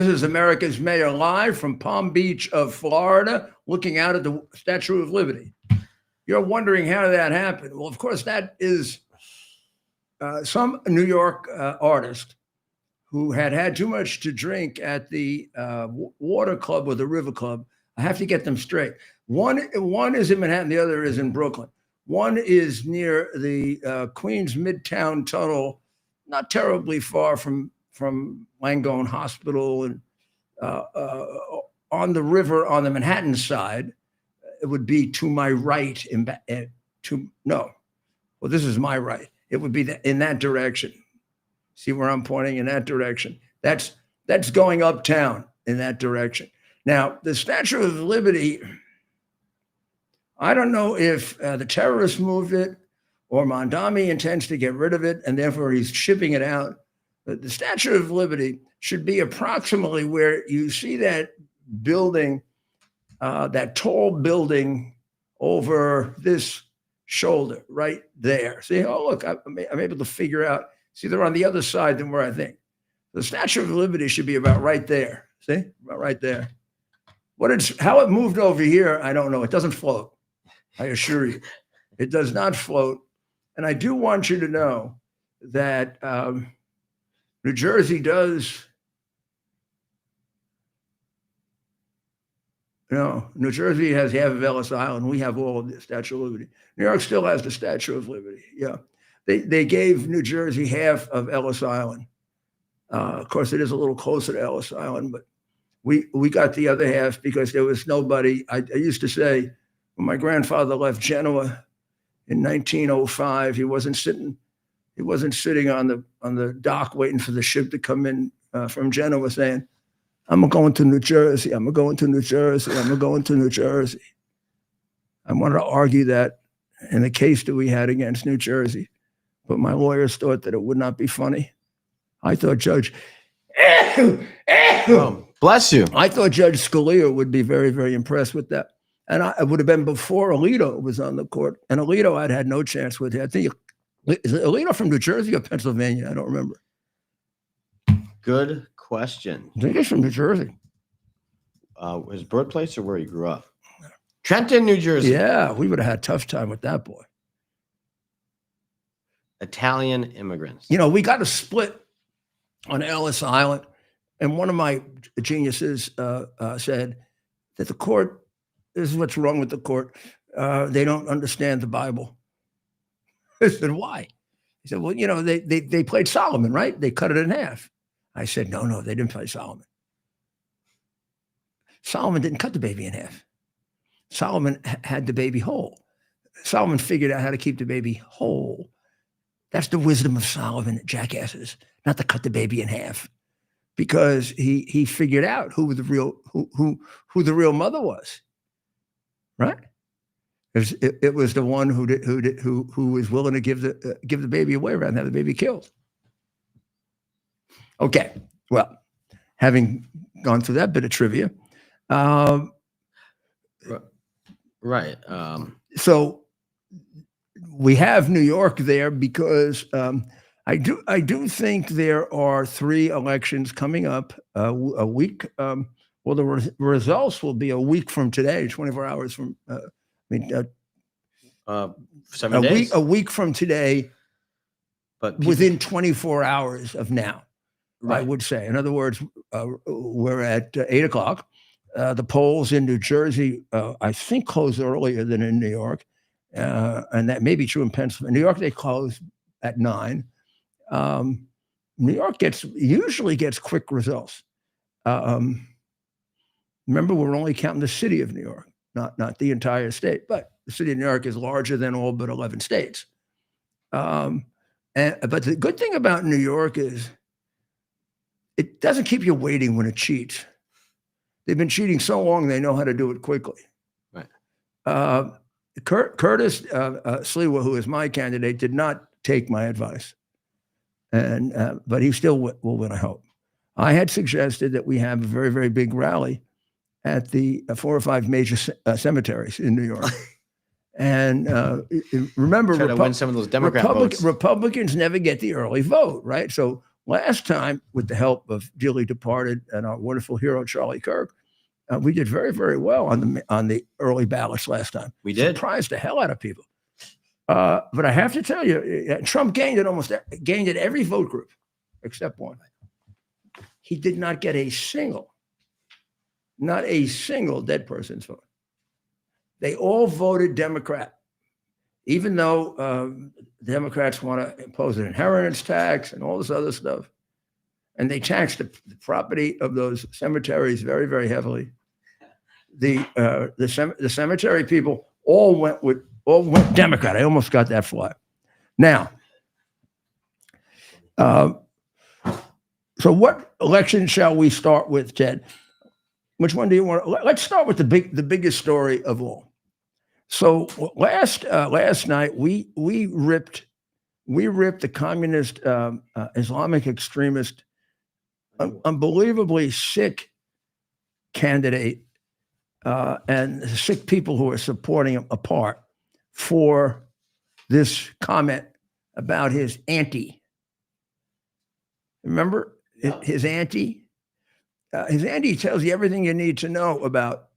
This is America's Mayor live from Palm Beach of Florida, looking out at the Statue of Liberty. You're wondering how that happened. Well, of course, that is some New York artist who had too much to drink at the water club or the river club. I have to get them straight. One is in Manhattan, the other is in Brooklyn. One is near the Queens Midtown Tunnel, not terribly far from Langone Hospital, and on the river on the Manhattan side. It would be to my right. Well, this is my right. It would be in that direction. See where I'm pointing? In that direction. That's going uptown in that direction. Now, the Statue of Liberty, I don't know if the terrorists moved it or Mondami intends to get rid of it, and therefore he's shipping it out. But the Statue of Liberty should be approximately where you see that building, that tall building over this shoulder right there. See, oh, look, I'm able to figure out. See, they're on the other side than where I think. The Statue of Liberty should be about right there. See, about right there. How it moved over here, I don't know. It doesn't float. I assure you, it does not float. And I do want you to know that New Jersey does. New Jersey has half of Ellis Island. We have all of the Statue of Liberty. New York still has the Statue of Liberty. Yeah, they gave New Jersey half of Ellis Island. Of course, it is a little closer to Ellis Island, but we got the other half because there was nobody. I used to say when my grandfather left Genoa in 1905, he wasn't sitting on the dock waiting for the ship to come in from Genoa saying, I'm going to New Jersey. I'm going to New Jersey. I'm going to New Jersey. I wanted to argue that in the case that we had against New Jersey, but my lawyers thought that it would not be funny. I thought Judge, bless you. I thought Judge Scalia would be very, very impressed with that. And it would have been before Alito was on the court. And Alito, I'd had no chance with him. I think, is Alito from New Jersey or Pennsylvania? I don't remember. Good question. I think he's from New Jersey. His birthplace or where he grew up? Trenton, New Jersey. Yeah, we would have had a tough time with that boy. Italian immigrants. We got a split on Ellis Island, and one of my geniuses said that the court, this is what's wrong with the court, they don't understand the Bible. I said, why? He said, well, they played Solomon, right? They cut it in half. I said, no, they didn't play Solomon. Solomon didn't cut the baby in half. Solomon had the baby whole. Solomon figured out how to keep the baby whole. That's the wisdom of Solomon, jackasses, not to cut the baby in half, because he figured out who the real mother was, right? It was the one who was willing to give the baby away rather than have the baby killed. Okay, well, having gone through that bit of trivia, right. So we have New York there because I do think there are 3 elections coming up a week. Well, the results will be a week from today, 24 hours from. 7 days. A week from today, but within 24 hours of now. Right. I would say. In other words, we're at 8 o'clock. The polls in New Jersey, I think, close earlier than in New York. And that may be true in Pennsylvania. New York, they close at 9. New York usually gets quick results. Remember, we're only counting the city of New York, not the entire state. But the city of New York is larger than all but 11 states. But the good thing about New York is it doesn't keep you waiting when it cheats. They've been cheating so long, they know how to do it quickly. Right. Curtis Sliwa, who is my candidate, did not take my advice, but he still will win, I hope. I had suggested that we have a very, very big rally at the 4 or 5 major cemeteries in New York. And remember, try to win some of those Democrat votes. Republicans never get the early vote, right? So last time, with the help of dearly departed and our wonderful hero Charlie Kirk, we did very, very well on the early ballots last time. We did. Surprised the hell out of people. But I have to tell you, Trump gained at every vote group except one. He did not get not a single dead person's vote. They all voted Democrat, even though Democrats want to impose an inheritance tax and all this other stuff. And they taxed the property of those cemeteries very, very heavily. The cemetery people all went Democrat. I almost got that fly. Now, so what election shall we start with, Ted? Which one do you want? Let's start with the biggest story of all. So last night we ripped the communist Islamic extremist, unbelievably sick candidate and sick people who are supporting him apart for this comment about his auntie. Remember his auntie? His auntie tells you everything you need to know about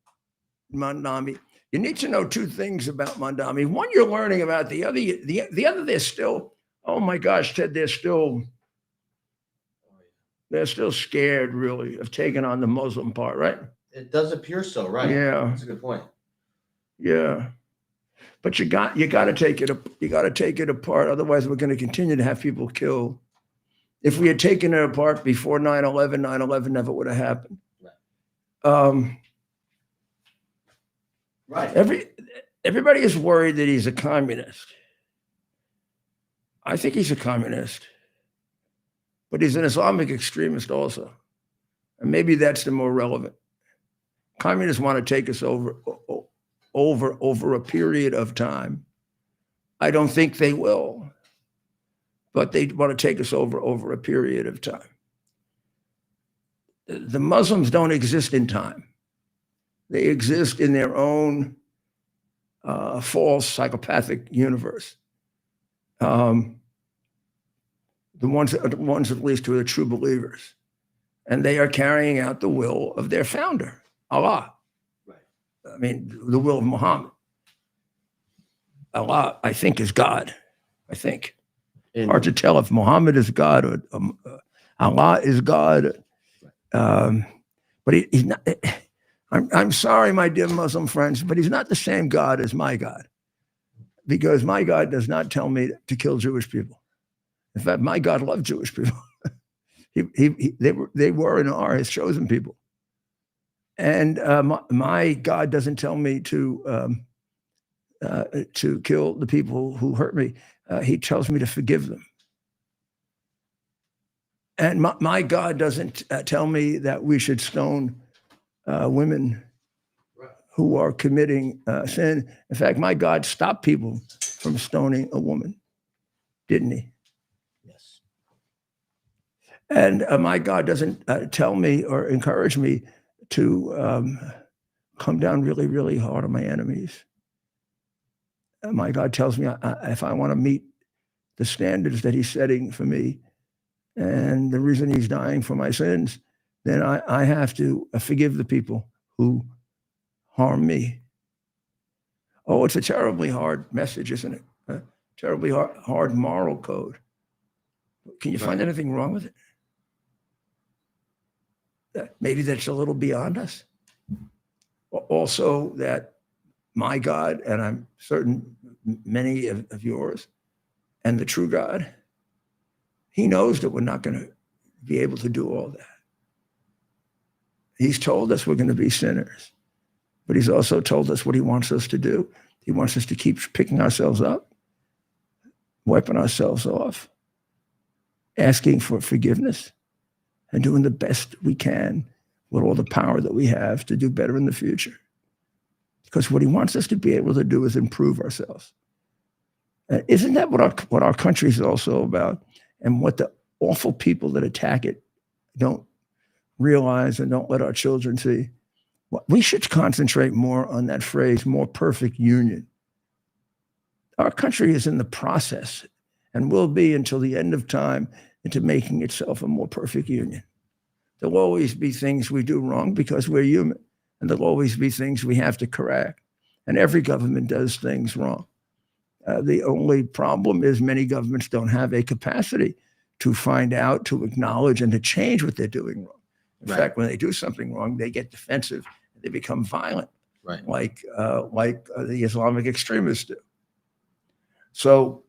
Mondami. You need to know two things about Mondami. One, you're learning about the other. The other, they're still, oh my gosh, Ted, they're still scared, really, of taking on the Muslim part, right? It does appear so, right? Yeah, that's a good point. Yeah, but you got to take it. You got to take it apart. Otherwise, we're going to continue to have people killed. If we had taken it apart before 9/11, 9/11 never would have happened. Right. Right. Everybody is worried that he's a communist. I think he's a communist, but he's an Islamic extremist also. And maybe that's the more relevant. Communists want to take us over a period of time. I don't think they will, but they want to take us over a period of time. The Muslims don't exist in time. They exist in their own false psychopathic universe. The ones at least who are the true believers. And they are carrying out the will of their founder, Allah. Right. I mean, the will of Muhammad. Allah, I think, is God. I think. Hard to tell if Muhammad is God or Allah is God. But he's not. I'm sorry, my dear Muslim friends, but he's not the same God as my God, because my God does not tell me to kill Jewish people. In fact, my God loved Jewish people. They were and are his chosen people. And my God doesn't tell me to kill the people who hurt me. He tells me to forgive them. And my God doesn't tell me that we should stone women who are committing sin. In fact, my God stopped people from stoning a woman, didn't he? Yes. And my God doesn't tell me or encourage me to come down really, really hard on my enemies. My God tells me if I want to meet the standards that he's setting for me and the reason he's dying for my sins, then I have to forgive the people who harm me. Oh, it's a terribly hard message, isn't it? A terribly hard moral code. Can you find anything wrong with it? Maybe that's a little beyond us. Also, that my God, and I'm certain many of yours, and the true God, he knows that we're not going to be able to do all that. He's told us we're going to be sinners, but he's also told us what he wants us to do. He wants us to keep picking ourselves up, wiping ourselves off, asking for forgiveness, and doing the best we can with all the power that we have to do better in the future. Because what he wants us to be able to do is improve ourselves. Isn't that what our country is also about? And what the awful people that attack it don't realize and don't let our children see? We should concentrate more on that phrase, more perfect union. Our country is in the process and will be until the end of time, into making itself a more perfect union. There'll always be things we do wrong because we're human, and there'll always be things we have to correct. And every government does things wrong. The only problem is many governments don't have a capacity to find out, to acknowledge, and to change what they're doing wrong. In fact, when they do something wrong, they get defensive. They become violent, like the Islamic extremists do. So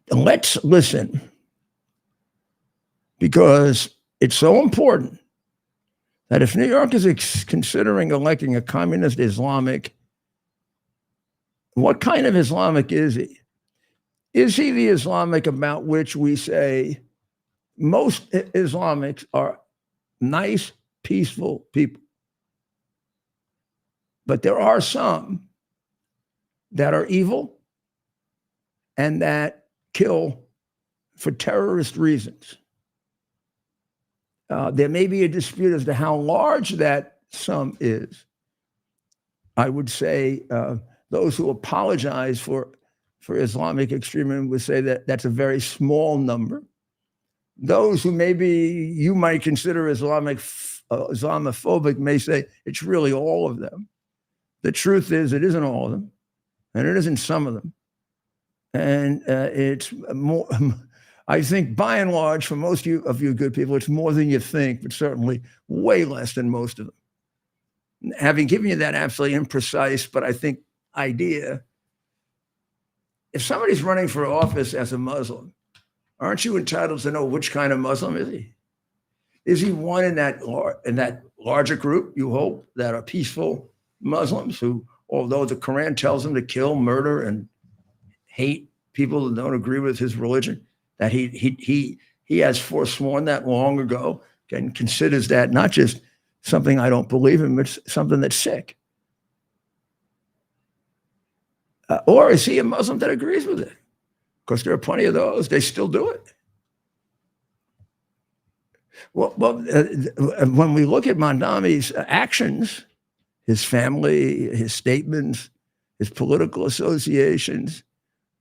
let's listen, because it's so important that if New York is considering electing a communist Islamic, what kind of Islamic is he? Is he the Islamic about which we say most Islamics are nice, peaceful people? But there are some that are evil and that kill for terrorist reasons. There may be a dispute as to how large that sum is. I would say those who apologize for Islamic extremism would say that that's a very small number. Those who maybe you might consider Islamophobic may say it's really all of them. The truth is, it isn't all of them, and it isn't some of them. And it's more, I think by and large, for most of you good people, it's more than you think, but certainly way less than most of them. Having given you that absolutely imprecise, but I think idea, if somebody's running for office as a Muslim, aren't you entitled to know which kind of Muslim is he? Is he one in that larger group, you hope, that are peaceful Muslims who, although the Quran tells them to kill, murder, and hate people that don't agree with his religion, that he has forsworn that long ago and considers that not just something I don't believe in, but something that's sick? Or is he a Muslim that agrees with it? Because there are plenty of those. They still do it. Well, when we look at Mandami's actions, his family, his statements, his political associations,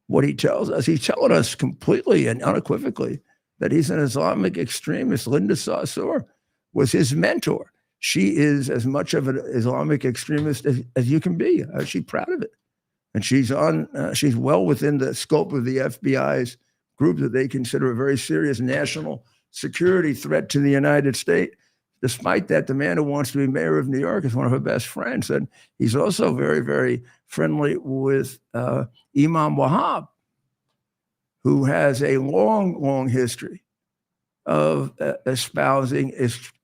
what he tells us, he's telling us completely and unequivocally that he's an Islamic extremist. Linda Sarsour was his mentor. She is as much of an Islamic extremist as you can be. She's proud of it. And she's well within the scope of the FBI's group that they consider a very serious national security threat to the United States. Despite that, the man who wants to be mayor of New York is one of her best friends. And he's also very, very friendly with Imam Wahab, who has a long, long history of espousing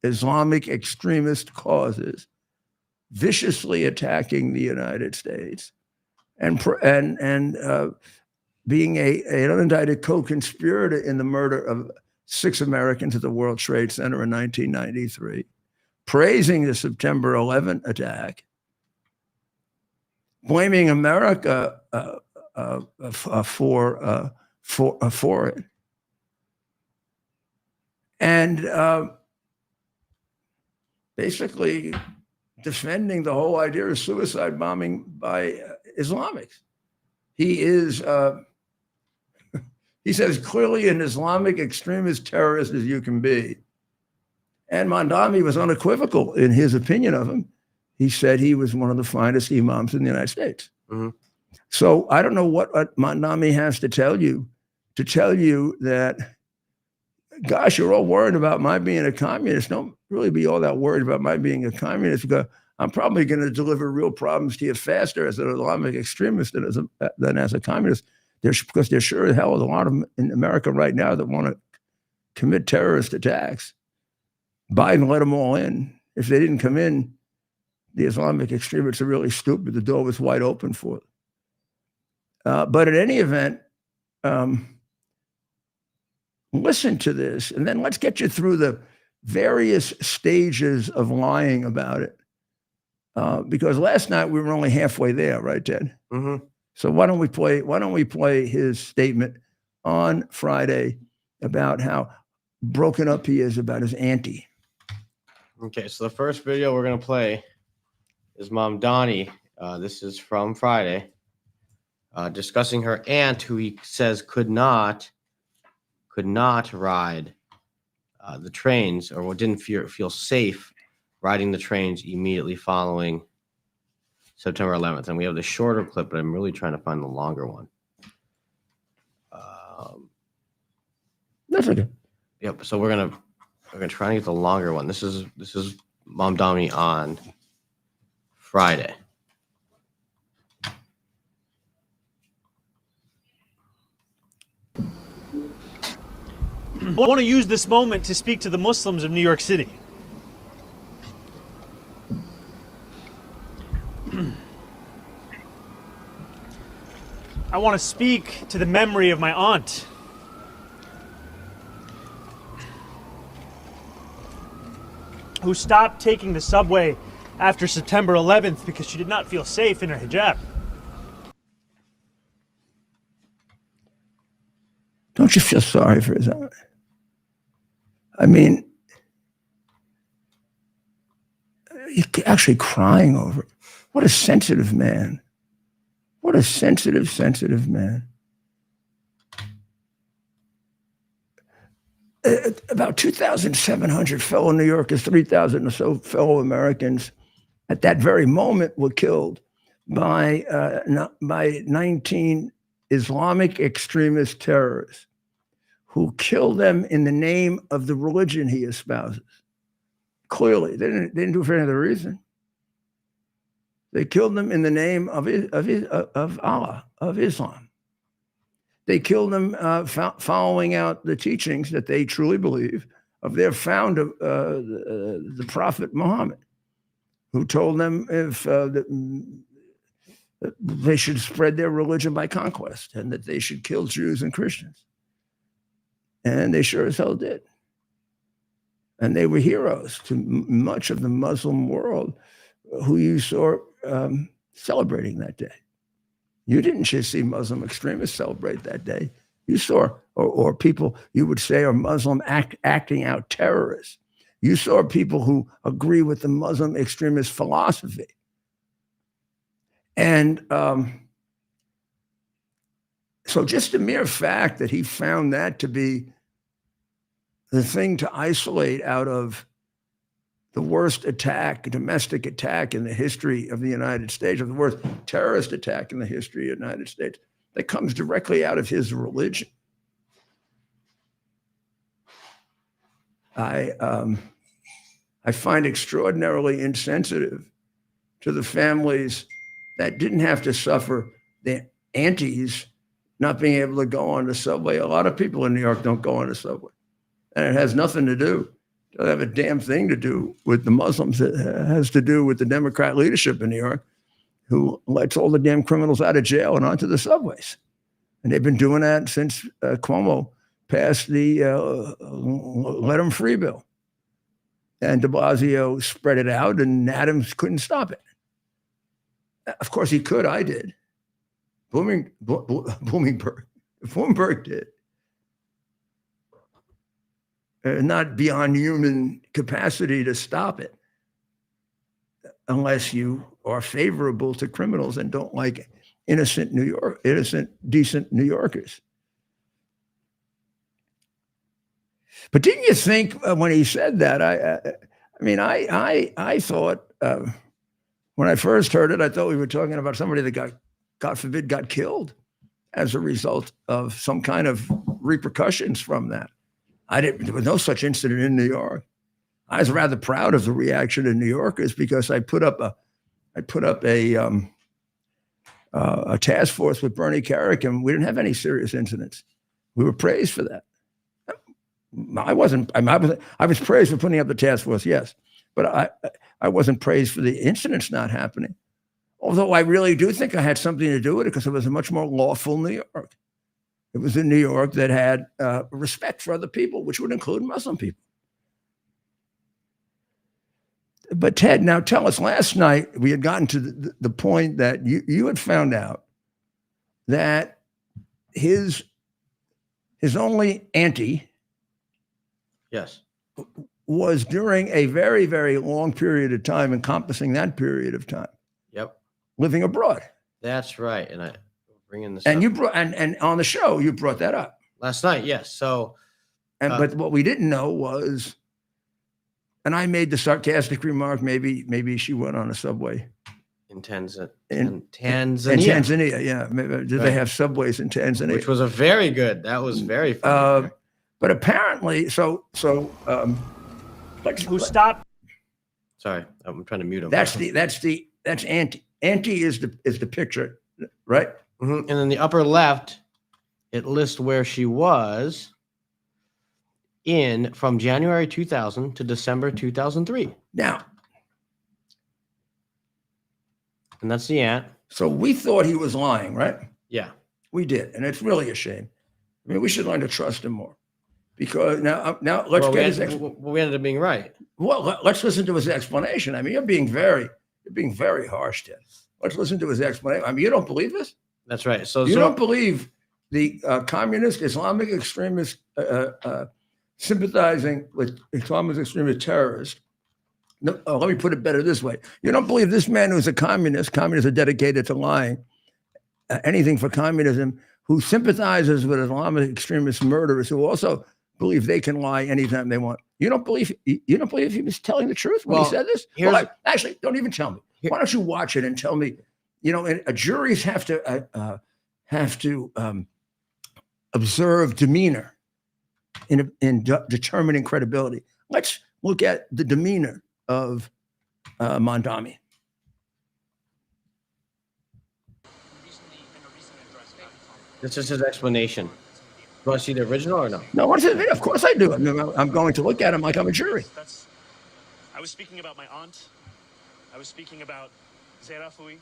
Islamic extremist causes, viciously attacking the United States, and being an unindicted co-conspirator in the murder of 6 Americans at the World Trade Center in 1993, praising the September 11 attack, blaming America for it, and basically defending the whole idea of suicide bombing by Islamics. He is, he's as clearly an Islamic extremist terrorist as you can be. And Mandami was unequivocal in his opinion of him. He said he was one of the finest imams in the United States. Mm-hmm. So I don't know what Mandami has to tell you that, gosh, you're all worried about my being a communist. Don't really be all that worried about my being a communist, because I'm probably going to deliver real problems to you faster as an Islamic extremist than as a communist. Because there sure as hell is a lot of them in America right now that want to commit terrorist attacks. Biden let them all in. If they didn't come in, the Islamic extremists are really stupid. The door was wide open for them. But in any event, listen to this, and then let's get you through the various stages of lying about it. Because last night we were only halfway there, right, Ted? Mm-hmm. So why don't we play his statement on Friday about how broken up he is about his auntie? Okay, so the first video we're gonna play is Mom Donnie. This is from Friday. discussing her aunt, who he says could not ride the trains, or didn't feel safe riding the trains immediately following September 11th. And we have the shorter clip, but I'm really trying to find the longer one. That's okay. Yep. So we're gonna try and get the longer one. This is Mom Domini on Friday. I want to use this moment to speak to the Muslims of New York City. I want to speak to the memory of my aunt. Who stopped taking the subway after September 11th because she did not feel safe in her hijab. Don't you feel sorry for his aunt? I mean, you're actually crying over it. What a sensitive man. What a sensitive man. About 2,700 fellow New Yorkers, 3,000 or so fellow Americans at that very moment were killed by 19 Islamic extremist terrorists who killed them in the name of the religion he espouses. Clearly, they didn't do it for any other reason. They killed them in the name of Allah, of Islam. They killed them following out the teachings that they truly believe of their founder, the Prophet Muhammad, who told them that they should spread their religion by conquest and that they should kill Jews and Christians. And they sure as hell did. And they were heroes to much of the Muslim world who you saw celebrating that day. You didn't just see Muslim extremists celebrate that day. You saw, or people you would say are Muslim acting out terrorists. You saw people who agree with the Muslim extremist philosophy. And so just the mere fact that he found that to be the thing to isolate out of the worst attack, domestic attack in the history of the United States, or the worst terrorist attack in the history of the United States, that comes directly out of his religion. I find extraordinarily insensitive to the families that didn't have to suffer the aunties not being able to go on the subway. A lot of people in New York don't go on the subway. And it has nothing to do, it doesn't have a damn thing to do with the Muslims. It has to do with the Democrat leadership in New York, who lets all the damn criminals out of jail and onto the subways. And they've been doing that since Cuomo passed the Let Them Free bill. And de Blasio spread it out, and Adams couldn't stop it. Of course he could, I did. Bloomberg did. Not beyond human capacity to stop it, unless you are favorable to criminals and don't like innocent, decent New Yorkers. But didn't you think when he said that? I thought when I first heard it, I thought we were talking about somebody that God forbid, got killed as a result of some kind of repercussions from that. There was no such incident in New York. I was rather proud of the reaction of New Yorkers because I put up a task force with Bernie Carrick, and we didn't have any serious incidents. We were praised for that. I was praised for putting up the task force, yes, but I wasn't praised for the incidents not happening. Although I really do think I had something to do with it because it was a much more lawful New York. It was a New York that had respect for other people, which would include Muslim people. But Ted, now tell us, last night we had gotten to the point that you had found out that his only auntie, yes, was during a very, very long period of time, encompassing that period of time. Yep. Living abroad. That's right. And bringing this And up. you brought and on the show you brought that up. Last night, yes. So But what we didn't know was, and I made the sarcastic remark, maybe she went on a subway in Tanzania, in Tanzania, Tanzania. Yeah, maybe, do they have subways in Tanzania? which was that was very funny. But apparently, Who stopped? Sorry, I'm trying to mute him. That's Auntie. Auntie is the picture, right? And in the upper left, it lists where she was from January 2000 to December 2003. Now, and that's the aunt. so we thought he was lying, right? Yeah. We did, and it's really a shame. I mean, we should learn to trust him more, because now let's get his. We ended up being right. Well, let's listen to his explanation. I mean, you're being very harsh, Ted. Let's listen to his explanation. I mean, you don't believe this? That's right. So You don't believe the communist Islamic extremists sympathizing with Islamic extremist terrorists. No, let me put it better this way. You don't believe this man who's a communist, communists are dedicated to lying, anything for communism, who sympathizes with Islamic extremist murderers who also believe they can lie anytime they want. You don't believe he was telling the truth when he said this? Well, actually, don't even tell me. Why don't you watch it and tell me? You know, juries have to observe demeanor in determining credibility. Let's look at the demeanor of Mondami. This is his explanation. You want to see the original or no? No, what's it? Of course I do. I'm going to look at him like I'm a jury. I was speaking about my aunt. I was speaking about Zerafui,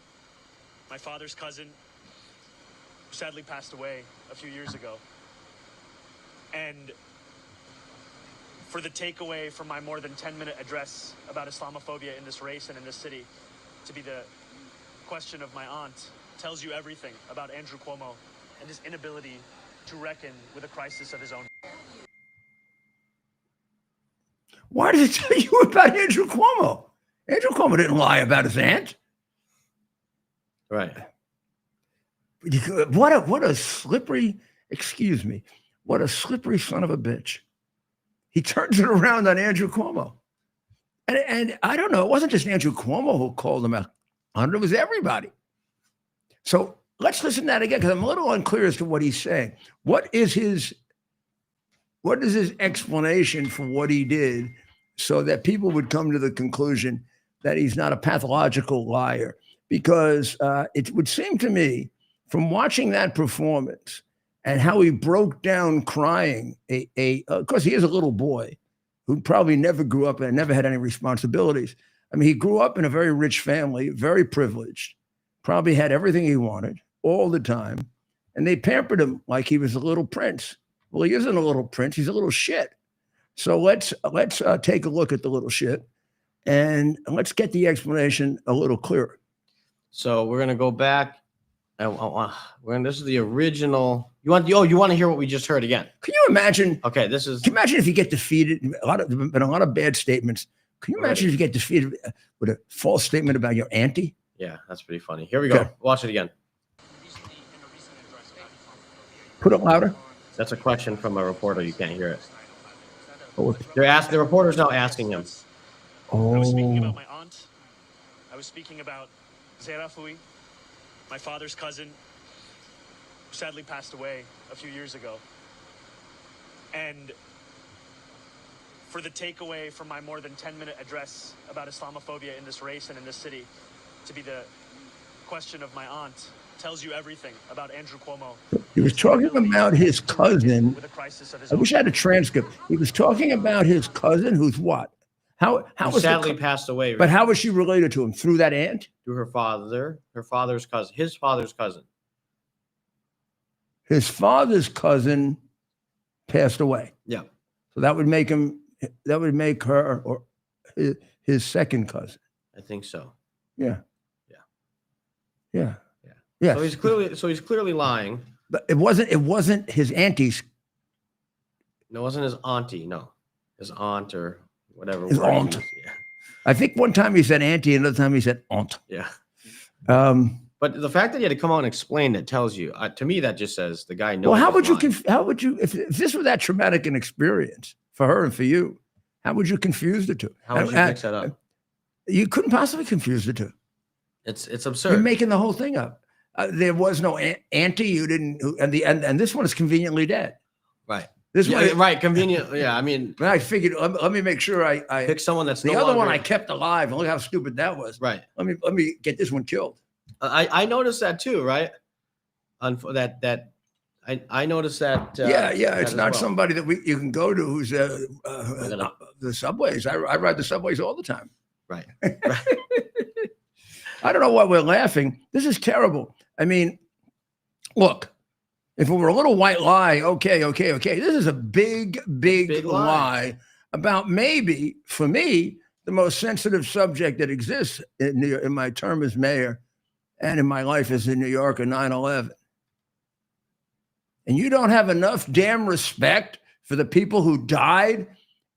my father's cousin, who sadly passed away a few years ago. And for the takeaway from my more than 10-minute address about Islamophobia in this race and in this city to be the question of my aunt tells you everything about Andrew Cuomo and his inability to reckon with a crisis of his own. Why does it tell you about Andrew Cuomo? Andrew Cuomo didn't lie about his aunt. Right. What a slippery, excuse me, what a slippery son of a bitch. He turns it around on Andrew Cuomo. And I don't know, it wasn't just Andrew Cuomo who called him out. It was everybody. So let's listen to that again, because I'm a little unclear as to what he's saying. What is his explanation for what he did so that people would come to the conclusion that he's not a pathological liar? Because it would seem to me, from watching that performance and how he broke down crying, of course, he is a little boy who probably never grew up and never had any responsibilities. I mean, he grew up in a very rich family, very privileged, probably had everything he wanted all the time, and they pampered him like he was a little prince. Well, he isn't a little prince, he's a little shit. So let's take a look at the little shit, and let's get the explanation a little clearer. So we're gonna go back. This is the original. You want to hear what we just heard again? Can you imagine? Okay, Can you imagine if you get defeated? There've been a lot of bad statements. Can you imagine if you get defeated with a false statement about your auntie? Yeah, that's pretty funny. Here we go. Okay. Watch it again. Put it louder. That's a question from a reporter. You can't hear it. Oh. The reporter's now asking him. I was speaking about my aunt. I was speaking about Zerafui, my father's cousin, who sadly passed away a few years ago. And for the takeaway from my more than 10-minute address about Islamophobia in this race and in this city to be the question of my aunt tells you everything about Andrew Cuomo. He was talking about his cousin. With a crisis of his I wish I had a transcript. He was talking about his cousin, who's what? How was sadly passed away. But how was she related to him? Through that aunt? Through her father's cousin, his father's cousin. His father's cousin passed away. Yeah. So that would make her or his second cousin. I think so. Yeah. Yeah. Yeah. Yeah. Yeah. So he's clearly lying. But it wasn't his auntie's. No, it wasn't his auntie. No, his aunt or whatever. His aunt. Yeah. I think one time he said auntie, another time he said aunt. Yeah. But the fact that he had to come out and explain it tells you, to me, that just says the guy knows. Well, how he's would you, lying. how would you, if this were that traumatic an experience for her and for you, how would you confuse the two? How would you mix that up? You couldn't possibly confuse the two. It's You're absurd. making the whole thing up. There was no auntie. You didn't, and this one is conveniently dead. Right. This Yeah, one, right. Convenient. Yeah. I mean, I figured. Let me make sure I pick someone that's the no other one longer- I kept alive. And look how stupid that was. Right. Let me get this one killed. I noticed that too. Right. I noticed that. Yeah. that It's as not well. somebody that you can go to who's the subways. I ride the subways all the time. Right. I don't know why we're laughing. This is terrible. I mean, look, if it were a little white lie, okay. This is a big lie about maybe, for me, the most sensitive subject that exists in my term as mayor and in my life as in New York in 9/11. And you don't have enough damn respect for the people who died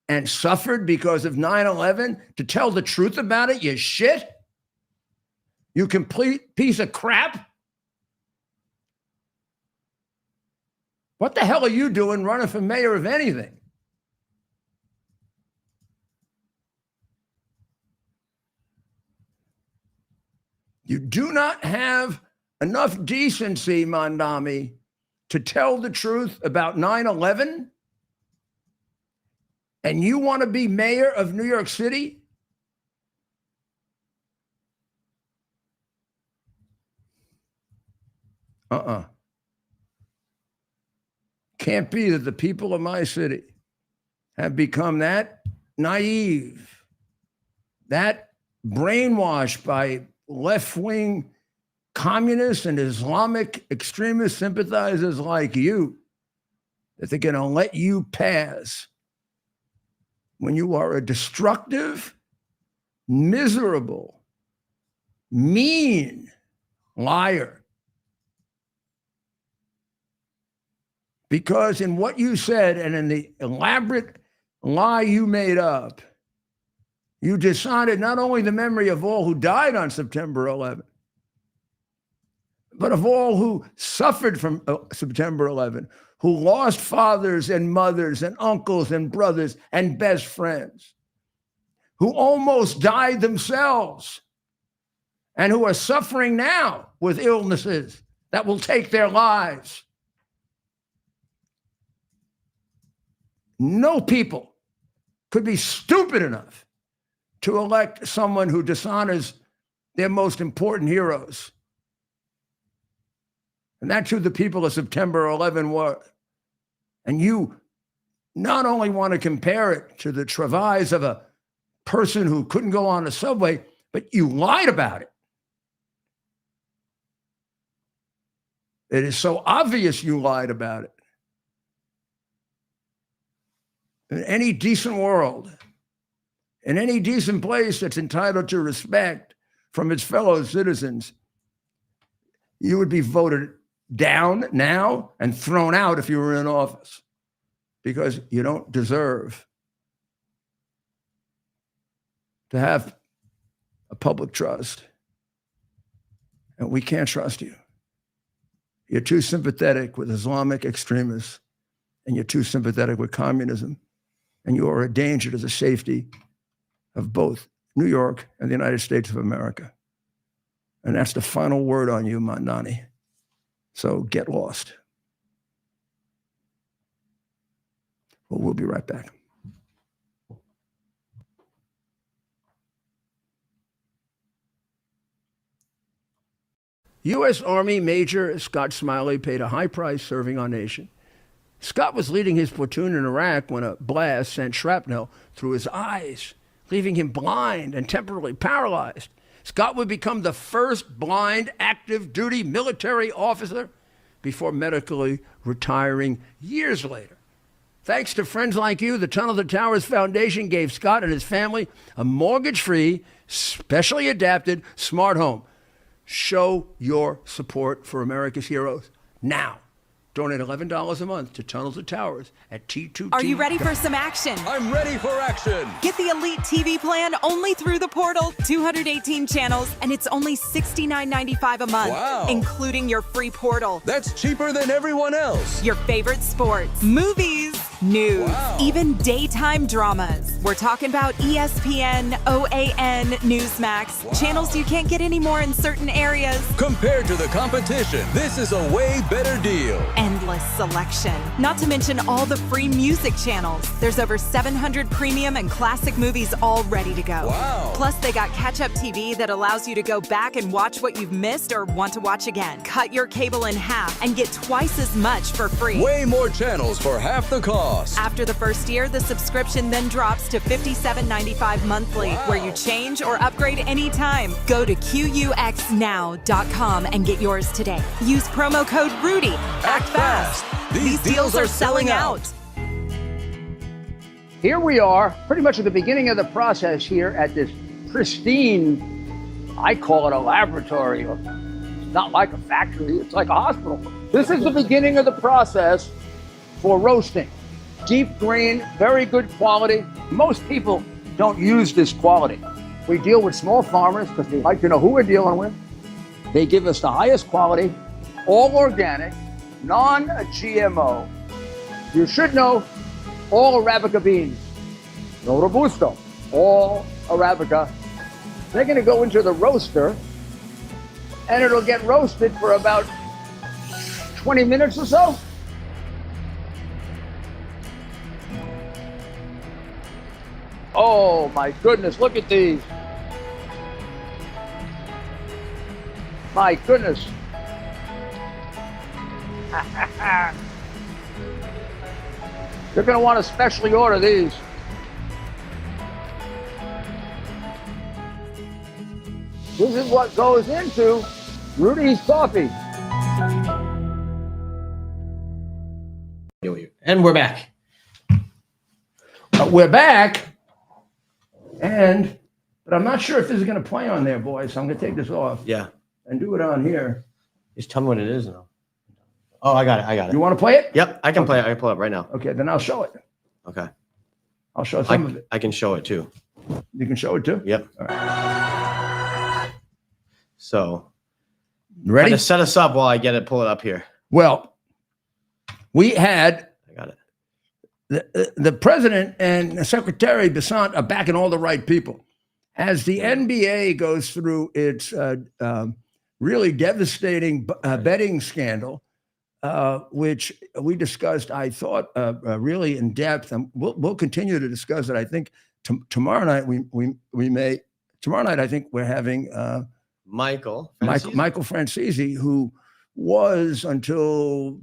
and suffered because of 9/11 to tell the truth about it, you shit. You complete piece of crap. What the hell are you doing running for mayor of anything? You do not have enough decency, Mandami, to tell the truth about 9/11? And you want to be mayor of New York City? Can't be that the people of my city have become that naive, that brainwashed by left-wing communists and Islamic extremist sympathizers like you, that they're going to let you pass when you are a destructive, miserable, mean liar. Because in what you said and in the elaborate lie you made up, you dishonored not only the memory of all who died on September 11, but of all who suffered from September 11, who lost fathers and mothers and uncles and brothers and best friends, who almost died themselves and who are suffering now with illnesses that will take their lives. No people could be stupid enough to elect someone who dishonors their most important heroes. And that's who the people of September 11 were. And you not only want to compare it to the travails of a person who couldn't go on the subway, but you lied about it. It is so obvious you lied about it. In any decent world, in any decent place that's entitled to respect from its fellow citizens, you would be voted down now and thrown out if you were in office because you don't deserve to have a public trust. And we can't trust you. You're too sympathetic with Islamic extremists, and you're too sympathetic with communism. And you are a danger to the safety of both New York and the United States of America. And that's the final word on you, Mandani. So get lost. Well, we'll be right back. U.S. Army Major Scott Smiley paid a high price serving our nation. Scott was leading his platoon in Iraq when a blast sent shrapnel through his eyes, leaving him blind and temporarily paralyzed. Scott would become the first blind active duty military officer before medically retiring years later. Thanks to friends like you, the Tunnel to Towers Foundation gave Scott and his family a mortgage-free, specially adapted smart home. Show your support for America's heroes now. Donate $11 a month to Tunnel to Towers at T2T. Are you ready for some action? I'm ready for action. Get the Elite TV plan only through the portal. 218 channels, and it's only $69.95 a month, Wow. including your free portal. That's cheaper than everyone else. Your favorite sports, movies, news, Wow. even daytime dramas. We're talking about ESPN, OAN, Newsmax, Wow. channels you can't get anymore in certain areas. Compared to the competition, this is a way better deal. Endless selection. Not to mention all the free music channels. There's over 700 premium and classic movies all ready to go. Wow. Plus, they got catch-up TV that allows you to go back and watch what you've missed or want to watch again. Cut your cable in half and get twice as much for free. Way more channels for half the cost. After the first year, the subscription then drops to $57.95 monthly, Wow. where you change or upgrade anytime. Go to QUXNow.com and get yours today. Use promo code RUDY. Act fast. These deals are selling out. Here we are, pretty much at the beginning of the process here at this pristine, I call it a laboratory. It's not like a factory, it's like a hospital. This is the beginning of the process for roasting. Deep grain, very good quality. Most people don't use this quality. We deal with small farmers because they like to know who we're dealing with. They give us the highest quality, all organic, non-GMO. You should know all Arabica beans, no Robusto, all Arabica. They're gonna go into the roaster and it'll get roasted for about 20 minutes or so. Oh my goodness, look at these. My goodness. You're going to want to specially order these. This is what goes into Rudy's coffee. And we're back. We're back. But I'm not sure if this is going to play on there, boys. So I'm going to take this off Yeah. and do it on here. Just tell me what it is now. Oh, I got it. You want to play it? Yep, I can play it. I can pull it right now. Okay, then I'll show it. Okay. I'll show some of it. I can show it too. You can show it too? Yep. All right. So, Ready? to set us up while I pull it up here. Well, we had I got it. the president and Secretary Besant are backing all the right people. As the NBA goes through its really devastating betting scandal, which we discussed, I thought, really in depth, and we'll continue to discuss it. I think tomorrow night we may. Tomorrow night, I think we're having Michael Francesi, who was until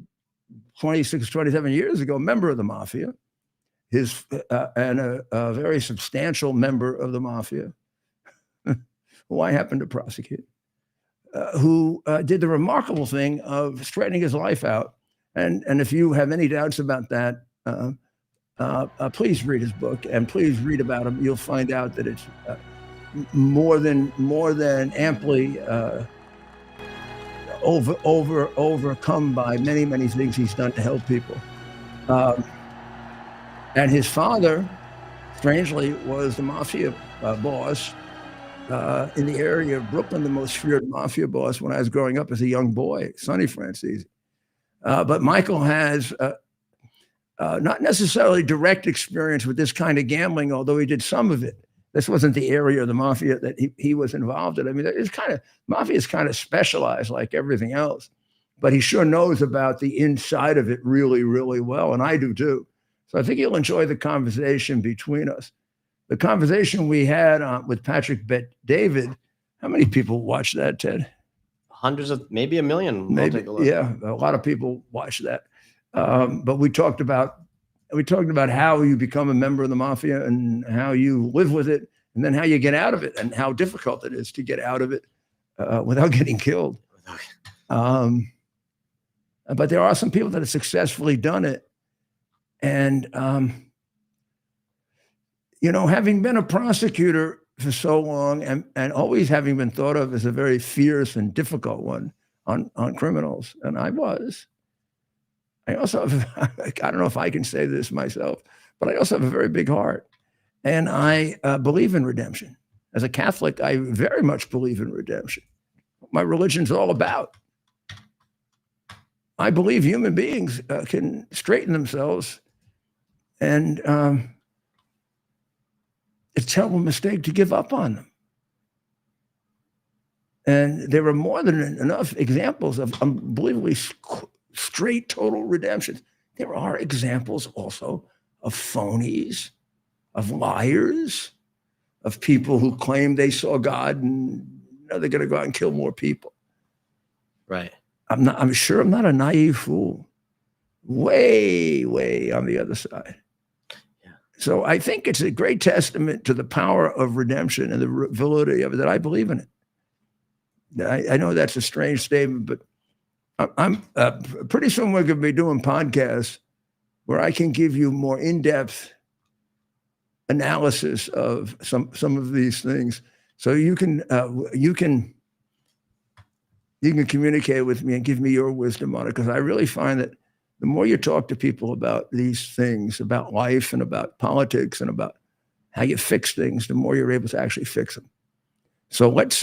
26, 27 years ago, a member of the mafia, and a very substantial member of the mafia, who I happened to prosecute, who did the remarkable thing of straightening his life out. And if you have any doubts about that, please read his book and please read about him. You'll find out that it's more than amply overcome by many things he's done to help people. And his father, strangely, was the mafia boss in the area of Brooklyn, the most feared mafia boss when I was growing up as a young boy, Sonny Francesi. But Michael has not necessarily direct experience with this kind of gambling, although he did some of it. This wasn't the area of the mafia that he was involved in. I mean, mafia is kind of specialized like everything else, but he sure knows about the inside of it really, really well, and I do too. So I think you'll enjoy the conversation between us. The conversation we had with Patrick Bet-David, how many people watched that, Ted? Hundreds of, maybe a million. Maybe, Take a look. yeah, a lot of people watched that. But we talked about how you become a member of the mafia and how you live with it, and then how you get out of it, and how difficult it is to get out of it without getting killed. But there are some people that have successfully done it. And, having been a prosecutor for so long and always having been thought of as a very fierce and difficult one on criminals, and I was, I also have, I don't know if I can say this myself, but I also have a very big heart. And I believe in redemption. As a Catholic, I very much believe in redemption. My religion's all about. I believe human beings can straighten themselves, and it's a terrible mistake to give up on them. And there are more than enough examples of unbelievably straight, total redemptions. There are examples also of phonies, of liars, of people who claim they saw God and they're going to go out and kill more people. Right. I'm sure I'm not a naive fool. Way, way on the other side. Yeah. So I think it's a great testament to the power of redemption and the validity of it that I believe in it. I know that's a strange statement, but I'm pretty soon we're going to be doing podcasts where I can give you more in-depth analysis of some of these things, so you can communicate with me and give me your wisdom on it. Because I really find that the more you talk to people about these things, about life and about politics and about how you fix things, the more you're able to actually fix them. So let's.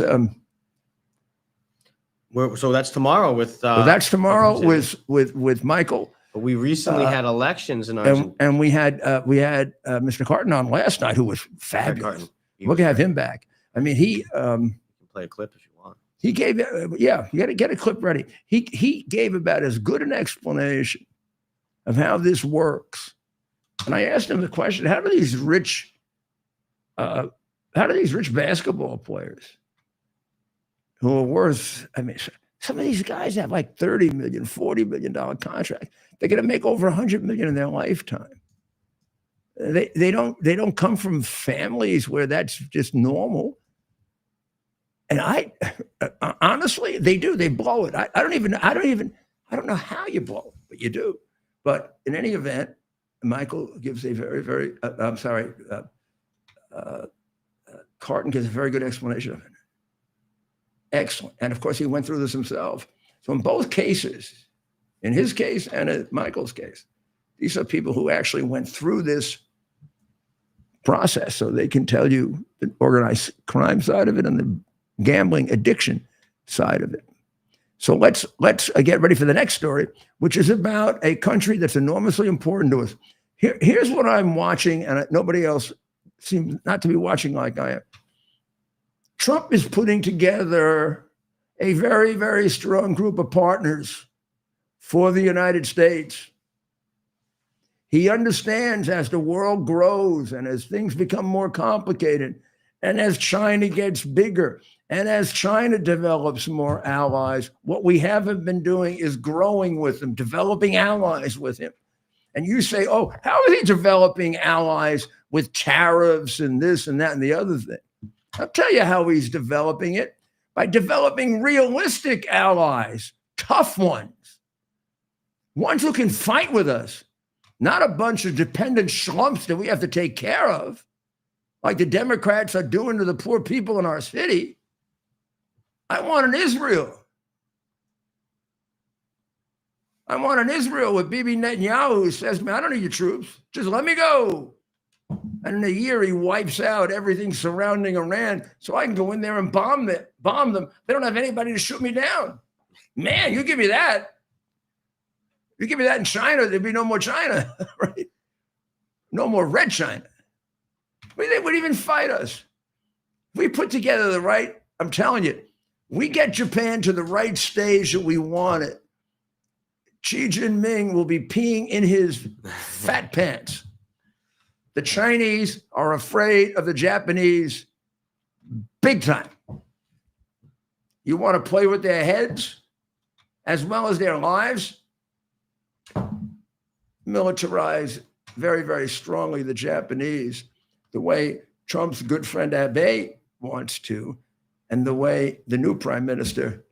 So that's tomorrow with. That's tomorrow with Michael. But we recently had elections in Argentina, and we had Mr. Carton on last night, who was fabulous. We're gonna have him back. I mean, he. You can play a clip if you want. He gave, you got to get a clip ready. He gave about as good an explanation of how this works. And I asked him the question: how do these rich basketball players who are worth, I mean, some of these guys have like $30 million, $40 million contracts. They're going to make over $100 million in their lifetime. They don't come from families where that's just normal. And I honestly, they do. They blow it. I don't know how you blow it, but you do. But in any event, Michael gives a very, very, Carton gives a very good explanation of it. Excellent. And of course, he went through this himself. So in both cases, in his case and in Michael's case, these are people who actually went through this process, so they can tell you the organized crime side of it and the gambling addiction side of it. So let's get ready for the next story, which is about a country that's enormously important to us. Here's what I'm watching, and nobody else seems not to be watching like I am. Trump is putting together a very, very strong group of partners for the United States. He understands as the world grows and as things become more complicated, and as China gets bigger, and as China develops more allies, what we haven't been doing is growing with them, developing allies with him. And you say, oh, how is he developing allies with tariffs and this and that and the other thing? I'll tell you how he's developing it, by developing realistic allies, tough ones who can fight with us, not a bunch of dependent schlumps that we have to take care of, like the Democrats are doing to the poor people in our city. I want an Israel. I want an Israel with Bibi Netanyahu who says, man, I don't need your troops. Just let me go. And in a year, he wipes out everything surrounding Iran so I can go in there and bomb them. They don't have anybody to shoot me down. Man, you give me that. You give me that in China, there'd be no more China, right? No more red China. I mean, they wouldn't even fight us. If we put together the right, I'm telling you, we get Japan to the right stage that we want it. Xi Jinping will be peeing in his fat pants. The Chinese are afraid of the Japanese big time. You want to play with their heads as well as their lives? Militarize very, very strongly the Japanese, the way Trump's good friend Abe wants to, and the way the new prime minister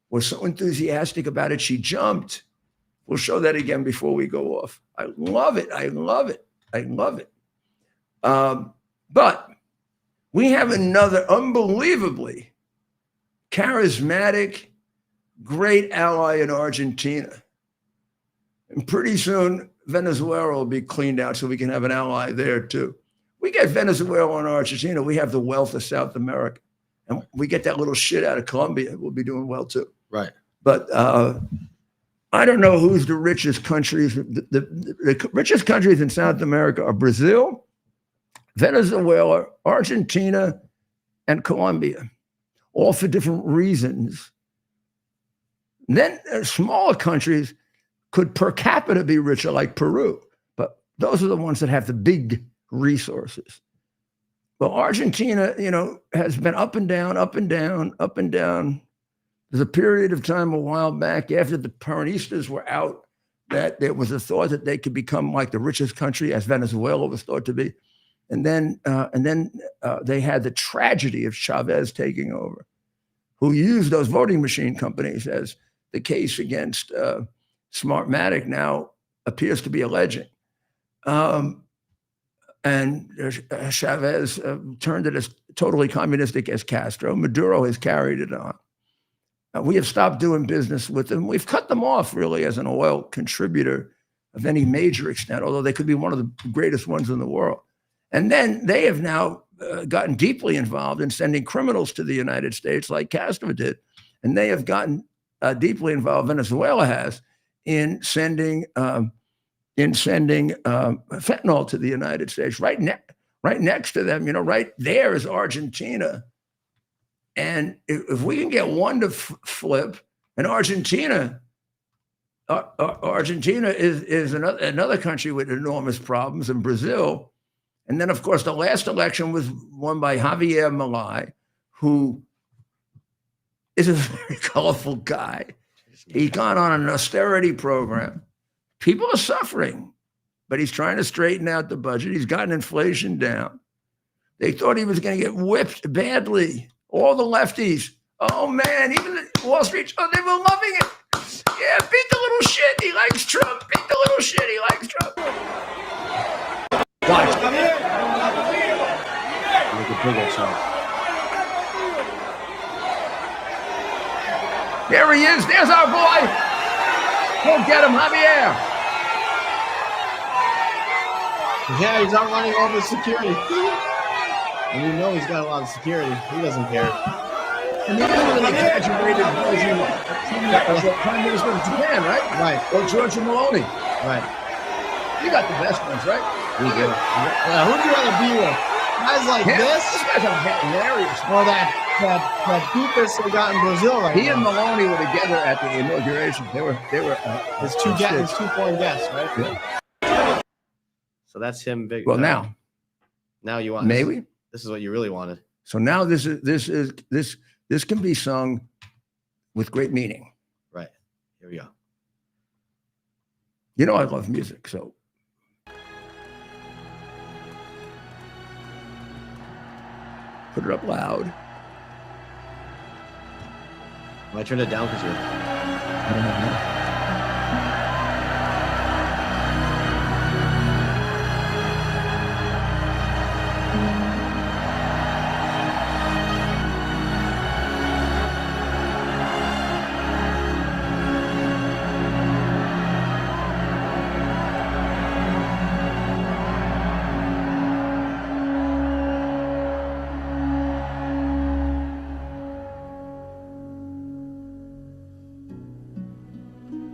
was so enthusiastic about it, she jumped. We'll show that again before we go off. I love it. I love it. I love it. But we have another unbelievably charismatic, great ally in Argentina. And pretty soon, Venezuela will be cleaned out so we can have an ally there too. We get Venezuela and Argentina, we have the wealth of South America. And we get that little shit out of Colombia, we'll be doing well too. Right. But I don't know who's the richest countries. The richest countries in South America are Brazil, Venezuela, Argentina, and Colombia, all for different reasons. Then smaller countries could per capita be richer, like Peru, but those are the ones that have the big resources. Well, Argentina, has been up and down, up and down, up and down. There's a period of time a while back after the Peronistas were out that there was a thought that they could become like the richest country, as Venezuela was thought to be. And then they had the tragedy of Chavez taking over, who used those voting machine companies, as the case against Smartmatic now appears to be alleging. And Chavez turned it as totally communistic as Castro. Maduro has carried it on. We have stopped doing business with them. We've cut them off really as an oil contributor of any major extent, although they could be one of the greatest ones in the world. And then they have now gotten deeply involved in sending criminals to the United States like Castro did. And they have gotten deeply involved, Venezuela has, in sending fentanyl to the United States. Right next to them, right there is Argentina. And if we can get one to flip, and Argentina is another country with enormous problems, and Brazil. And then, of course, the last election was won by Javier Milei, who is a very colorful guy. He's gone on an austerity program. People are suffering, but he's trying to straighten out the budget. He's gotten inflation down. They thought he was going to get whipped badly. All the lefties. Oh, man, even the Wall Street, they were loving it. Yeah, beat the little shit. He likes Trump. Beat the little shit. He likes Trump. Watch. There he is. There's our boy. Go get him, Javier. Yeah, he's out running over security. And you know he's got a lot of security. He doesn't care. And he is an exaggerated version of the Prime Minister of Japan, right? Right. Or Giorgia Meloni. Right. You got the best ones, right? We do. Who do you want to be with? Guys like this? These guys are hilarious. Or that doofus they got in Brazil right He now. and Meloni were together at the inauguration. They were his two foreign guests, right? Yeah. So that's him big. Well, now you want maybe this is what you really wanted. So now this can be sung with great meaning. Right. Here we go. I love music, so put it up loud. Well, I turned it down because you're. I don't know.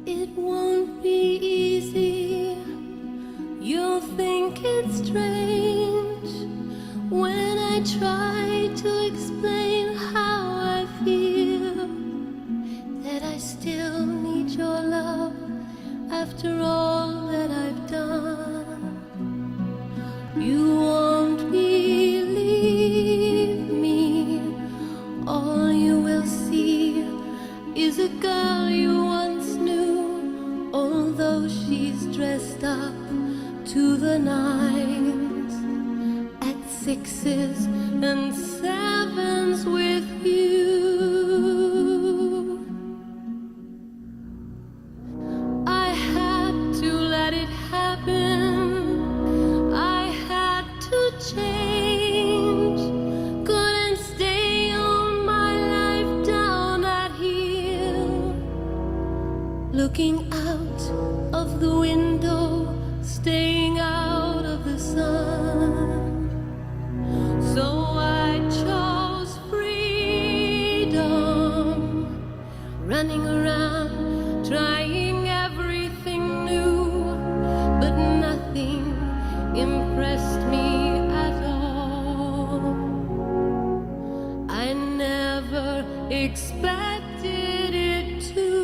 It won't be easy. You'll think it's strange when I try to explain how I feel, that I still need your love after all that I've done. You won't believe me. All you will see is a girl you once knew, although she's dressed up to the nines, at 6s and 7s with you. I had to let it happen. I had to change. Couldn't stay on my life down that hill, looking out of the running around, trying everything new, but nothing impressed me at all. I never expected it to.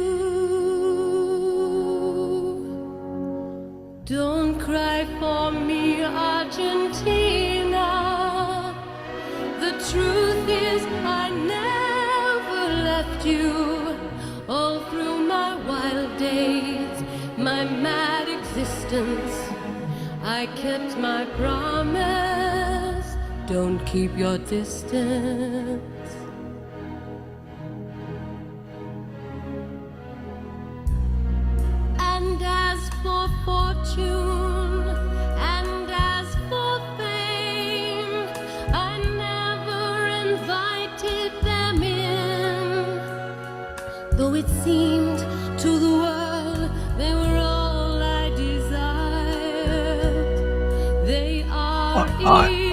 Don't cry for me, Argentina. The truth is I never left you. All through my wild days, my mad existence, I kept my promise. Don't keep your distance. And as for fortune, and as for fame, I never invited them in. Though it seemed to the world they were all I desired. They are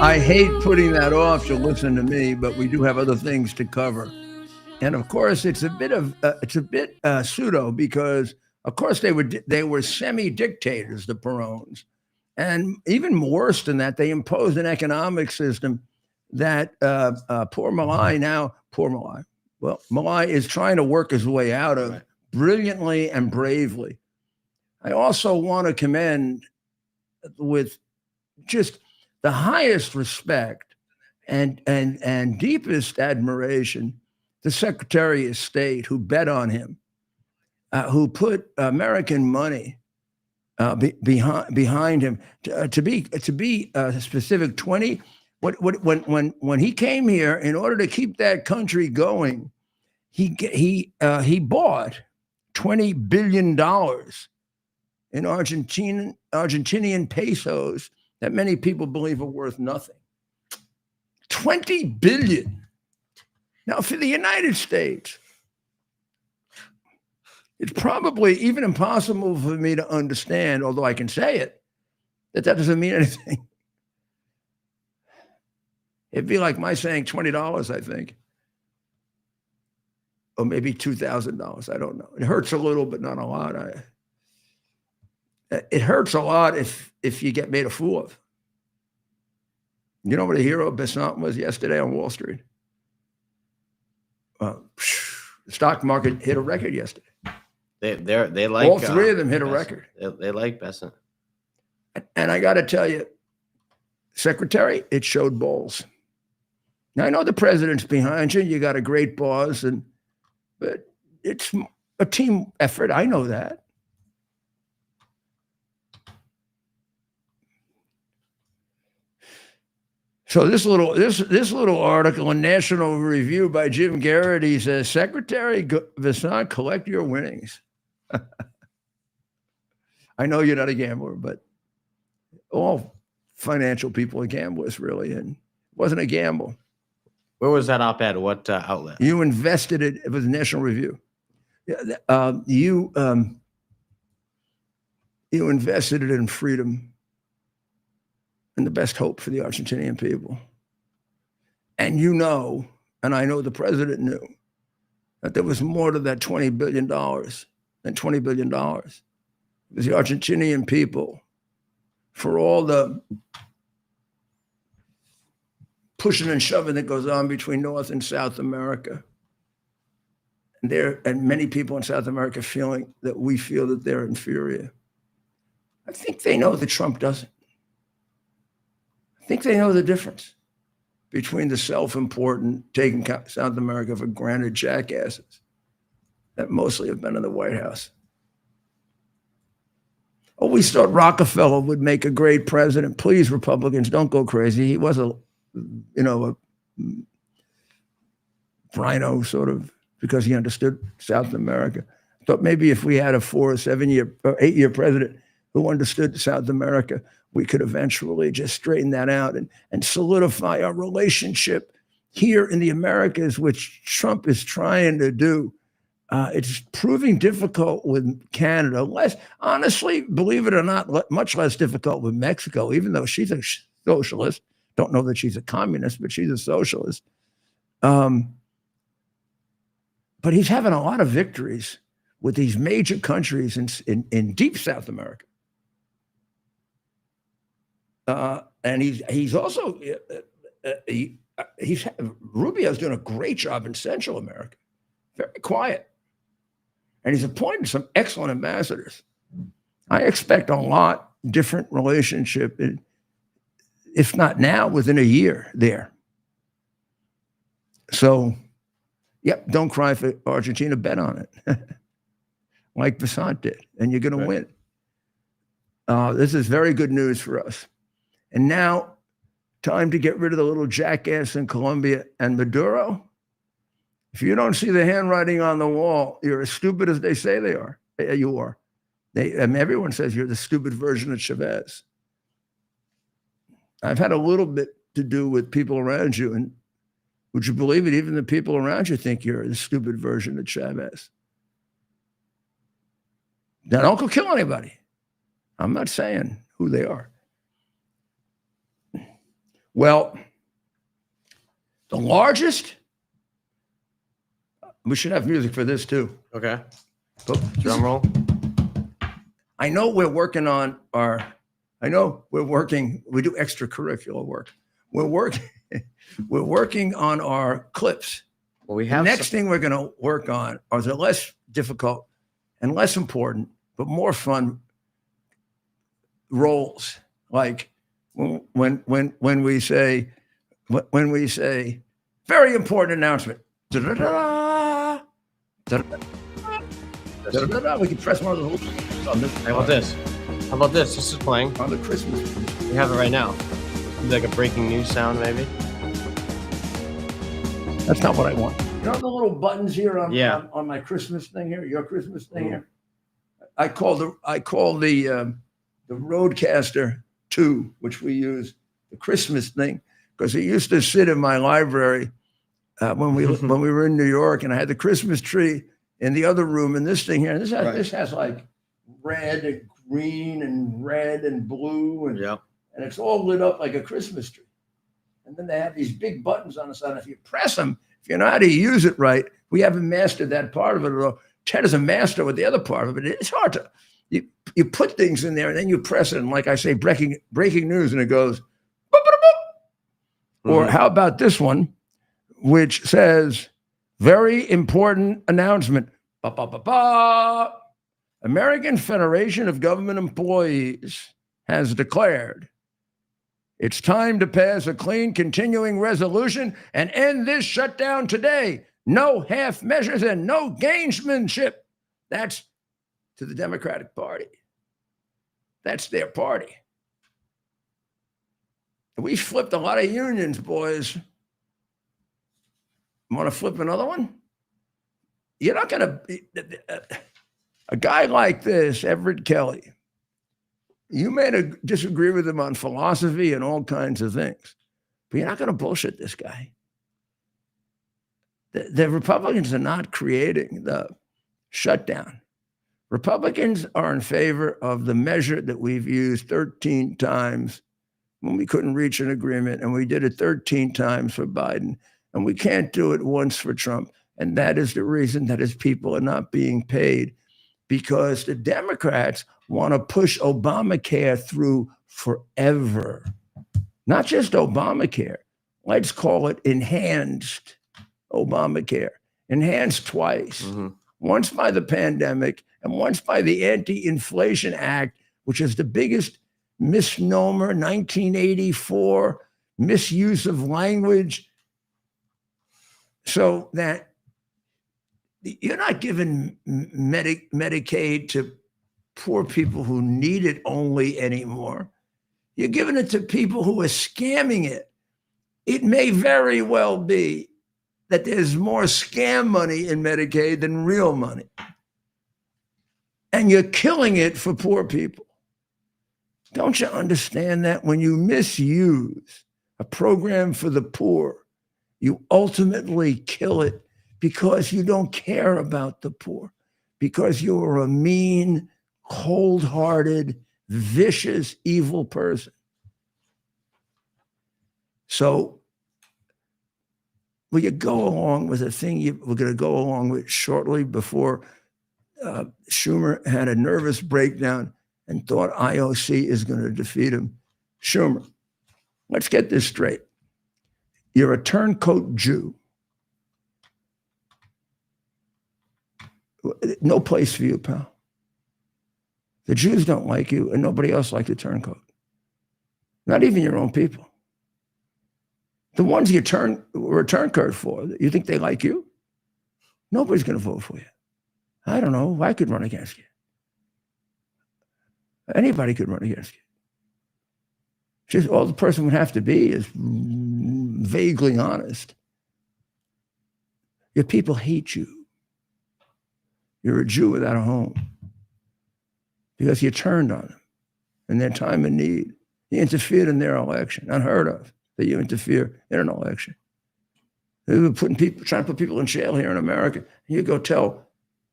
I hate putting that off to listen to me, but we do have other things to cover. And of course, it's a bit pseudo, because of course they were semi-dictators, the Perones, and even worse than that, they imposed an economic system that Malai is trying to work his way out of brilliantly and bravely. I also want to commend with just the highest respect and deepest admiration the Secretary of State who bet on him, who put American money behind him. To be specific, when he came here, in order to keep that country going, he bought $20 billion in Argentinian pesos that many people believe are worth nothing. 20 billion. Now, for the United States, it's probably even impossible for me to understand, although I can say it, that doesn't mean anything. It'd be like my saying $20, I think. Or maybe $2,000. I don't know. It hurts a little, but not a lot. It hurts a lot if you get made a fool of. You know what a hero Besant was yesterday on Wall Street? The stock market hit a record yesterday. They like all three of them hit a Besant. record. They like Besant. And I got to tell you, Secretary, it showed balls. Now I know the president's behind you. You got a great boss, but it's a team effort. I know that. So this little article in National Review by Jim Garrity says, Secretary Besant, collect your winnings. I know you're not a gambler, but all financial people are gamblers, really, and it wasn't a gamble. Where was that op-ed? What outlet? You invested it. It was National Review. You invested it in freedom and the best hope for the Argentinian people. And you know, and I know the president knew, that there was more to that $20 billion than $20 billion. It was the Argentinian people, for all the pushing and shoving that goes on between North and South America. And many people in South America feeling that we feel that they're inferior. I think they know that Trump doesn't. I think they know the difference between the self-important, taking South America for granted jackasses that mostly have been in the White House. Always thought Rockefeller would make a great president. Please, Republicans, don't go crazy. He was a rhino, sort of, because he understood South America. Thought maybe if we had a 4 or 7 year or 8 year president who understood South America, we could eventually just straighten that out and solidify our relationship here in the Americas, which Trump is trying to do. It's proving difficult with Canada. Honestly, believe it or not, much less difficult with Mexico, even though she's a socialist. Don't know that she's a communist, but she's a socialist. but he's having a lot of victories with these major countries in deep South America. And he's also Rubio's doing a great job in Central America, very quiet, and he's appointed some excellent ambassadors. I expect a lot different relationship, if not now, within a year there. So, yep, don't cry for Argentina. Bet on it, like Basant did, and you're going to win. This is very good news for us. And now, time to get rid of the little jackass in Colombia and Maduro. If you don't see the handwriting on the wall, you're as stupid as they say they are. You are. Everyone says you're the stupid version of Chavez. I've had a little bit to do with people around you, and would you believe it? Even the people around you think you're the stupid version of Chavez. Now, don't go kill anybody. I'm not saying who they are. Well, the largest, we should have music for this too. Okay. Drum roll. I know we're working on we do extracurricular work. We're working on our clips. Well, we The have next thing we're going to work on are the less difficult and less important, but more fun roles. Like when we say very important announcement. Da-da-da, da-da-da, da-da-da. We can press one of the hoops on this. How about this? How about this? This is playing. On the Christmas. We have it right now. Like a breaking news sound, maybe. That's not what I want. You know the little buttons here on my Christmas thing here, your Christmas thing here. I call the Roadcaster 2, which we use, the Christmas thing, because it used to sit in my library when we were in New York, and I had the Christmas tree in the other room, and this thing here, and this has like red and green and red and blue, and it's all lit up like a Christmas tree. And then they have these big buttons on the side. If you press them, if you know how to use it right, we haven't mastered that part of it at all. Ted is a master with the other part of it. It's hard to, you put things in there and then you press it. And like I say, breaking news, and it goes, boop, boop, boop. Or how about this one, which says, very important announcement. Ba, ba, ba, ba. American Federation of Government Employees has declared it's time to pass a clean continuing resolution and end this shutdown today. No half measures and no gamesmanship. That's to the Democratic Party. That's their party. We flipped a lot of unions, boys. Want to flip another one? You're not going to... A guy like this, Everett Kelly, you may disagree with him on philosophy and all kinds of things, but you're not going to bullshit this guy. The Republicans are not creating the shutdown. Republicans are in favor of the measure that we've used 13 times when we couldn't reach an agreement, and we did it 13 times for Biden, and we can't do it once for Trump. And that is the reason that his people are not being paid, because the Democrats want to push Obamacare through forever. Not just Obamacare. Let's call it enhanced Obamacare. Enhanced twice. Once by the pandemic and once by the Anti-Inflation Act, which is the biggest misnomer, 1984, misuse of language. So that you're not giving Medicaid to poor people who need it only anymore. You're giving it to people who are scamming it. It may very well be that there's more scam money in Medicaid than real money. And you're killing it for poor people. Don't you understand that when you misuse a program for the poor, you ultimately kill it because you don't care about the poor, because you're a mean, cold-hearted, vicious, evil person. So will you go along with a thing you were going to go along with shortly before Schumer had a nervous breakdown and thought IOC is going to defeat him? Schumer, let's get this straight. You're a turncoat Jew. No place for you, pal. The Jews don't like you, and nobody else likes a turncoat. Not even your own people. The ones you were a turncoat for, you think they like you? Nobody's going to vote for you. I don't know. I could run against you. Anybody could run against you. Just all the person would have to be is vaguely honest. Your people hate you. You're a Jew without a home because you turned on them in their time of need. You interfered in their election. Unheard of that you interfere in an election. They were trying to put people in jail here in America. You go tell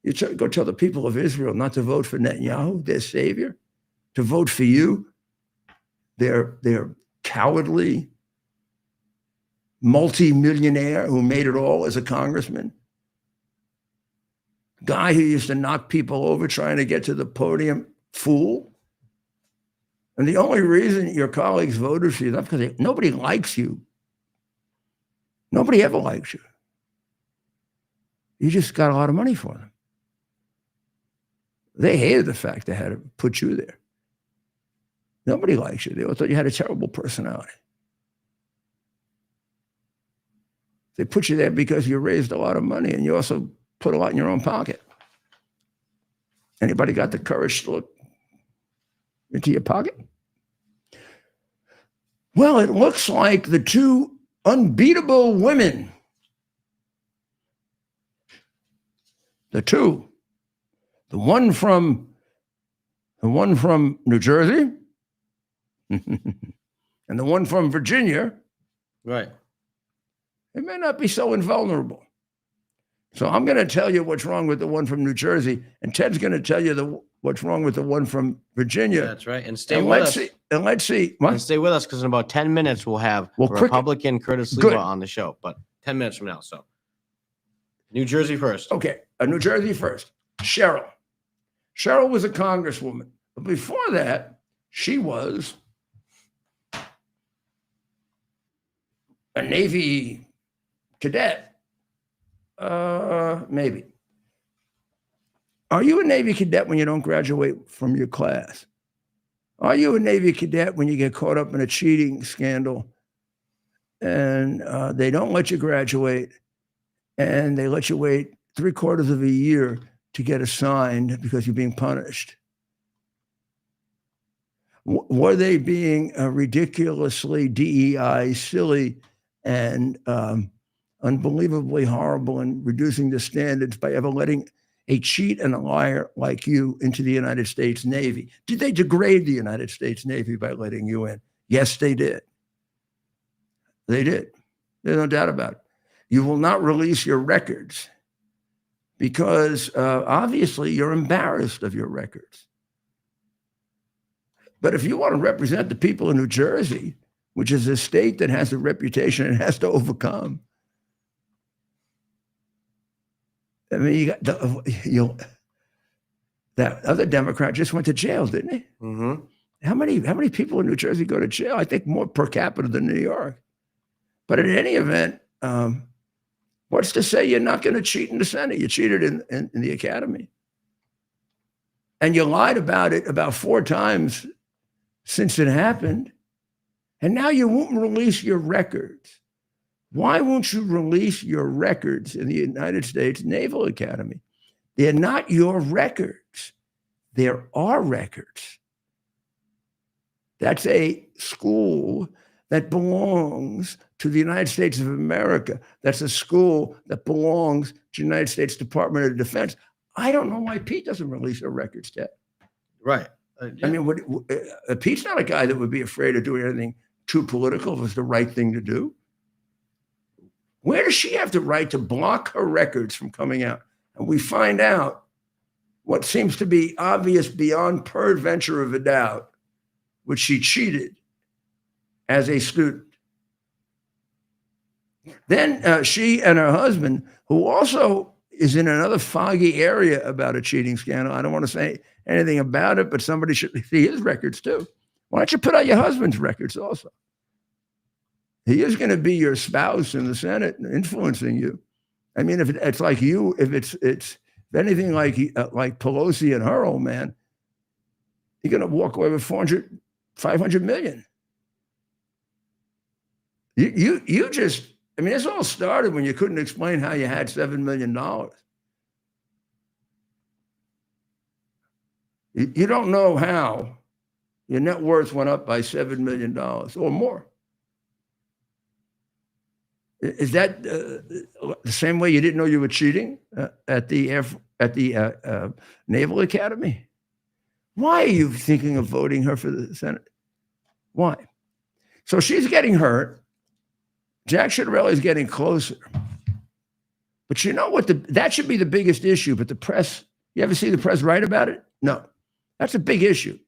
the people of Israel not to vote for Netanyahu, their savior, to vote for you, their cowardly multi-millionaire who made it all as a congressman. Guy who used to knock people over trying to get to the podium, fool. And the only reason your colleagues voted for you, that's because nobody likes you. Nobody ever likes you. You just got a lot of money for them. They hated the fact they had to put you there. Nobody likes you. They all thought you had a terrible personality. They put you there because you raised a lot of money and you also put a lot in your own pocket. Anybody got the courage to look into your pocket? Well, it looks like the two unbeatable women, the one from New Jersey and the one from Virginia, Right. it may not be so invulnerable. So I'm going to tell you what's wrong with the one from New Jersey, and Ted's going to tell you what's wrong with the one from Virginia. That's right. And stay with us. Let's see. What? And stay with us because in about 10 minutes we'll have Republican Curtis Good. Leva on the show. But 10 minutes from now. So New Jersey first. Okay, New Jersey first. Cheryl. Cheryl was a congresswoman. But before that, she was a Navy cadet. Maybe. Are you a Navy cadet when you don't graduate from your class? Are you a Navy cadet when you get caught up in a cheating scandal and they don't let you graduate and they let you wait 3/4 of a year to get assigned because you're being punished? Were they being ridiculously DEI, silly, and unbelievably horrible in reducing the standards by ever letting a cheat and a liar like you into the United States Navy? Did they degrade the United States Navy by letting you in? Yes, they did. They did. There's no doubt about it. You will not release your records because obviously you're embarrassed of your records. But if you want to represent the people of New Jersey, which is a state that has a reputation it has to overcome, I mean, you got that other Democrat just went to jail, didn't he? Mm-hmm. How many people in New Jersey go to jail? I think more per capita than New York. But in any event, what's to say you're not going to cheat in the Senate? You cheated in the academy. And you lied about it about 4 times since it happened. And now you won't release your records. Why won't you release your records in the United States Naval Academy? They're not your records. They're our records. That's a school that belongs to the United States of America. That's a school that belongs to the United States Department of Defense. I don't know why Pete doesn't release her records yet. Right. I mean, Pete's not a guy that would be afraid of doing anything too political if it's the right thing to do. Where does she have the right to block her records from coming out? And we find out what seems to be obvious beyond peradventure of a doubt, which she cheated as a student. Then she and her husband, who also is in another foggy area about a cheating scandal. I don't want to say anything about it, but somebody should see his records too. Why don't you put out your husband's records also? He is going to be your spouse in the Senate, influencing you. I mean, if it's like you, if it's anything like Pelosi and her old man, you're going to walk away with 500 million. You just, I mean, this all started when you couldn't explain how you had $7 million. You don't know how your net worth went up by $7 million or more. Is that the same way you didn't know you were cheating at the Naval Academy? Why are you thinking of voting her for the Senate? Why? So she's getting hurt. Jack Ciattarelli is getting closer. But you know what? That should be the biggest issue. But the press, you ever see the press write about it? No. That's a big issue.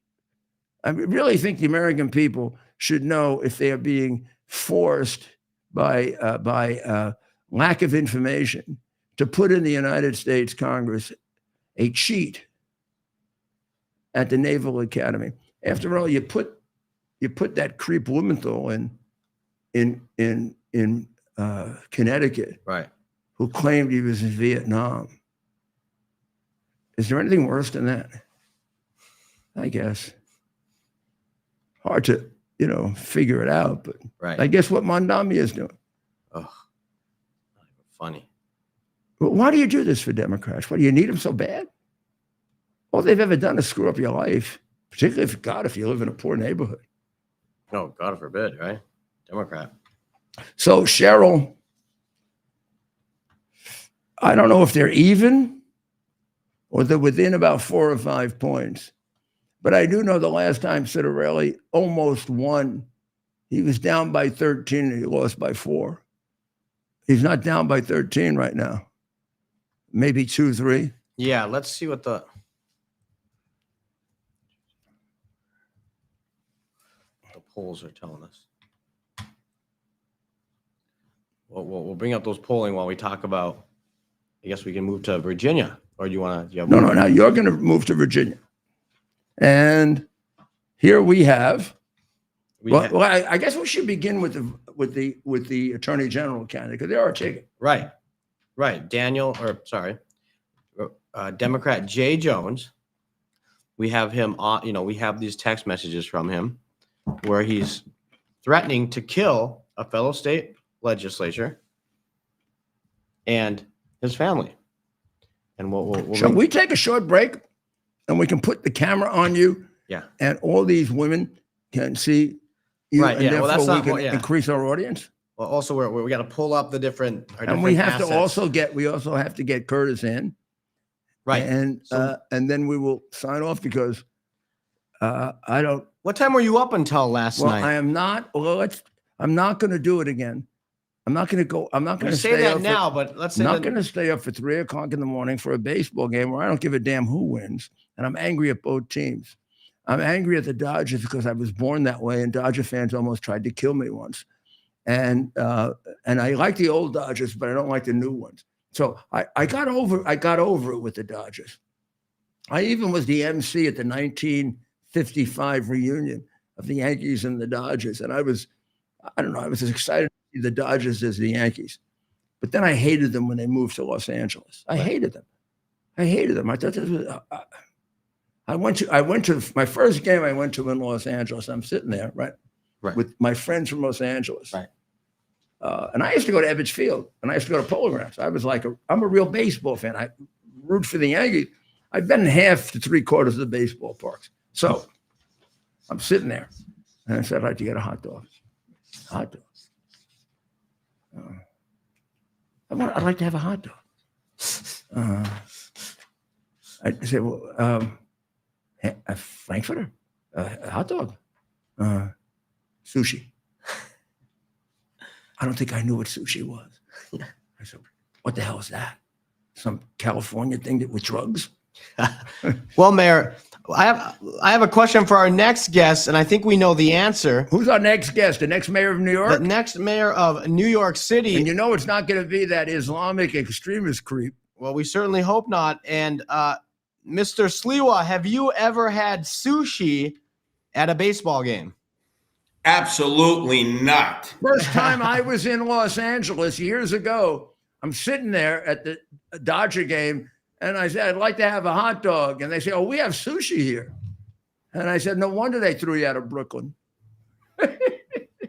I really think the American people should know if they are being forced by lack of information to put in the United States Congress a cheat at the Naval Academy. After all, you put that creep Blumenthal in Connecticut, Right. who claimed he was in Vietnam. Is there anything worse than that? I guess. Hard to, figure it out, but Right. I guess what Mondami is doing. Oh, not even funny. But why do you do this for Democrats? What, do you need them so bad? All they've ever done is screw up your life, particularly if you live in a poor neighborhood. Oh, God forbid, right? Democrat. So Cheryl, I don't know if they're even or they're within about 4 or 5 points. But I do know the last time Ciattarelli almost won, he was down by 13 and he lost by 4. He's not down by 13 right now. Maybe 2, 3. Yeah, let's see what the polls are telling us. We'll bring up those polling while we talk about, I guess we can move to Virginia. Or do you want to? No. Now you're going to move to Virginia. And here we have. I guess we should begin with the Attorney General candidate because they are a ticket. Right. Democrat Jay Jones. We have him on. We have these text messages from him where he's threatening to kill a fellow state legislature and his family. And Shall we take a short break? And we can put the camera on you. Yeah. And all these women can see you. Right. And Yeah. Well, that's therefore not we can increase our audience. Well, also we got to pull up the different. And we have to also get Curtis in. Right. And then we will sign off because I don't. What time were you up until last night? I am not. Well, I'm not going to do it again. I'm not going to go. I'm not going to say that now, but let's say I'm not going to stay up for 3 o'clock in the morning for a baseball game where I don't give a damn who wins. And I'm angry at both teams. I'm angry at the Dodgers because I was born that way, and Dodger fans almost tried to kill me once. And I like the old Dodgers, but I don't like the new ones. So I got over it with the Dodgers. I even was the MC at the 1955 reunion of the Yankees and the Dodgers, and I was as excited to see the Dodgers as the Yankees. But then I hated them when they moved to Los Angeles. I hated them. I thought this was. I went to my first game I went to in Los Angeles. I'm sitting there, right, with my friends from Los Angeles. Right. And I used to go to Ebbets Field, and I used to go to Polo Grounds. I was I'm a real baseball fan. I root for the Yankees. I've been in half to 3/4 of the baseball parks. So I'm sitting there, and I said, I'd like to get a hot dog. Hot dog. I'd like to have a hot dog. I said, well, a Frankfurter, a hot dog, sushi. I don't think I knew what sushi was. I said, what the hell is that? Some California thing with drugs? Well, Mayor, I have a question for our next guest, and I think we know the answer. Who's our next guest? The next mayor of New The York? next mayor of New York City. And you know it's not going to be that Islamic extremist creep. Well, we certainly hope not. And Mr. Sliwa, have you ever had sushi at a baseball game? Absolutely not. First time I was in Los Angeles years ago, I'm sitting there at the Dodger game, and I said, I'd like to have a hot dog. And they say, oh, we have sushi here. And I said, no wonder they threw you out of Brooklyn. Well,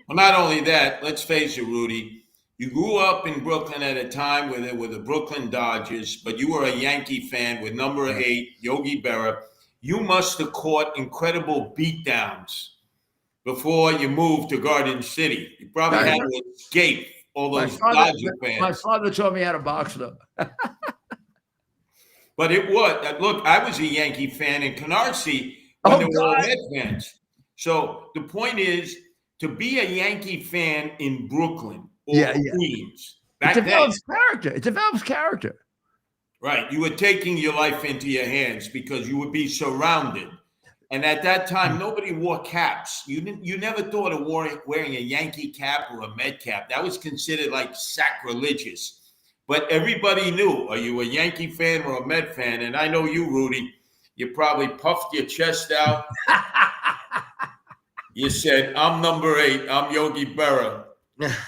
not only that, let's face it, Rudy, you grew up in Brooklyn at a time where there were the Brooklyn Dodgers, but you were a Yankee fan with number 8, Yogi Berra. You must have caught incredible beatdowns before you moved to Garden City. You probably had to escape all those Dodger fans. My father taught me how to box, though. But it was, look, I was a Yankee fan in Canarsie when there were all Met fans. So the point is, to be a Yankee fan in Brooklyn or Queens, It develops character. It develops character. Right. You were taking your life into your hands because you would be surrounded. And at that time, nobody wore caps. You never thought of wearing a Yankee cap or a Met cap. That was considered like sacrilegious. But everybody knew, are you a Yankee fan or a Met fan? And I know you, Rudy, you probably puffed your chest out. You said, I'm number 8. I'm Yogi Berra.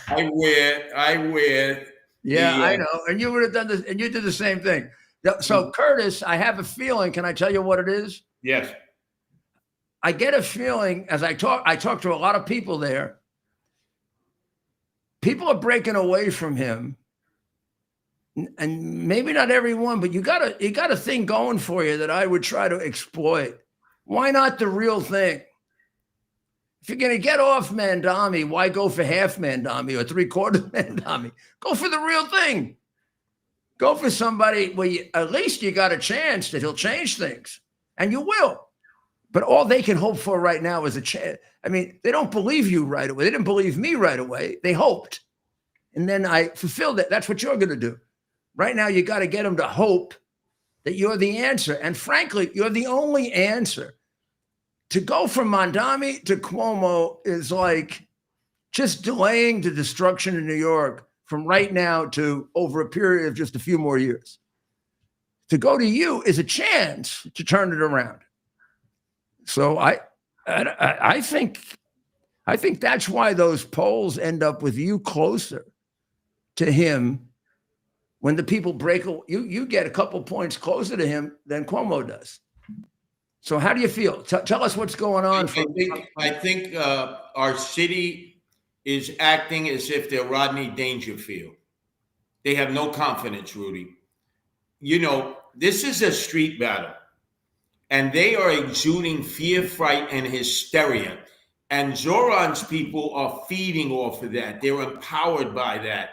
I wear. Yeah, I know. And you would have done this, and you did the same thing. So, Curtis, I have a feeling. Can I tell you what it is? Yes. I get a feeling as I talk to a lot of people there. People are breaking away from him. And maybe not everyone, but you got a thing going for you that I would try to exploit. Why not the real thing? If you're going to get off Mandami, why go for half Mandami or 3/4 Mandami? Go for the real thing. Go for somebody where at least you got a chance that he'll change things, and you will. But all they can hope for right now is a chance. I mean, they don't believe you right away. They didn't believe me right away. They hoped. And then I fulfilled it. That's what you're going to do. Right now, you got to get them to hope that you're the answer. And frankly, you're the only answer. To go from Mandami to Cuomo is like just delaying the destruction in New York from right now to over a period of just a few more years. To go to you is a chance to turn it around. So I think that's why those polls end up with you closer to him. When the people break, you get a couple points closer to him than Cuomo does. So how do you feel? Tell us what's going on. I think our city is acting as if they're Rodney Dangerfield. They have no confidence, Rudy. You know, this is a street battle. And they are exuding fear, fright, and hysteria. And Zoran's people are feeding off of that. They're empowered by that.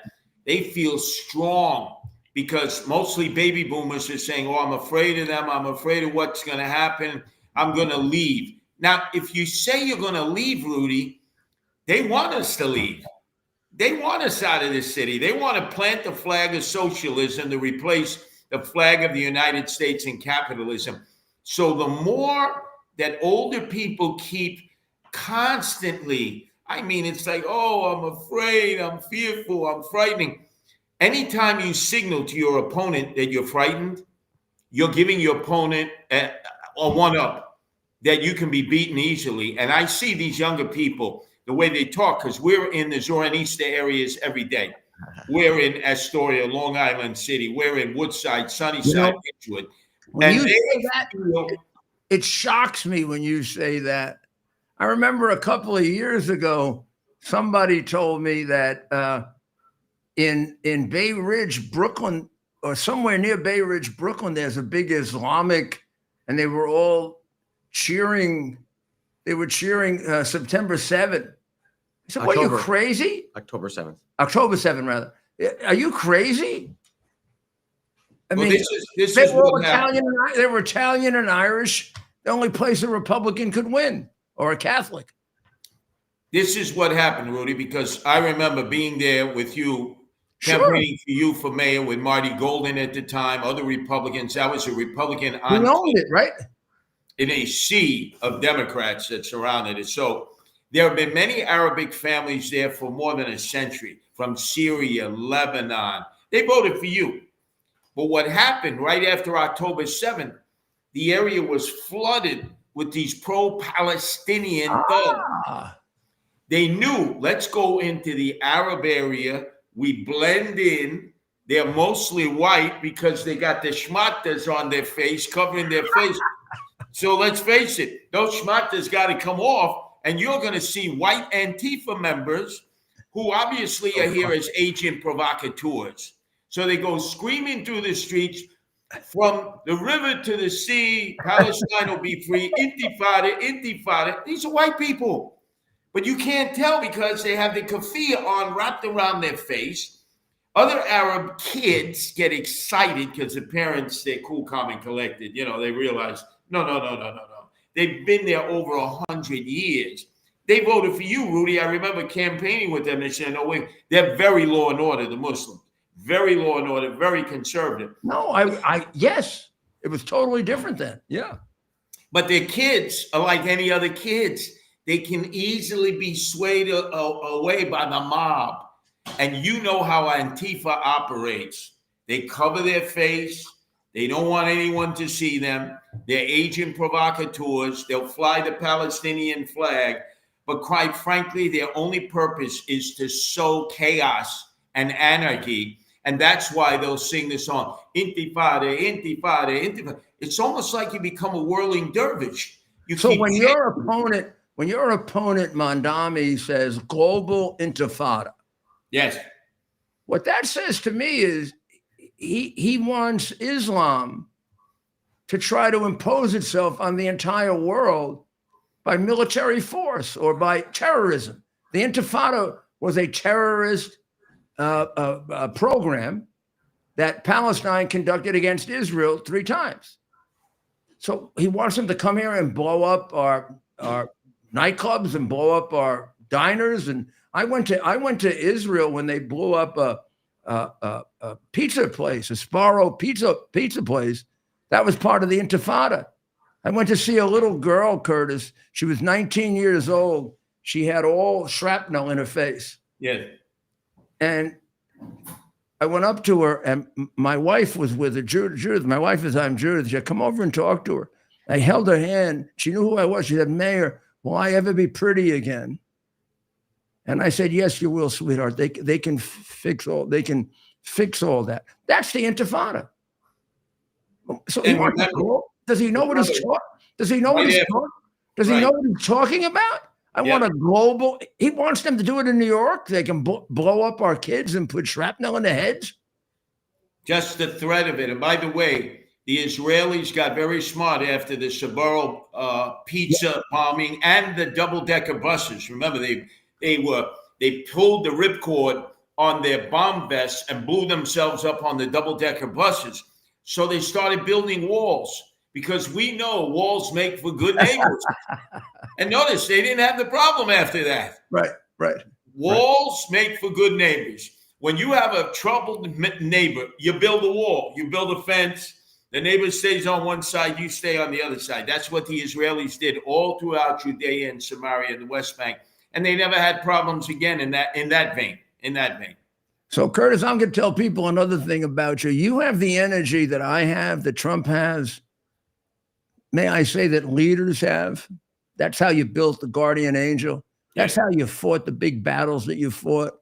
They feel strong because mostly baby boomers are saying, oh, I'm afraid of them. I'm afraid of what's going to happen. I'm going to leave. Now, if you say you're going to leave, Rudy, they want us to leave. They want us out of this city. They want to plant the flag of socialism to replace the flag of the United States and capitalism. So the more that older people keep constantly, I mean, it's like, oh, I'm afraid, I'm fearful, I'm frightening. Anytime you signal to your opponent that you're frightened, you're giving your opponent a one-up that you can be beaten easily. And I see these younger people, the way they talk, because we're in the Zoranista areas every day. We're in Astoria, Long Island City. We're in Woodside, Sunnyside, Edgewood. When you say that, it shocks me when you say that. I remember a couple of years ago, somebody told me that in Bay Ridge, Brooklyn, or somewhere near Bay Ridge, Brooklyn, there's a big Islamic, and they were all cheering. They were cheering September 7th. I said, what, are you crazy? October 7th. October 7th, rather. Are you crazy? I mean, this they is were what Italian. They were Italian and Irish. The only place a Republican could win, or a Catholic. This is what happened, Rudy, because I remember being there with you Sure. campaigning for you for mayor with Marty Golden at the time, other Republicans. That was a Republican He on owned it, right? in a sea of Democrats that surrounded it. So there have been many Arabic families there for more than a century, from Syria, Lebanon. They voted for you. But what happened right after October 7th, the area was flooded with these pro-Palestinian thugs. Ah, They knew, let's go into the Arab area. We blend in. They're mostly white because they got the schmatas on their face, covering their face. So let's face it, those schmatas got to come off, and you're going to see white Antifa members who obviously are here as agent provocateurs. So they go screaming through the streets, from the river to the sea, Palestine will be free, intifada, intifada. These are white people. But you can't tell because they have the keffiyeh on wrapped around their face. Other Arab kids get excited because the parents, they're cool, calm, and collected. You know, they realize, no. They've been there over 100 years. They voted for you, Rudy. I remember campaigning with them and saying, no, wait, they're very law and order, the Muslims. Very law and order, very conservative. no, yes, it was totally different then. Yeah. But their kids are like any other kids. They can easily be swayed away by the mob. And you know how Antifa operates. They cover their face. They don't want anyone to see them. They're agent provocateurs. They'll fly the Palestinian flag. But quite frankly, their only purpose is to sow chaos and anarchy. And that's why they'll sing the song, Intifada, Intifada, Intifada. It's almost like you become a whirling dervish. So when your opponent, Mondami, says global intifada, yes, what that says to me is he wants Islam to try to impose itself on the entire world by military force or by terrorism. The Intifada was a terrorist program that Palestine conducted against Israel 3 times. So he wants them to come here and blow up our nightclubs and blow up our diners. And I went to Israel when they blew up a pizza place, a Sparrow pizza place. That was part of the Intifada. I went to see a little girl, Curtis. She was 19 years old. She had all shrapnel in her face. yes. And I went up to her, and my wife was with her, Judith. My wife is, I'm Judith. She said, come over and talk to her. I held her hand. She knew who I was. She said, Mayor, will I ever be pretty again? And I said, yes, you will, sweetheart. They can fix all that. That's the Intifada. So does he know what he's talking? Does he know what he's talking? Does he know what he's talking about? I want a global. He wants them to do it in New York. They can blow up our kids and put shrapnel in their heads. Just the threat of it. And by the way, the Israelis got very smart after the Sbarro pizza bombing and the double-decker buses. Remember, they pulled the ripcord on their bomb vests and blew themselves up on the double-decker buses. So they started building walls because we know walls make for good neighbors. And notice they didn't have the problem after that. Right. Walls make for good neighbors. When you have a troubled neighbor, you build a wall, you build a fence. The neighbor stays on one side, you stay on the other side. That's what the Israelis did all throughout Judea and Samaria and the West Bank. And they never had problems again in that vein. So, Curtis, I'm going to tell people another thing about you. You have the energy that I have, that Trump has. May I say that leaders have? That's how you built the guardian angel. That's how you fought the big battles that you fought.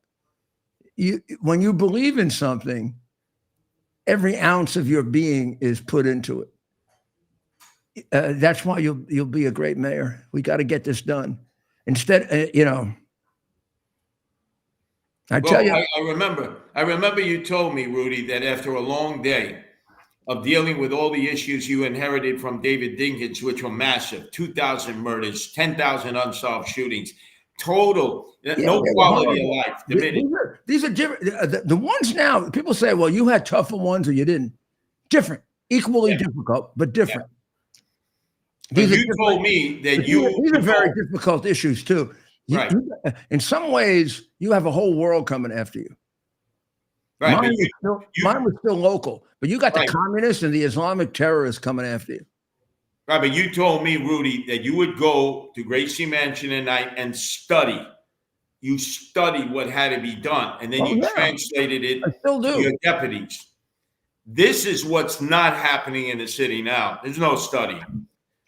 When you believe in something, every ounce of your being is put into it. That's why you'll be a great mayor. We got to get this done. Instead, I remember you told me, Rudy, that after a long day of dealing with all the issues you inherited from David Dinkins, which were massive, 2,000 murders, 10,000 unsolved shootings, total, no quality of life. These are different. The ones now, people say, well, you had tougher ones or you didn't. Different, equally difficult, but different. You told me that these are very difficult issues too. Right. In some ways, you have a whole world coming after you. Right, but Mine was still local, but you got the Right. communists and the Islamic terrorists coming after you. right, but you told me, Rudy, that you would go to Gracie Mansion at night and study. You studied what had to be done, and then Oh, you yeah. translated it I still to your do. deputies. This is what's not happening in the city now. There's no study.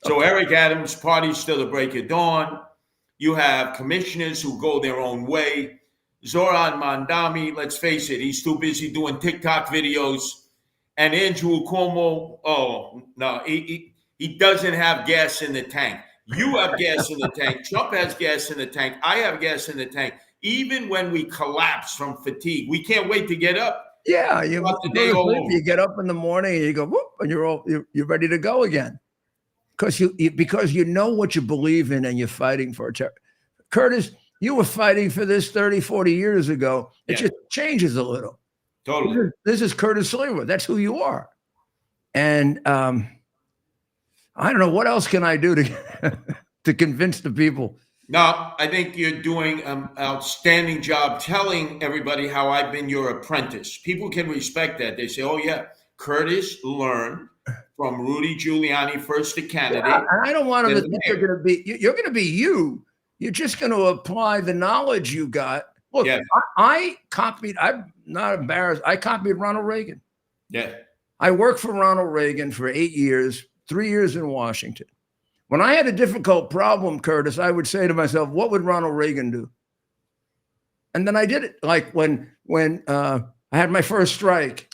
So Eric Adams parties till the break of dawn. You have commissioners who go their own way. Zoran Mandami, let's face it, he's too busy doing TikTok videos. And Andrew Cuomo, oh no, he doesn't have gas in the tank. You have gas in the tank. Trump has gas in the tank. I have gas in the tank. Even when we collapse from fatigue, we can't wait to get up. Yeah, you Throughout the go day to all sleep, over. you get up in the morning and you go whoop, and you're ready to go again, because you know what you believe in and you're fighting for it. Curtis, you were fighting for this 30, 40 years ago. It Yeah. just changes a little. Totally. This is Curtis Sliwa. That's who you are. And I don't know what else can I do to to convince the people. No, I think you're doing an outstanding job telling everybody how I've been your apprentice. People can respect that. They say, oh, yeah, Curtis learned from Rudy Giuliani, first the candidate. Yeah, and I don't want them to then think the you're going to be. You're going to be you. You're just going to apply the knowledge you got. Look, Yes. I copied. I'm not embarrassed. I copied Ronald Reagan. Yeah. I worked for Ronald Reagan for 8 years, 3 years in Washington. When I had a difficult problem, Curtis, I would say to myself, what would Ronald Reagan do? And then I did it. Like when I had my first strike,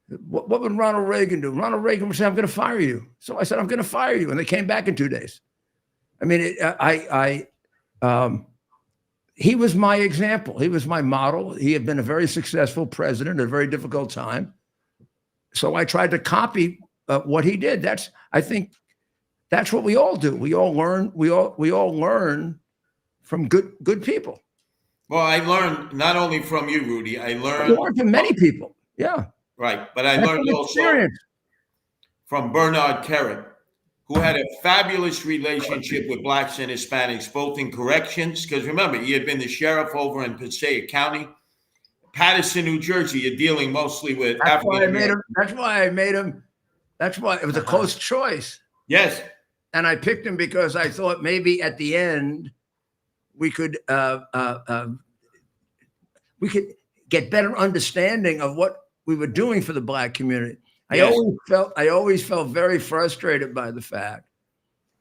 what would Ronald Reagan do? Ronald Reagan would say, I'm going to fire you. So I said, I'm going to fire you. And they came back in 2 days. I mean, he was my example. He was my model. He had been a very successful president at a very difficult time. So I tried to copy what he did. I think that's what we all do. We all learn. We all learn from good people. Well, I learned not only from you, Rudy. I We learned learn from many people. Yeah. right, but I That's learned from also experience. from Bernard Kerik, who had a fabulous relationship with blacks and Hispanics, both in corrections. Because remember, he had been the sheriff over in Passaic County, Paterson, New Jersey. You're dealing mostly with That's why I African made Americans. him. That's why I made him. That's why it was a close choice. Yes. And I picked him because I thought maybe at the end we could get better understanding of what we were doing for the black community. Yes. I always felt very frustrated by the fact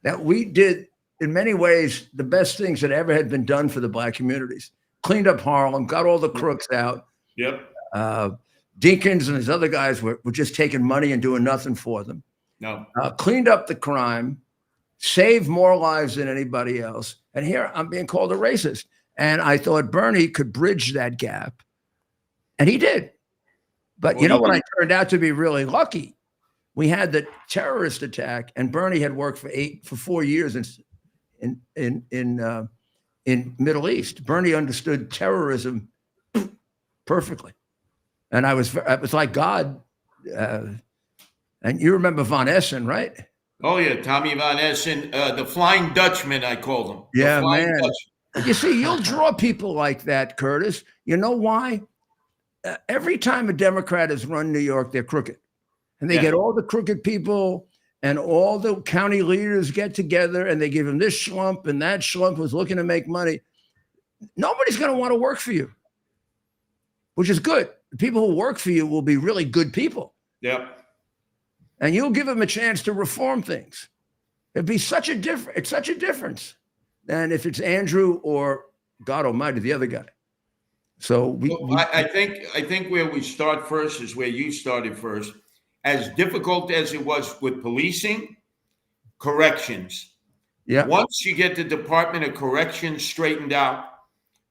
that we did, in many ways, the best things that ever had been done for the black communities. Cleaned up Harlem, got all the crooks out. Yep. Dinkins and his other guys were just taking money and doing nothing for them. No. Cleaned up the crime, saved more lives than anybody else. And here I'm being called a racist. And I thought Bernie could bridge that gap. And he did. But Well, you know he what? did. I turned out to be really lucky. We had the terrorist attack, and Bernie had worked for 4 years in Middle East. Bernie understood terrorism perfectly. And it was like God. And you remember Von Essen, right? Oh, yeah. Tommy Von Essen, the Flying Dutchman, I called him. The Yeah, Flying man. Dutchman. You see, you'll draw people like that, Curtis. You know why? Every time a Democrat has run New York, they're crooked. And they Yeah. get all the crooked people, and all the county leaders get together and they give them this schlump and that schlump who's looking to make money. Nobody's going to want to work for you, which is good. The people who work for you will be really good people. Yep. And you'll give them a chance to reform things. It'd be such a difference than if it's Andrew or, God Almighty, the other guy. So I think where we start first is where you started first. As difficult as it was with policing, corrections. yeah, Once you get the Department of Corrections straightened out,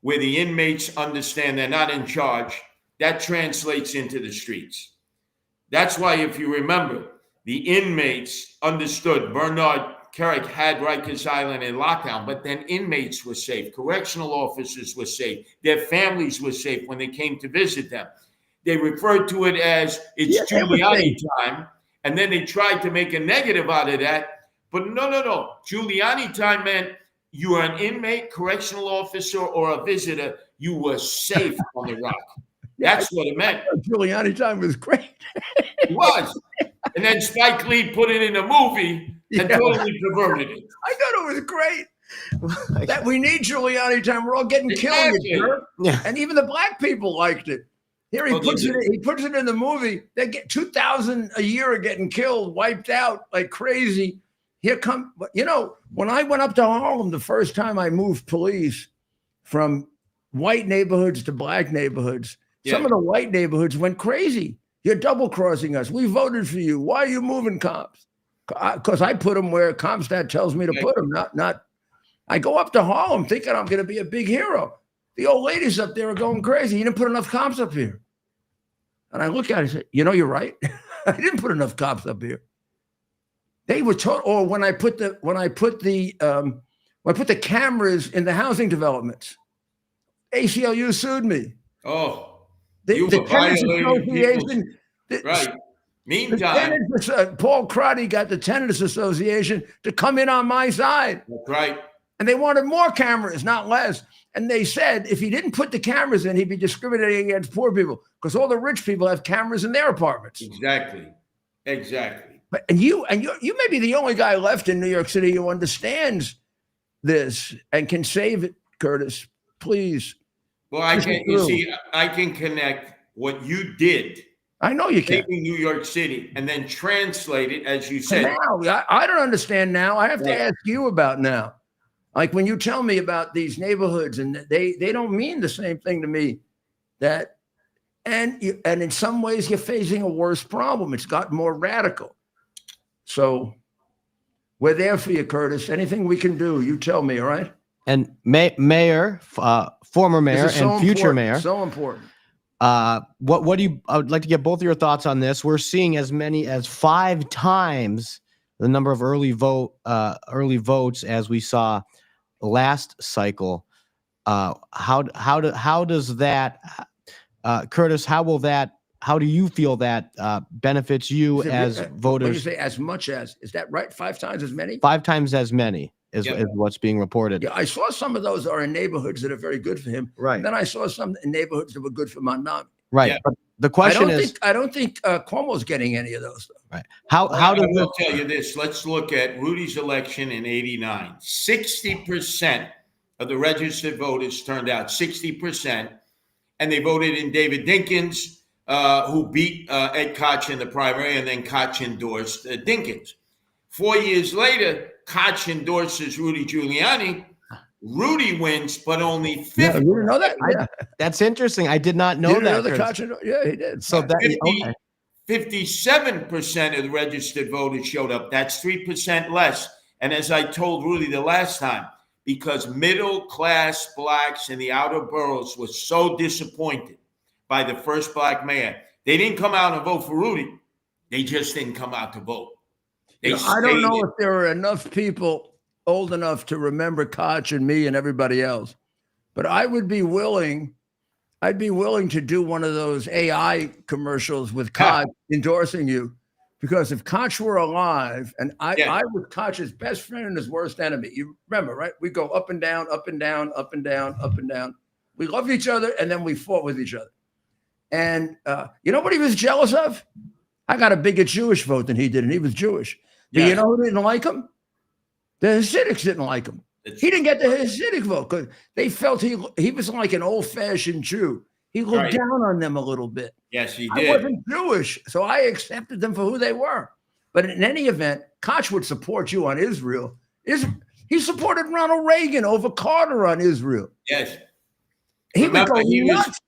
where the inmates understand they're not in charge, that translates into the streets. That's why, if you remember, the inmates understood Bernard Kerik had Rikers Island in lockdown, but then inmates were safe. Correctional officers were safe. Their families were safe when they came to visit them. They referred to it as it's Giuliani time, and then they tried to make a negative out of that. But no. Giuliani time meant you were an inmate, correctional officer, or a visitor. You were safe on the rock. That's what it meant. Giuliani time was great. It was. And then Spike Lee put it in a movie and totally perverted it. I thought it was great. That we need Giuliani time. We're all getting killed. Exactly. Yeah. And even the black people liked it. Here he puts it. He puts it in the movie. They get 2,000 a year are getting killed, wiped out like crazy. Here come, when I went up to Harlem the first time I moved police from white neighborhoods to black neighborhoods, some of the white neighborhoods went crazy. You're double crossing us. We voted for you. Why are you moving cops? Because I put them where Comstat tells me to put them. Not. I go up to Harlem thinking I'm going to be a big hero. The old ladies up there are going crazy. You didn't put enough cops up here. And I look at it and say, you're right. I didn't put enough cops up here. They were told. Or when I put the cameras in the housing developments, ACLU sued me. Oh. The Tenants Association. Right. Meantime, Paul Crotty got the Tenants Association to come in on my side. That's right. And they wanted more cameras, not less. And they said if he didn't put the cameras in, he'd be discriminating against poor people because all the rich people have cameras in their apartments. Exactly. But you may be the only guy left in New York City who understands this and can save it, Curtis. Please. Well, I can connect what you did. I know you can. Taking New York City and then translate it, as you said. Now, I don't understand now. I have to ask you about now. Like when you tell me about these neighborhoods and they don't mean the same thing to me. And in some ways you're facing a worse problem. It's gotten more radical. So we're there for you, Curtis. Anything we can do, you tell me, all right? And mayor, former mayor, and future mayor. So important. What do you? I would like to get both of your thoughts on this. We're seeing as many as 5 times the number of early votes as we saw last cycle. How does that, Curtis? How do you feel that benefits you as voters? When you say as much as, is that right? 5 times as many? 5 times as many is what's being reported. Yeah, I saw some of those are in neighborhoods that are very good for him. Right. And then I saw some in neighborhoods that were good for Mondami. Right. Yeah. But the question I don't think Cuomo's getting any of those. Though. Right. How does I'll tell you this? Let's look at Rudy's election in '89. 60% of the registered voters turned out. 60%, and they voted in David Dinkins, who beat Ed Koch in the primary, and then Koch endorsed Dinkins. 4 years later, Koch endorses Rudy Giuliani. Rudy wins, but only 50%. Yeah, you didn't know that? Yeah. That's interesting. I did not know that. Yeah, he did. So that 57% of the registered voters showed up. That's 3% less. And as I told Rudy the last time, because middle-class blacks in the outer boroughs were so disappointed by the first black mayor, they didn't come out and vote for Rudy. They just didn't come out to vote. I don't know if there are enough people old enough to remember Koch and me and everybody else, but I'd be willing to do one of those AI commercials with Koch endorsing you, because if Koch were alive, and I was Koch's best friend and his worst enemy. You remember, right? We go up and down, up and down, up and down, up and down. We loved each other, and then we fought with each other. And you know what he was jealous of? I got a bigger Jewish vote than he did, and he was Jewish. But you know who didn't like him? The Hasidics didn't like him. He didn't get the Hasidic vote because they felt he was like an old-fashioned Jew. He looked down on them a little bit. Yes, he did. I wasn't Jewish, so I accepted them for who they were. But in any event, Koch would support you on Israel. He supported Ronald Reagan over Carter on Israel. Yes. He would go nuts.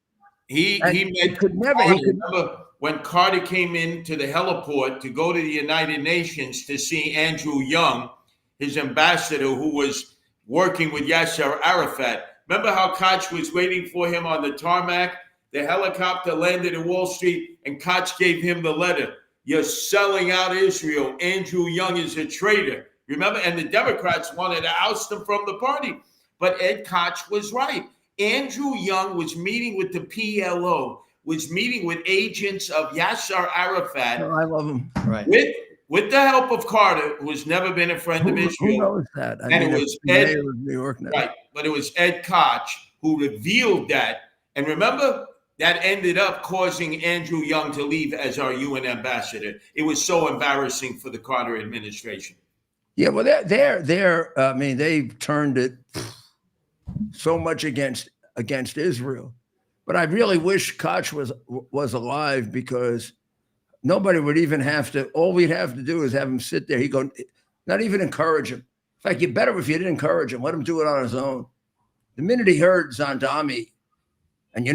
Remember when Carter came into the heliport to go to the United Nations to see Andrew Young, his ambassador who was working with Yasser Arafat. Remember how Koch was waiting for him on the tarmac? The helicopter landed in Wall Street and Koch gave him the letter. You're selling out Israel. Andrew Young is a traitor. Remember? And the Democrats wanted to oust him from the party. But Ed Koch was right. Andrew Young was meeting with the PLO, was meeting with agents of Yasser Arafat. Oh, I love him. Right. With the help of Carter, who has never been a friend of Israel. Who knows that? It was Ed, New York now. right? But it was Ed Koch who revealed that. And remember, that ended up causing Andrew Young to leave as our UN ambassador. It was so embarrassing for the Carter administration. Yeah, well, they're. I mean, they've turned it so much against Israel, but I really wish Koch was alive, because nobody would even have to. All we'd have to do is have him sit there. He go, not even encourage him. In fact, you're better if you didn't encourage him. Let him do it on his own. The minute he heard Zandami, and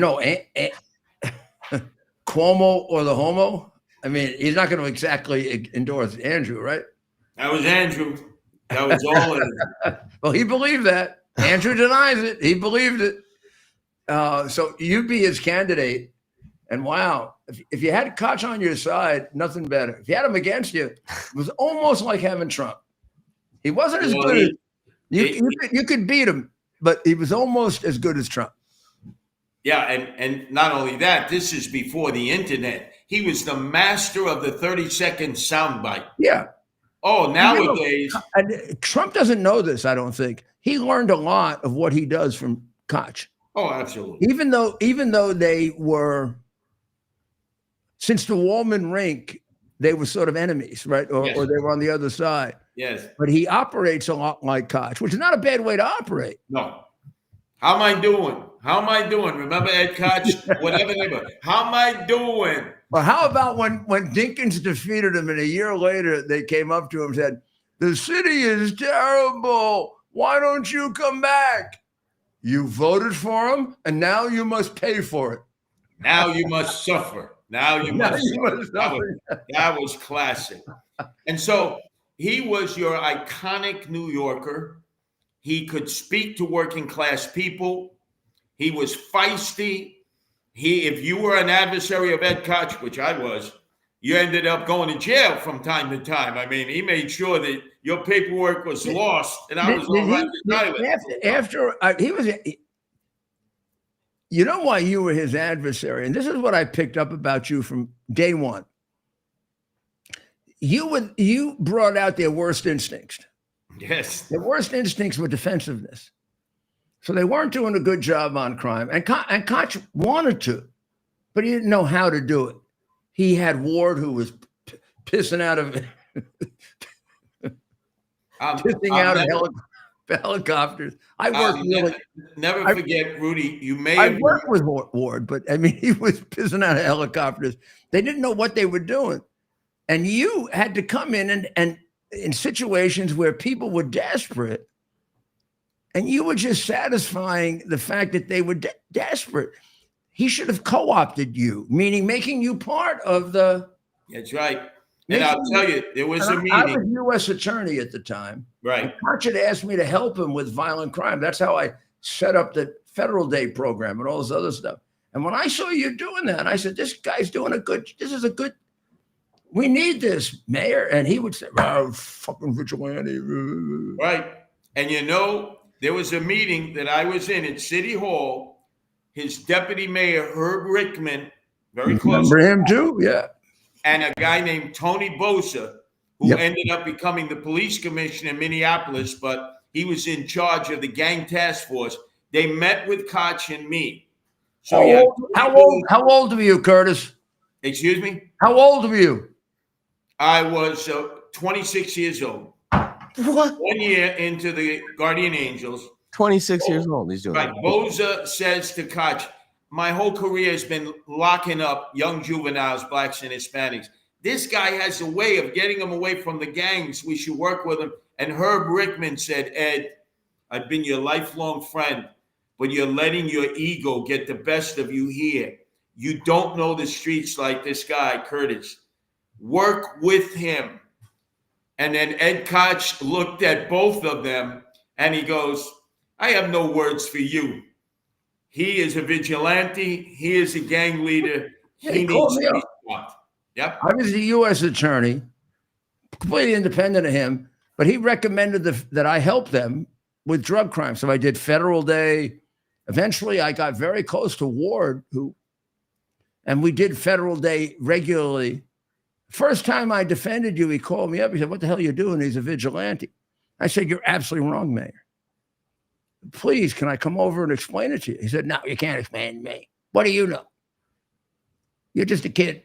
Cuomo or the homo, I mean, he's not going to exactly endorse Andrew, right? That was Andrew. That was all Andrew. Well, he believed that. Andrew denies it. He believed it. So you'd be his candidate. And wow, if you had Koch on your side, nothing better. If you had him against you, it was almost like having Trump. He wasn't as good as you could beat him, but he was almost as good as Trump. Yeah, and not only that, this is before the internet. He was the master of the 30-second soundbite. Yeah. Oh, nowadays. Trump doesn't know this, I don't think. He learned a lot of what he does from Koch. Oh, absolutely. Even though they were, since the Wallman rink, they were sort of enemies, right? Or they were on the other side. Yes. But he operates a lot like Koch, which is not a bad way to operate. No. How am I doing? How am I doing? Remember Ed Koch? Whatever they were. How am I doing? Well, how about when Dinkins defeated him, and a year later they came up to him and said, "The city is terrible. Why don't you come back? You voted for him, and now you must pay for it. Now you must suffer. Now you must suffer." That was classic. And so he was your iconic New Yorker. He could speak to working class people. He was feisty. If you were an adversary of Ed Koch, which I was, you ended up going to jail from time to time. I mean, he made sure that your paperwork was lost, and I was all right. After he was, you know why you were his adversary, and this is what I picked up about you from day one. You brought out their worst instincts. Yes. Their worst instincts were defensiveness. So they weren't doing a good job on crime. And Koch wanted to, but he didn't know how to do it. He had Ward, who was pissing out of helicopters. I worked never forget, Rudy. I worked with Ward, but I mean, he was pissing out of helicopters. They didn't know what they were doing. And you had to come in and in situations where people were desperate, and you were just satisfying the fact that they were desperate. He should have co-opted you, meaning making you part of the. That's right. And I'll tell you, there was a meeting. I was U.S. attorney at the time. Right. Koch had asked me to help him with violent crime. That's how I set up the Federal Day program and all this other stuff. And when I saw you doing that, I said, this is a good, we need this, Mayor. And he would say, "Oh, fucking vigilante." Right. And there was a meeting that I was in at City Hall. His deputy mayor, Herb Rickman, very close. Remember him too? Yeah. And a guy named Tony Bosa, who ended up becoming the police commissioner in Minneapolis, but he was in charge of the gang task force. They met with Koch and me. So how old were you, Curtis? Excuse me? How old were you? I was 26 years old. What? 1 year into the Guardian Angels. 26 years old. He's doing right. Boza says to Koch, "My whole career has been locking up young juveniles, blacks and Hispanics. This guy has a way of getting them away from the gangs. We should work with him." And Herb Rickman said, "Ed, I've been your lifelong friend, but you're letting your ego get the best of you here. You don't know the streets like this guy, Curtis. Work with him." And then Ed Koch looked at both of them and he goes, "I have no words for you. He is a vigilante. He is a gang leader. He needs to be stopped." Yep. I was the U.S. attorney, completely independent of him, but he recommended that I help them with drug crime. So I did Federal Day. Eventually, I got very close to Ward, and we did Federal Day regularly. First time I defended you, he called me up. He said, "What the hell are you doing? He's a vigilante." I said, "You're absolutely wrong, Mayor. Please, can I come over and explain it to you?" He said, "No, you can't explain to me. What do you know?" You're just a kid.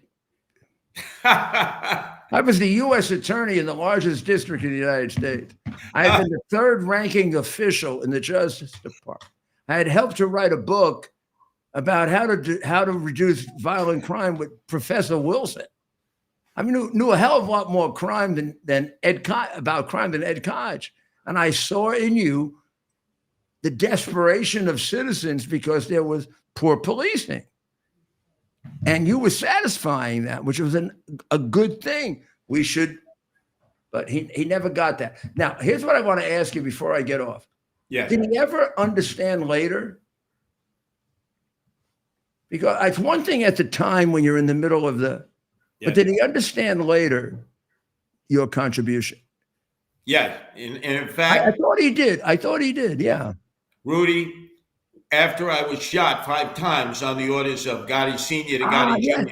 I was the U.S. attorney in the largest district in the United States. I had been the third ranking official in the Justice Department. I had helped to write a book about how to reduce violent crime with Professor Wilson. I mean, knew a hell of a lot more crime than Ed Koch. And I saw in you the desperation of citizens because there was poor policing. And you were satisfying that, which was a good thing. We should, but he never got that. Now, here's what I want to ask you before I get off. Yeah. Did he ever understand later? Because it's one thing at the time when you're in the middle of but did he understand later your contribution? Yeah. And in fact, I thought he did. Yeah. Rudy, after I was shot 5 times on the orders of Gotti Sr. to Gotti Jr.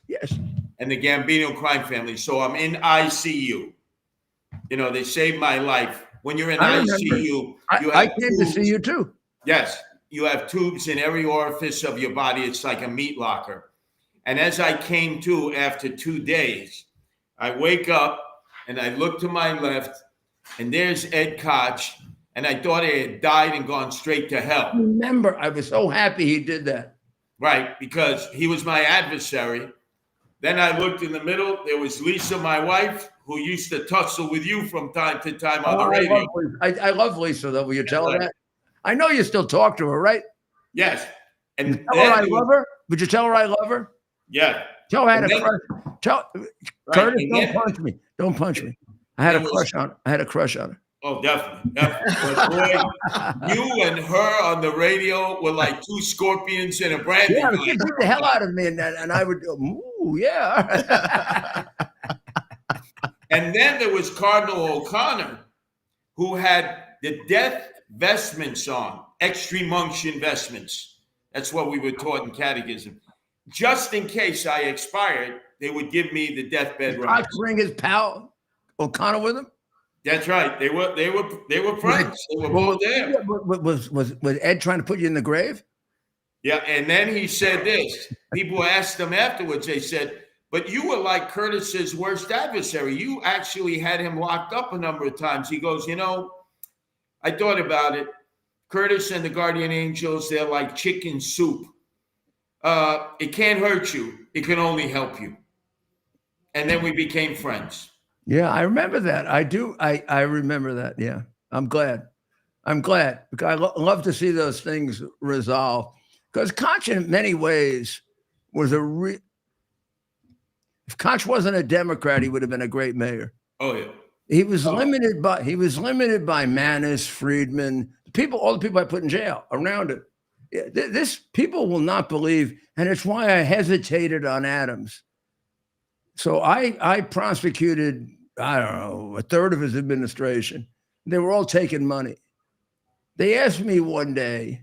Yes. and the Gambino crime family. So I'm in ICU. You know, they saved my life. When you're in ICU, I came to see you too. Yes. You have tubes in every orifice of your body. It's like a meat locker. And as I came to after 2 days, I wake up and I look to my left, and there's Ed Koch. And I thought he had died and gone straight to hell. Remember, I was so happy he did that. Right, because he was my adversary. Then I looked in the middle. There was Lisa, my wife, who used to tussle with you from time to time on the radio. I love Lisa, though. Will you tell her that? I know you still talk to her, right? Yes. And tell her I love her? Would you tell her I love her? Yeah. Tell her I had a crush. Curtis, don't punch me. Don't punch me. I had a crush on her. Oh, definitely. But boy, you and her on the radio were like 2 scorpions in a brandy. Yeah, she beat the hell out of me, and I would go, ooh, yeah. And then there was Cardinal O'Connor, who had the death vestments on, extreme unction vestments. That's what we were taught in catechism. Just in case I expired, they would give me the deathbed rights. Bring his pal O'Connor with him. That's right. They were friends. They were both there. Was Ed trying to put you in the grave? Yeah, and then he said this. People asked him afterwards. They said, "But you were like Curtis's worst adversary. You actually had him locked up a number of times." He goes, "You know, I thought about it. Curtis and the Guardian Angels, they're like chicken soup. It can't hurt you. It can only help you." And then we became friends. Yeah, I remember that. I do. I remember that. Yeah, I'm glad. Because I love to see those things resolve. Because Koch, in many ways, was if Koch wasn't a Democrat, he would have been a great mayor. Oh yeah. He was limited by Manus, Friedman, all the people I put in jail around him. This people will not believe, and it's why I hesitated on Adams. So I prosecuted, I don't know, a third of his administration. They were all taking money. They asked me one day,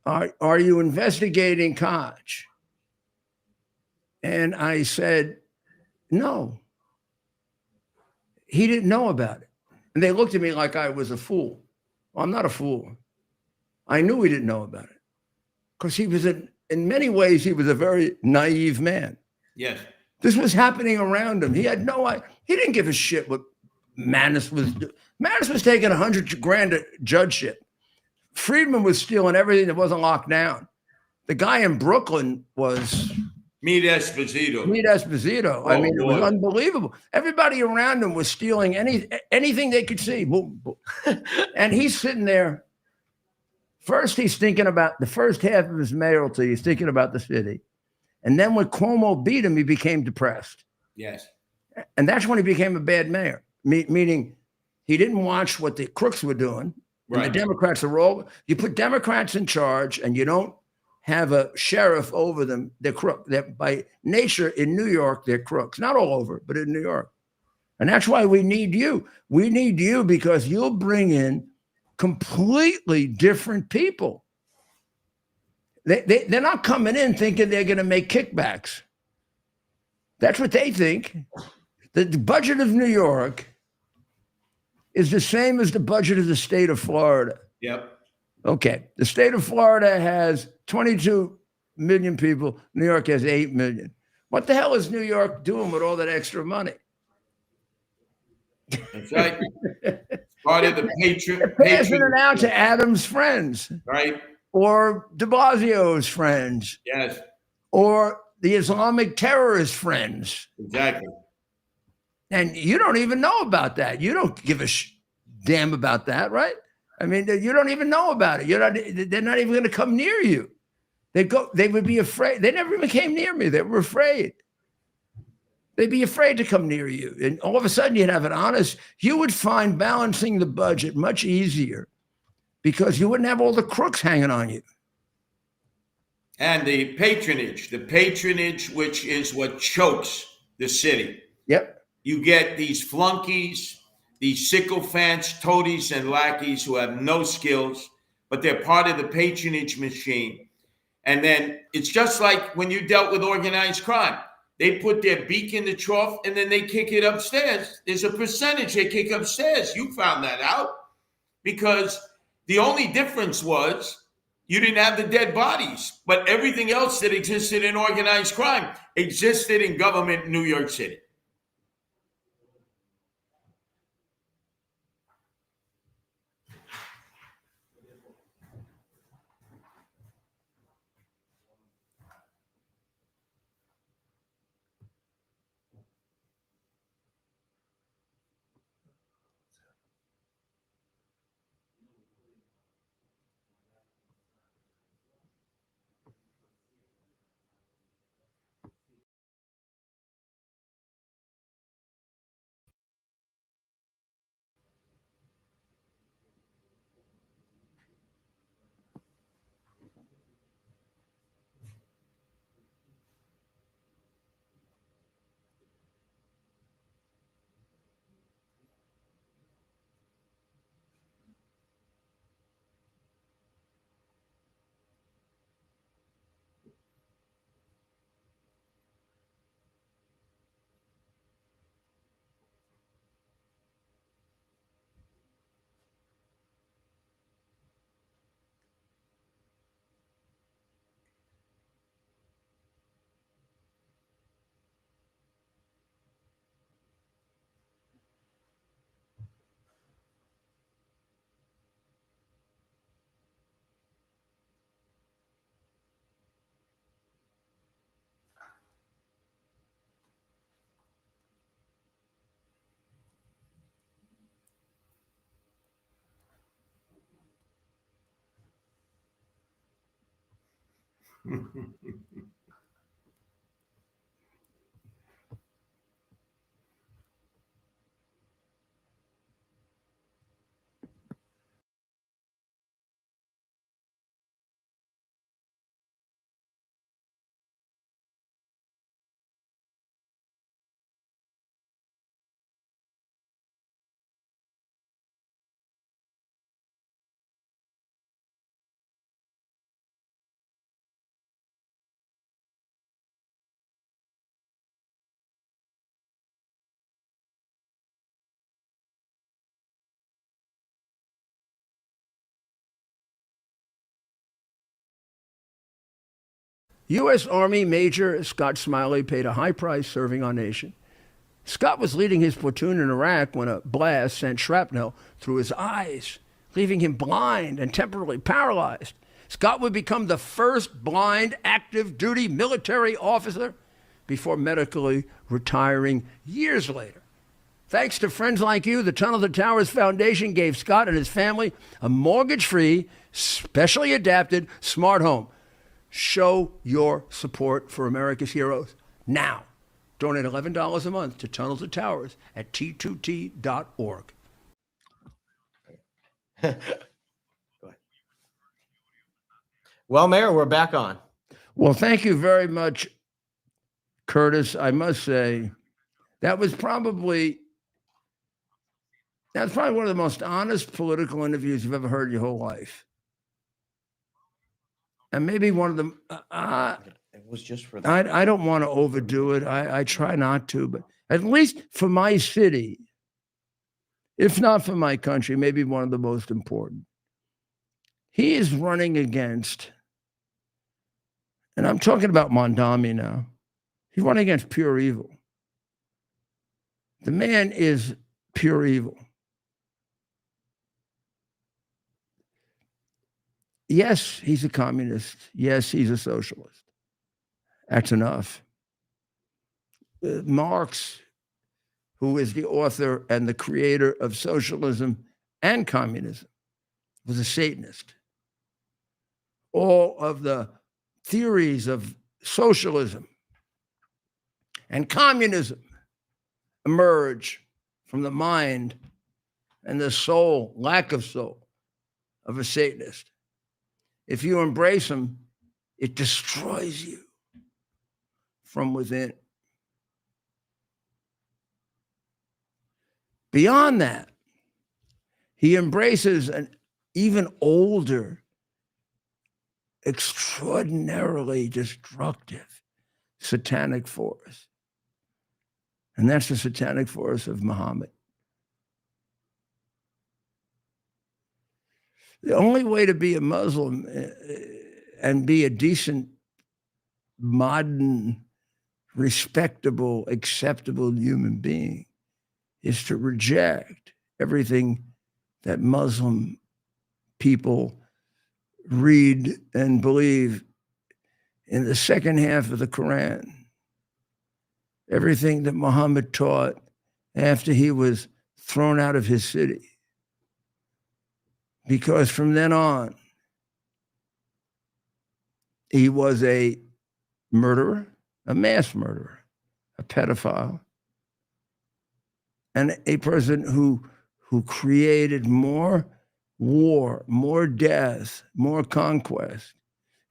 are you investigating Koch? And I said, no. He didn't know about it. And they looked at me like I was a fool. Well, I'm not a fool. I knew he didn't know about it. Because he was, in many ways, he was a very naive man. Yes. This was happening around him. He had no idea. He didn't give a shit what Manus was doing. Manus was taking $100,000 a judgeship. Friedman was stealing everything that wasn't locked down. The guy in Brooklyn was Meet Esposito. Oh, I mean, it was unbelievable. Everybody around him was stealing anything they could see. Boom, boom. And he's sitting there. First, he's thinking about the first half of his mayoralty. He's thinking about the city. And then when Cuomo beat him, he became depressed. Yes. And that's when he became a bad mayor, meaning he didn't watch what the crooks were doing. Right. And the Democrats are all, you put Democrats in charge and you don't have a sheriff over them, they're crooks. They're, by nature, in New York, they're crooks. Not all over, but in New York. And that's why we need you. We need you because you'll bring in completely different people. They're not coming in thinking they're going to make kickbacks. That's what they think. The budget of New York is the same as the budget of the state of Florida. Yep. Okay. The state of Florida has $22 million people. New York has 8 million. What the hell is New York doing with all that extra money? That's right. Part of the They're passing it out to Adams' friends, right? or de Blasio's friends, Yes, or the Islamic terrorist friends. exactly. And you don't even know about that. You don't give a damn about that, right? I mean, you don't even know about it. They're not even going to come near you. They would be afraid. They never even came near me. They were afraid. They'd be afraid to come near you. And all of a sudden you'd have an honest, you would find balancing the budget much easier because you wouldn't have all the crooks hanging on you. And the patronage, which is what chokes the city. Yep. You get these flunkies, these sycophants, toadies, and lackeys who have no skills, but they're part of the patronage machine. And then it's just like when you dealt with organized crime. They put their beak in the trough and then they kick it upstairs. There's a percentage they kick upstairs. You found that out because the only difference was you didn't have the dead bodies, but everything else that existed in organized crime existed in government in New York City. U.S. Army Major Scott Smiley paid a high price serving our nation. Scott was leading his platoon in Iraq when a blast sent shrapnel through his eyes, leaving him blind and temporarily paralyzed. Scott would become the first blind active duty military officer before medically retiring years later. Thanks to friends like you, the Tunnel to Towers Foundation gave Scott and his family a mortgage-free, specially adapted smart home. Show your support for America's heroes now. Donate $11 a month to Tunnel to Towers at t2t.org. Well, Mayor, we're back on. Well, thank you very much, Curtis. I must say, that was probably one of the most honest political interviews you've ever heard in your whole life. And maybe one of them, it was just for that. I don't want to overdo it. I try not to, but at least for my city, if not for my country, maybe one of the most important. He is running against And I'm talking about Mondami now. He's running against pure evil. The man is pure evil. Yes, he's a communist. Yes, he's a socialist. That's enough. Marx, who is the author and the creator of socialism and communism, was a Satanist. All of the theories of socialism and communism emerge from the mind and the soul, lack of soul, of a Satanist. If you embrace them, it destroys you from within. Beyond that, he embraces an even older, extraordinarily destructive satanic force. And that's the satanic force of Muhammad. The only way to be a Muslim and be a decent, modern, respectable, acceptable human being is to reject everything that Muslim people read and believe in the second half of the Quran. Everything that Muhammad taught after he was thrown out of his city. Because from then on, he was a murderer, a mass murderer, a pedophile, and a person who created more war, more death, more conquest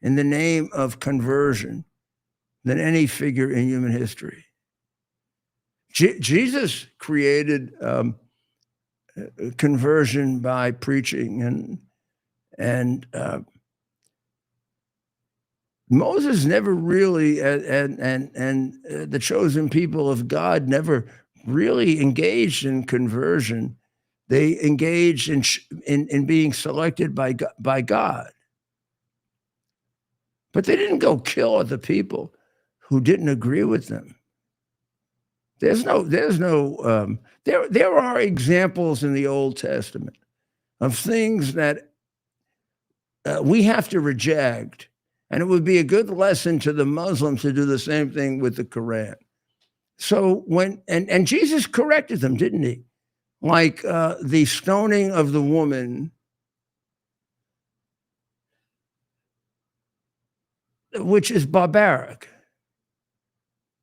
in the name of conversion than any figure in human history. Jesus created conversion by preaching, and Moses never really, and the chosen people of God never really engaged in conversion. They engaged in being selected by God. But they didn't go kill other people who didn't agree with them. There are examples in the Old Testament of things that we have to reject. And it would be a good lesson to the Muslims to do the same thing with the Quran. So and Jesus corrected them, didn't he? Like the stoning of the woman, which is barbaric.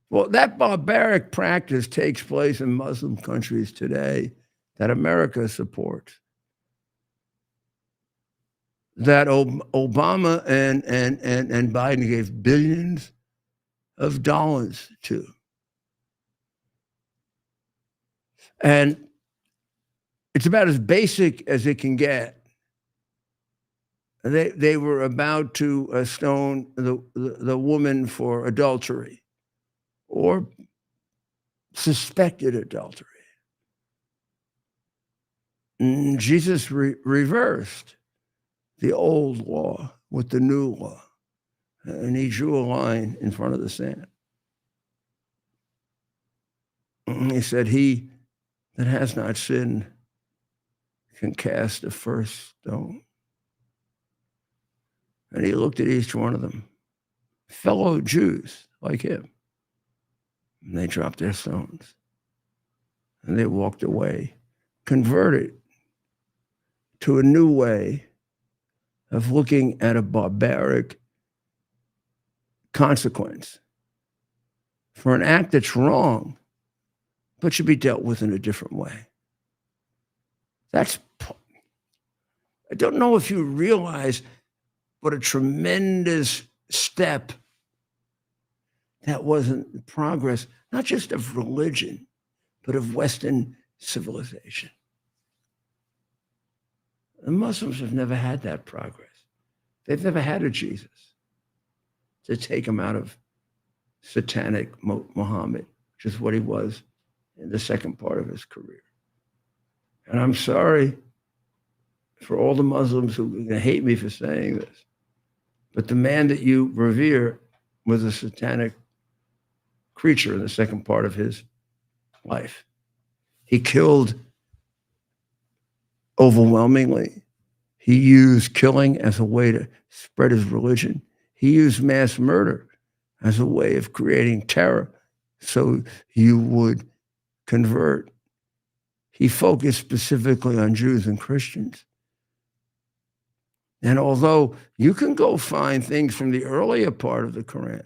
Well, that barbaric practice takes place in Muslim countries today that America supports. That Obama and Biden gave billions of dollars to. And it's about as basic as it can get. They were about to stone the woman for adultery or suspected adultery. And Jesus reversed the old law with the new law. And he drew a line in front of the sand. And he said, he that has not sinned can cast the first stone. And he looked at each one of them, fellow Jews like him. And they dropped their stones. And they walked away, converted to a new way of looking at a barbaric consequence for an act that's wrong, but should be dealt with in a different way. I don't know if you realize what a tremendous step that was in progress, not just of religion, but of Western civilization. The Muslims have never had that progress. They've never had a Jesus to take them out of satanic Muhammad, which is what he was in the second part of his career. And I'm sorry for all the Muslims who hate me for saying this, but the man that you revere was a satanic creature in the second part of his life. He killed overwhelmingly. He used killing as a way to spread his religion. He used mass murder as a way of creating terror so you would convert. He focused specifically on Jews and Christians. And although you can go find things from the earlier part of the Quran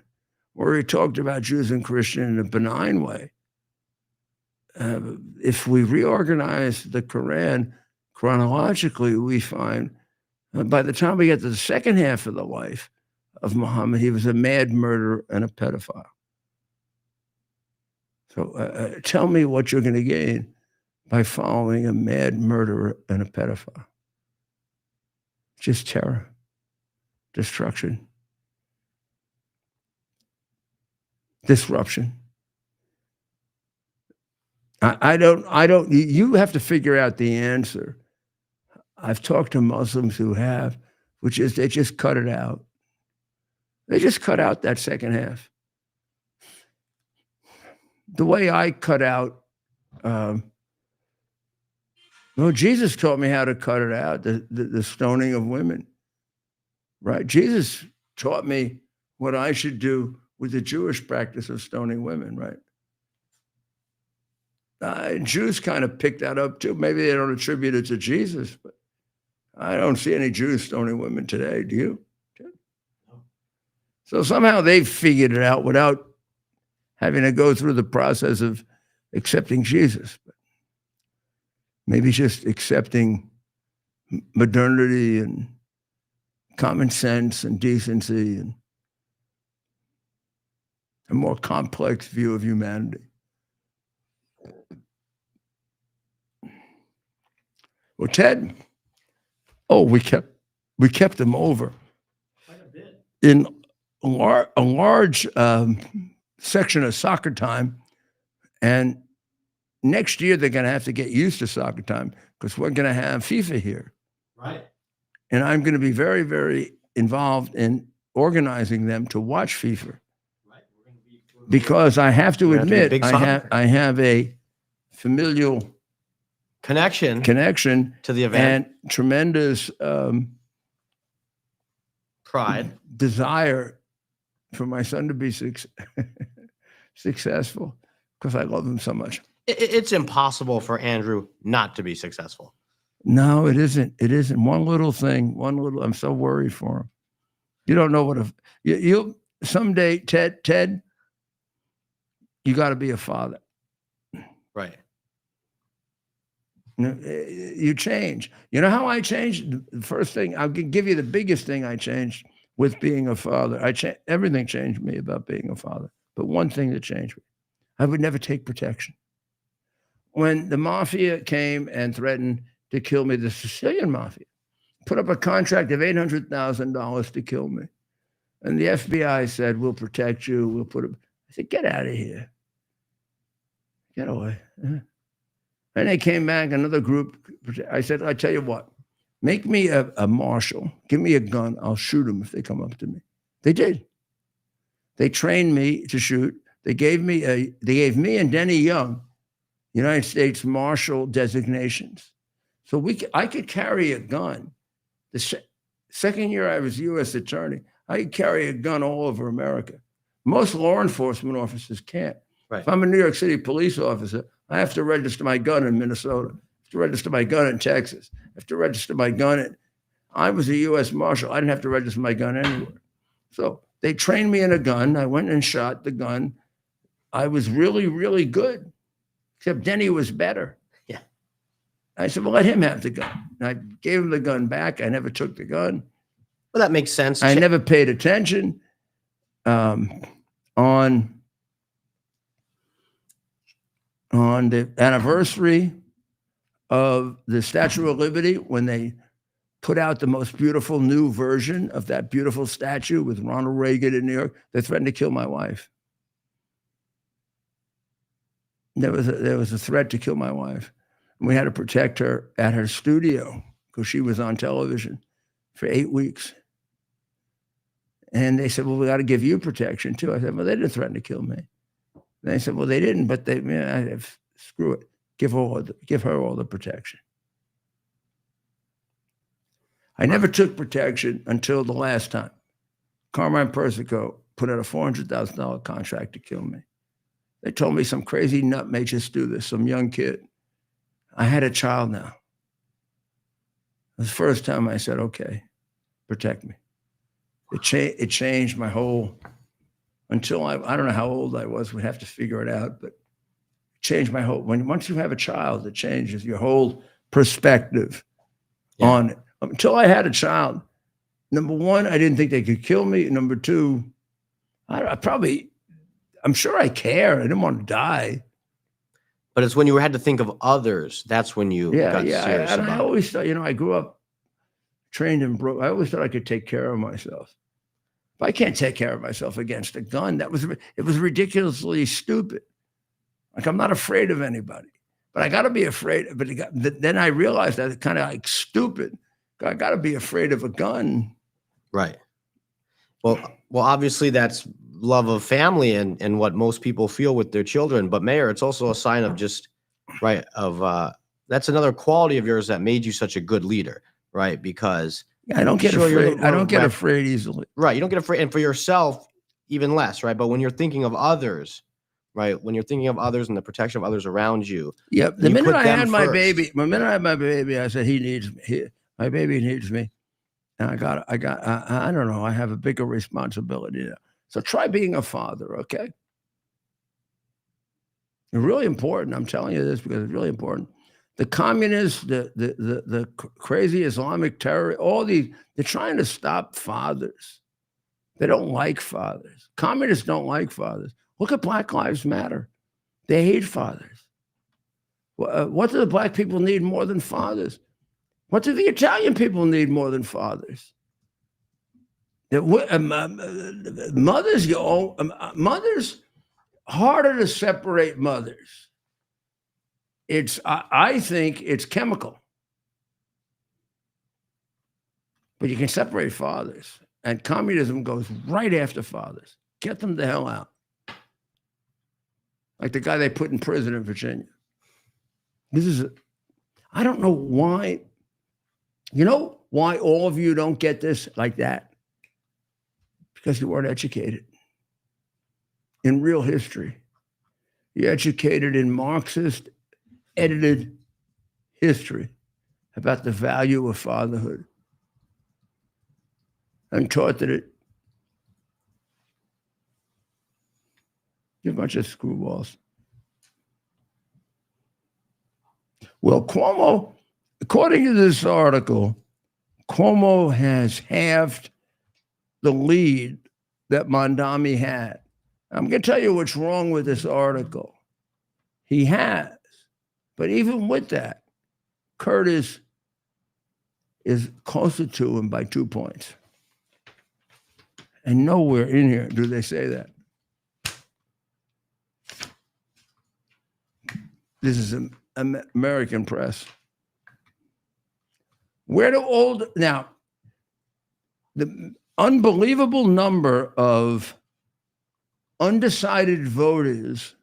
where he talked about Jews and Christians in a benign way, if we reorganize the Quran chronologically, we find by the time we get to the second half of the life of Muhammad, he was a mad murderer and a pedophile. So tell me what you're going to gain by following a mad murderer and a pedophile. Just terror, destruction, disruption. You have to figure out the answer. I've talked to Muslims who have, which is they just cut it out. They just cut out that second half. The way I cut out, Jesus taught me how to cut it out, the stoning of women, right? Jesus taught me what I should do with the Jewish practice of stoning women, right? Jews kind of picked that up too. Maybe they don't attribute it to Jesus, but I don't see any Jews stoning women today. Do you? So somehow they've figured it out without having to go through the process of accepting Jesus. But maybe just accepting modernity and common sense and decency and a more complex view of humanity. Well, Ted, we kept him over Quite a bit. in a large section of soccer time, and next year they're going to have to get used to soccer time because we're going to have FIFA here, Right. and I'm going to be very, very involved in organizing them to watch FIFA. Right. Because I have to We're gonna have to be admit, big soccer. I have a familial Connection connection to the event. and tremendous Pride. desire for my son to be successful because I love him so much. It's impossible for Andrew not to be successful. No, it isn't. It isn't. One little thing, I'm so worried for him. You don't know what you'll someday, Ted, you got to be a father. Right. You change. You know how I changed? The first thing, I'll give you the biggest thing I changed with being a father. Everything changed me about being a father. But one thing that changed me, I would never take protection. When the mafia came and threatened to kill me, the Sicilian mafia put up a contract of $800,000 to kill me. And the FBI said, we'll protect you. We'll put it. I said, get out of here. Get away. And they came back, another group. I said, I tell you what, make me a marshal. Give me a gun. I'll shoot them if they come up to me. They did. They trained me to shoot. They gave me and Denny Young United States Marshal designations. So I could carry a gun. The second year I was U.S. attorney, I could carry a gun all over America. Most law enforcement officers can't. Right. If I'm a New York City police officer, I have to register my gun in Minnesota. I have to register my gun in Texas. I have to register my gun I was a U.S. Marshal. I didn't have to register my gun anywhere. So they trained me in a gun. I went and shot the gun. I was really, really good, except Denny was better. Yeah. I said, well, let him have the gun. And I gave him the gun back. I never took the gun. Well, that makes sense. I never paid attention on the anniversary of the Statue of Liberty, when they put out the most beautiful new version of that beautiful statue with Ronald Reagan in New York, they threatened to kill my wife. There was a threat to kill my wife. And we had to protect her at her studio because she was on television for 8 weeks. And they said, well, we got to give you protection too. I said, well, they didn't threaten to kill me. And they said, well, they didn't, but they, screw it. Give her all the protection. I never took protection until the last time. Carmine Persico put out a $400,000 contract to kill me. They told me some crazy nut may just do this, some young kid. I had a child now. It was the first time I said, okay, protect me. It changed my whole, until I don't know how old I was, we'd have to figure it out, but it changed my whole, once you have a child, it changes your whole perspective on it. Until I had a child, number one, I didn't think they could kill me. Number two, I'm sure I care. I didn't want to die. But it's when you had to think of others. That's when you got serious and about I always thought, I grew up trained in I always thought I could take care of myself. If I can't take care of myself against a gun, it was ridiculously stupid. Like, I'm not afraid of anybody, but I got to be afraid. But then I realized that it's kind of like stupid. I got to be afraid of a gun. Right. Well, obviously that's love of family and what most people feel with their children. But Mayor, it's also a sign of just, right, of that's another quality of yours that made you such a good leader, right? Because I don't get afraid. I don't get afraid easily. Right. You don't get afraid. And for yourself, even less, right? But when you're thinking of others, right? When you're thinking of others and the protection of others around you. Yep. The minute I had my baby, I said, he needs me. My baby needs me. And I don't know. I have a bigger responsibility now. So try being a father, okay? It's really important. I'm telling you this because it's really important. The communists, the crazy Islamic terror, they're trying to stop fathers. They don't like fathers. Communists don't like fathers. Look at Black Lives Matter. They hate fathers. What do the Black people need more than fathers? What do the Italian people need more than fathers? Mothers, mothers, harder to separate mothers. I think it's chemical. But you can separate fathers. And communism goes right after fathers. Get them the hell out. Like the guy they put in prison in Virginia. I don't know why. You know why all of you don't get this like that? Because you weren't educated in real history. You're educated in Marxist edited history about the value of fatherhood. I'm taught that you're a bunch of screwballs. Well, Cuomo, according to this article, Cuomo has halved the lead that Mondami had. I'm going to tell you what's wrong with this article. He has. But even with that, Curtis is closer to him by 2 points. And nowhere in here do they say that. This is American press. Now, the unbelievable number of undecided voters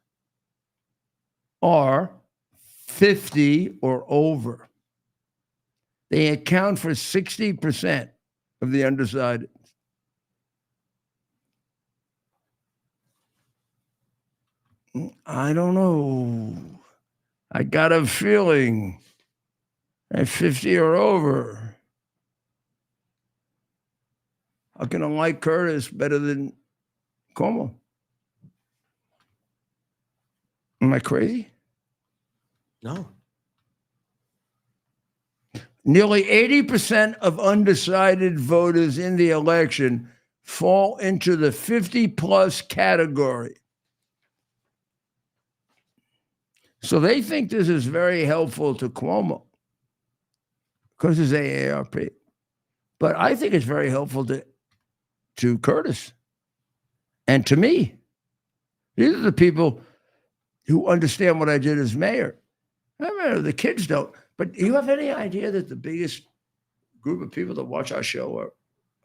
are 50 or over. They account for 60% of the undecided. I don't know. I got a feeling at 50 or over, how can I like Curtis better than Cuomo? Am I crazy? No. Nearly 80% of undecided voters in the election fall into the 50-plus category. So they think this is very helpful to Cuomo because it's AARP. But I think it's very helpful to Curtis and to me. These are the people who understand what I did as mayor. I mean, the kids don't. But do you have any idea that the biggest group of people that watch our show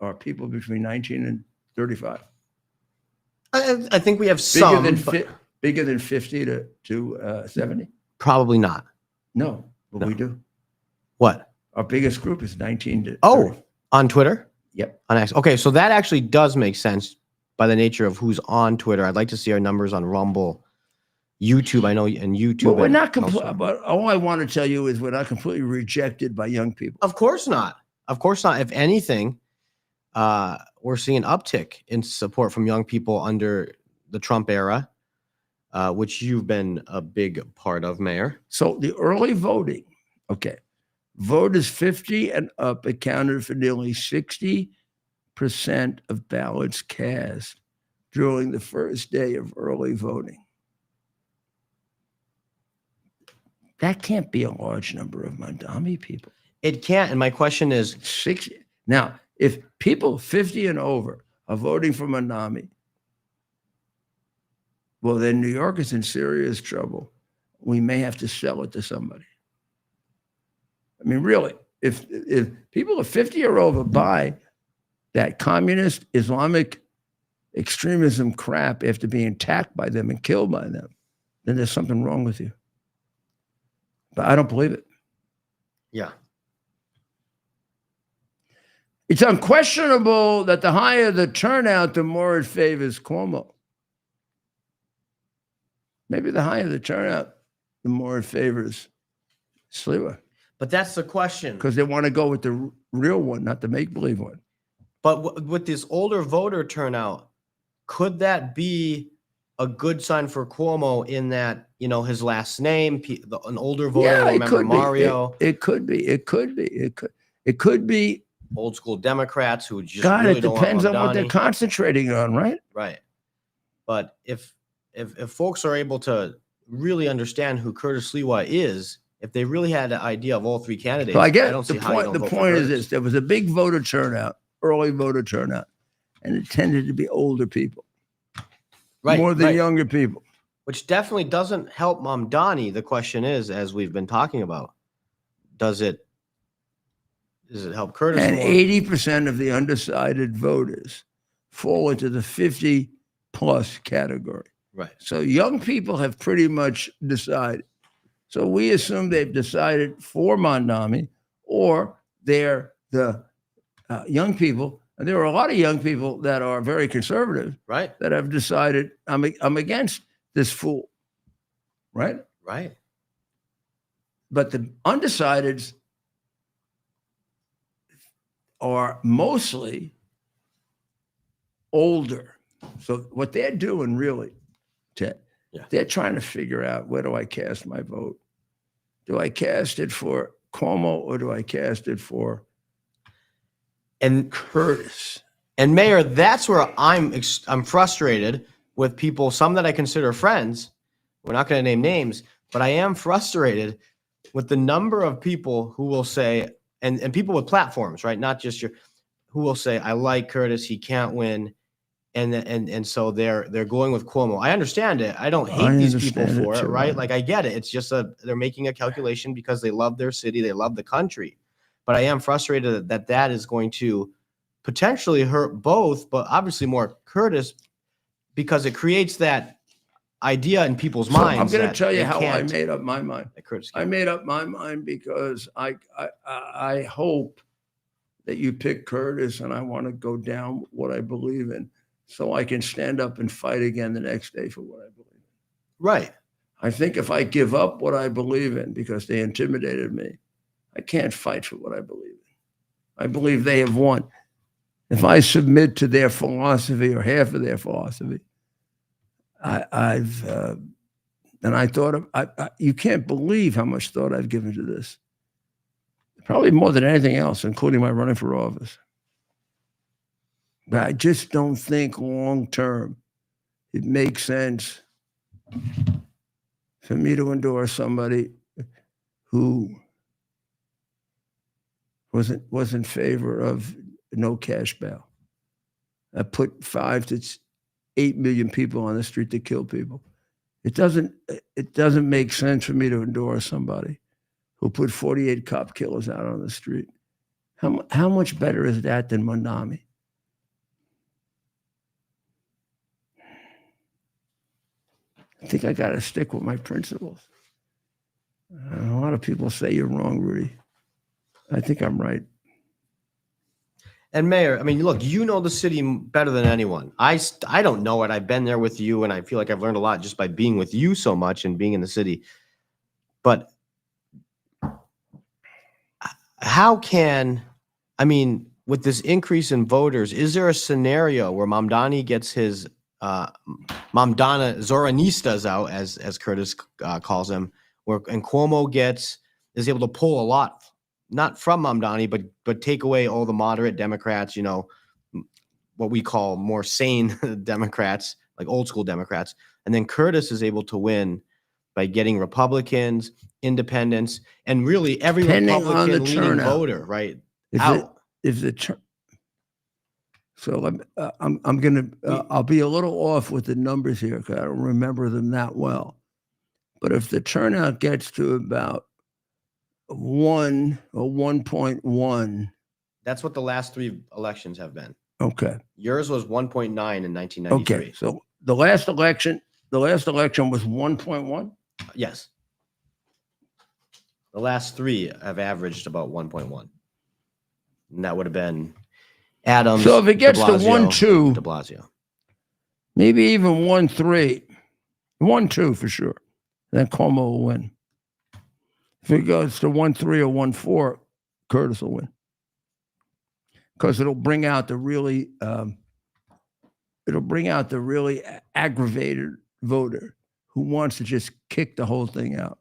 are people between 19 and 35. I think we have Bigger some, than but bigger than 50 to 70? probably not. No, but No. we do. What? Our biggest group is 19 to 30. Oh, on Twitter? Yep. On X. Okay, so that actually does make sense by the nature of who's on Twitter. I'd like to see our numbers on Rumble, YouTube. I know, and YouTube. But we're and not elsewhere. but all I want to tell you is we're not completely rejected by young people. Of course not. Of course not. If anything, we're seeing an uptick in support from young people under the Trump era, which you've been a big part of, Mayor. So the early voting, okay, voters 50 and up accounted for nearly 60% of ballots cast during the first day of early voting. That can't be a large number of Mandami people. It can't. And my question is, 60. Now, if people 50 and over are voting for Mandami, well, then New York is in serious trouble. We may have to sell it to somebody. I mean, really, if people are 50 or over buy that communist Islamic extremism crap after being attacked by them and killed by them, then there's something wrong with you. But I don't believe it. yeah. It's unquestionable that the higher the turnout, the more it favors Cuomo. Maybe the higher the turnout, the more it favors Sliwa. But that's the question. Because they want to go with the real one, not the make-believe one. But with this older voter turnout, could that be a good sign for Cuomo in that, you know, his last name, an older voter will remember Mario? It could be. It could be. Old school Democrats who just God, really it don't depends want on what they're Mamdani. concentrating on, right? Right. But if folks are able to really understand who Curtis Sliwa is, if they really had an idea of all three candidates, So I get don't the see how you point. don't The vote for point is Curtis. this: there was a big voter turnout, early voter turnout, and it tended to be older people, more than younger people. Which definitely doesn't help Mamdani. The question is, as we've been talking about, does it help Curtis And more? 80% of the undecided voters fall into the 50-plus category. Right. So young people have pretty much decided. So we assume they've decided for Mandami, or they're the young people. And there are a lot of young people that are very conservative, Right. that have decided I'm against this fool, right? Right. But the undecideds are mostly older. So what they're doing really, Ted, they're trying to figure out, where do I cast my vote? Do I cast it for Cuomo or do I cast it for Curtis? And Mayor, that's where I'm frustrated with people, some that I consider friends. We're not going to name names, but I am frustrated with the number of people who will say, and people with platforms, right? Not just who will say, I like Curtis, he can't win. And so they're going with Cuomo. I understand it. I don't hate these people for it, right? Like, I get it. It's just they're making a calculation because they love their city, they love the country. But I am frustrated that is going to potentially hurt both, but obviously more Curtis, because it creates that idea in people's minds. I'm going to that tell you they how I can't- made up my mind. that Curtis I can't. made up my mind because I hope that you pick Curtis, and I want to go down what I believe in, so I can stand up and fight again the next day for what I believe in. Right. I think if I give up what I believe in because they intimidated me, I can't fight for what I believe in. I believe they have won. If I submit to their philosophy or half of their philosophy, I thought you can't believe how much thought I've given to this. Probably more than anything else, including my running for office. But I just don't think long term it makes sense for me to endorse somebody who was in favor of no cash bail. I put 5 to 8 million people on the street to kill people. It doesn't make sense for me to endorse somebody who put 48 cop killers out on the street. How much better is that than Mandami? I think I got to stick with my principles. A lot of people say you're wrong, Rudy. I think I'm right. And Mayor, I mean, look, you know the city better than anyone. I don't know it. I've been there with you, and I feel like I've learned a lot just by being with you so much and being in the city. But how can, I mean, with this increase in voters, is there a scenario where Mamdani gets his Mamdana Zoranistas out, as Curtis calls them, and Cuomo is able to pull a lot, not from Mamdani, but take away all the moderate Democrats, you know, what we call more sane Democrats, like old school Democrats. And then Curtis is able to win by getting Republicans, independents, and really every Depending on the Republican leaning turnout. voter, right? So I'm gonna I'll be a little off with the numbers here because I don't remember them that well. But if the turnout gets to about 1 or 1.1, That's what the last 3 elections have been. okay. Yours was 1.9 in 1993. Okay. So the last election was 1.1. Yes. The last 3 have averaged about 1.1. And that would have been Adams. So if it gets to 1.2, De Blasio. maybe even 1.3, 1.2 for sure, then Cuomo will win. If it goes to 1.3 or 1.4, Curtis will win. Because it'll bring out the really aggravated voter who wants to just kick the whole thing out.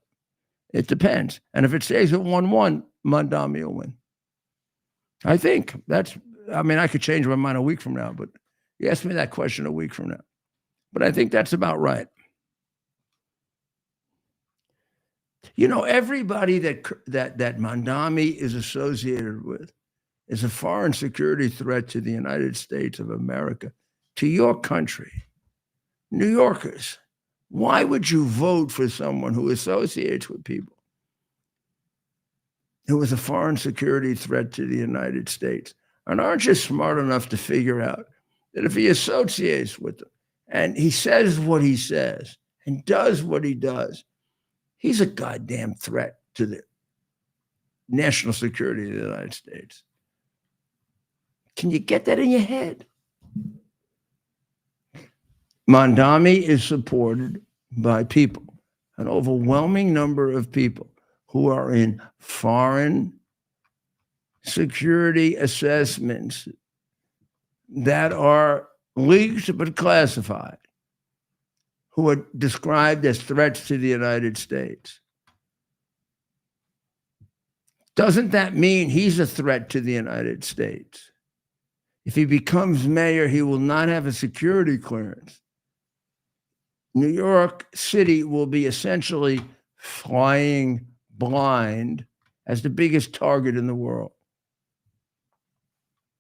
It depends. And if it stays at 1.1, Mamdani will win. I think I could change my mind a week from now, but you asked me that question a week from now. But I think that's about right. You know, everybody that Mamdani is associated with is a foreign security threat to the United States of America, to your country. New Yorkers, why would you vote for someone who associates with people who is a foreign security threat to the United States? And aren't you smart enough to figure out that if he associates with them and he says what he says and does what he does, he's a goddamn threat to the national security of the United States? Can you get that in your head? Mamdani is supported by people, an overwhelming number of people who are in foreign security assessments that are leaked but classified, who are described as threats to the United States. Doesn't that mean he's a threat to the United States? If he becomes mayor, he will not have a security clearance. New York City will be essentially flying blind as the biggest target in the world.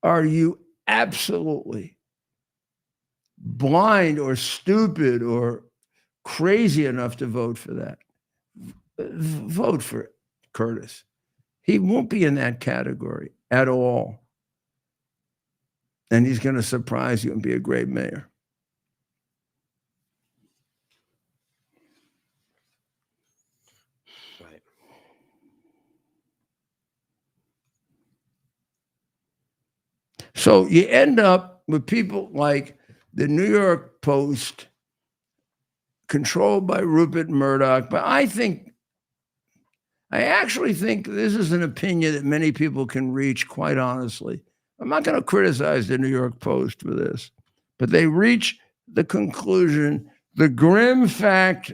Are you absolutely blind or stupid or crazy enough to vote for that? Vote for Curtis. He won't be in that category at all. And he's going to surprise you and be a great mayor. Right. So you end up with people like the New York Post, controlled by Rupert Murdoch. But I actually think this is an opinion that many people can reach, quite honestly. I'm not going to criticize the New York Post for this, but they reach the conclusion, the grim fact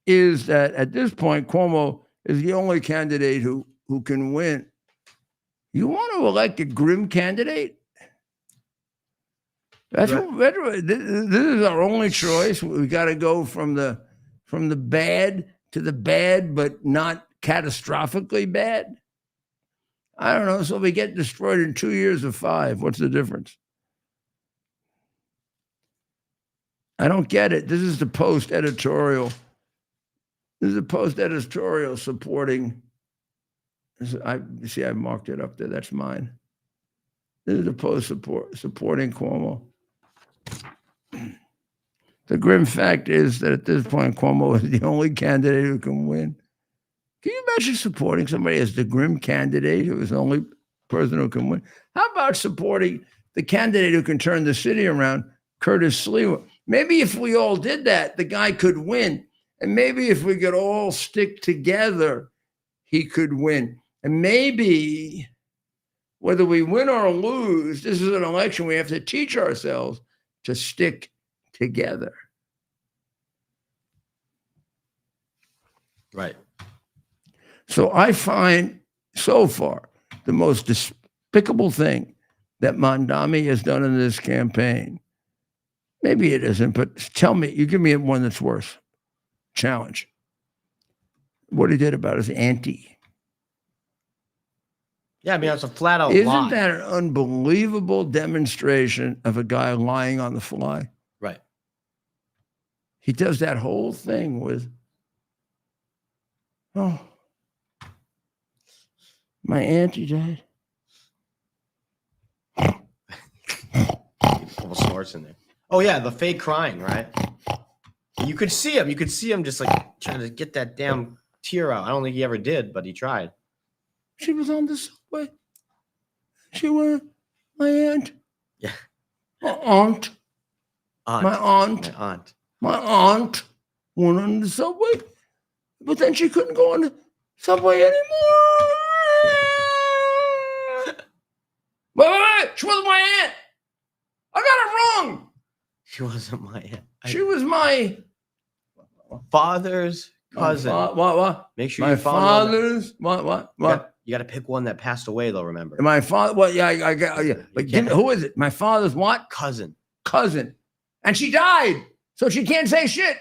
is that at this point, Cuomo is the only candidate who can win. You want to elect a grim candidate? This is our only choice. We got to go from the bad to the bad, but not catastrophically bad. I don't know. So we get destroyed in 2 years or 5. What's the difference? I don't get it. This is the Post editorial. This is the Post editorial supporting. I marked it up there. That's mine. This is the Post supporting Cuomo. The grim fact is that at this point, Cuomo is the only candidate who can win. Can you imagine supporting somebody as the grim candidate who is the only person who can win? How about supporting the candidate who can turn the city around, Curtis Sliwa? Maybe if we all did that, the guy could win. And maybe if we could all stick together, he could win. And maybe whether we win or lose, this is an election we have to teach ourselves to stick together. Right. So I find so far the most despicable thing that Mondami has done in this campaign. Maybe it isn't, but tell me, you give me one that's worse. Challenge. What he did about his auntie. Yeah, I mean, it's a flat out Isn't lie. that an unbelievable demonstration of a guy lying on the fly? Right. He does that whole thing with, oh, my auntie died. A couple snorts in there. Oh yeah, the fake crying, right? You could see him. You could see him just like trying to get that damn tear out. I don't think he ever did, but he tried. She was on the subway. She went, my aunt. Yeah. My aunt. Aunt. My aunt. My aunt. My aunt went on the subway, but then she couldn't go on the subway anymore. Wait. She wasn't my aunt. I got it wrong. She wasn't my aunt. She was my father's cousin. What? Make sure my you found father's. What? You got to pick one that passed away, though. Remember, My father. Well, yeah, I got. Yeah, but who is it? My father's what? cousin. Cousin, and she died, so she can't say shit.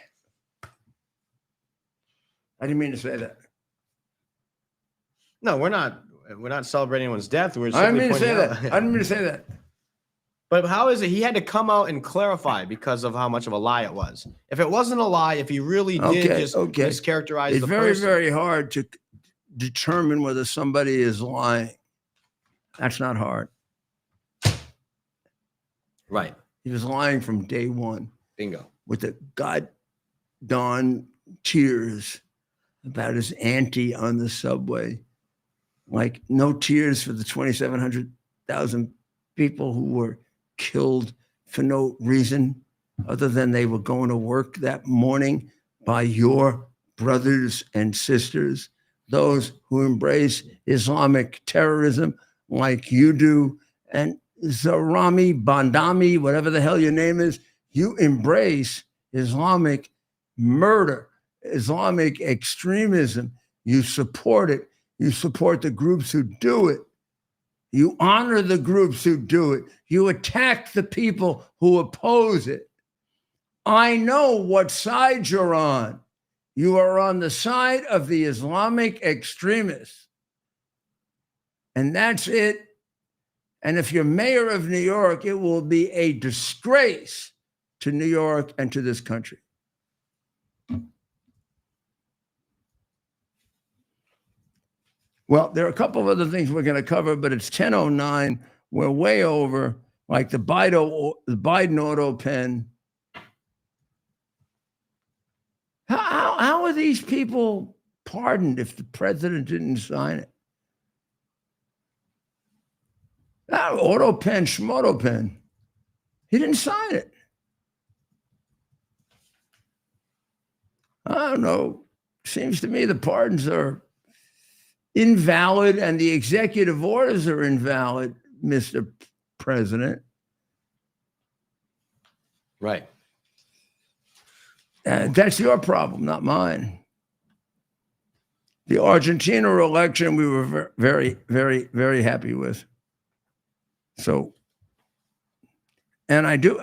I didn't mean to say that. No, we're not. We're not celebrating anyone's death. We're I didn't simply mean to say pointing that. out- I didn't mean to say that. But how is it? He had to come out and clarify because of how much of a lie it was. If it wasn't a lie, if he really did just mischaracterize It's the very, person, very hard to determine whether somebody is lying. That's not hard. right? He was lying from day one Bingo. with the God-darn tears about his auntie on the subway. Like no tears for the 2,700,000 people who were killed for no reason other than they were going to work that morning by your brothers and sisters, those who embrace Islamic terrorism like you do. And Zarami, Bandami, whatever the hell your name is, you embrace Islamic murder, Islamic extremism. You support it. You support the groups who do it. You honor the groups who do it. You attack the people who oppose it. I know what side you're on. You are on the side of the Islamic extremists. And that's it. And if you're mayor of New York, it will be a disgrace to New York and to this country. Well, there are a couple of other things we're going to cover, but it's 10:09. We're way over, like the Biden auto pen. How are these people pardoned if the president didn't sign it? That auto pen, schmoto pen. He didn't sign it. I don't know. Seems to me the pardons are invalid and the executive orders are invalid, Mr. President. Right. That's your problem, not mine. The Argentina election, we were very, very, very happy with. So, and I do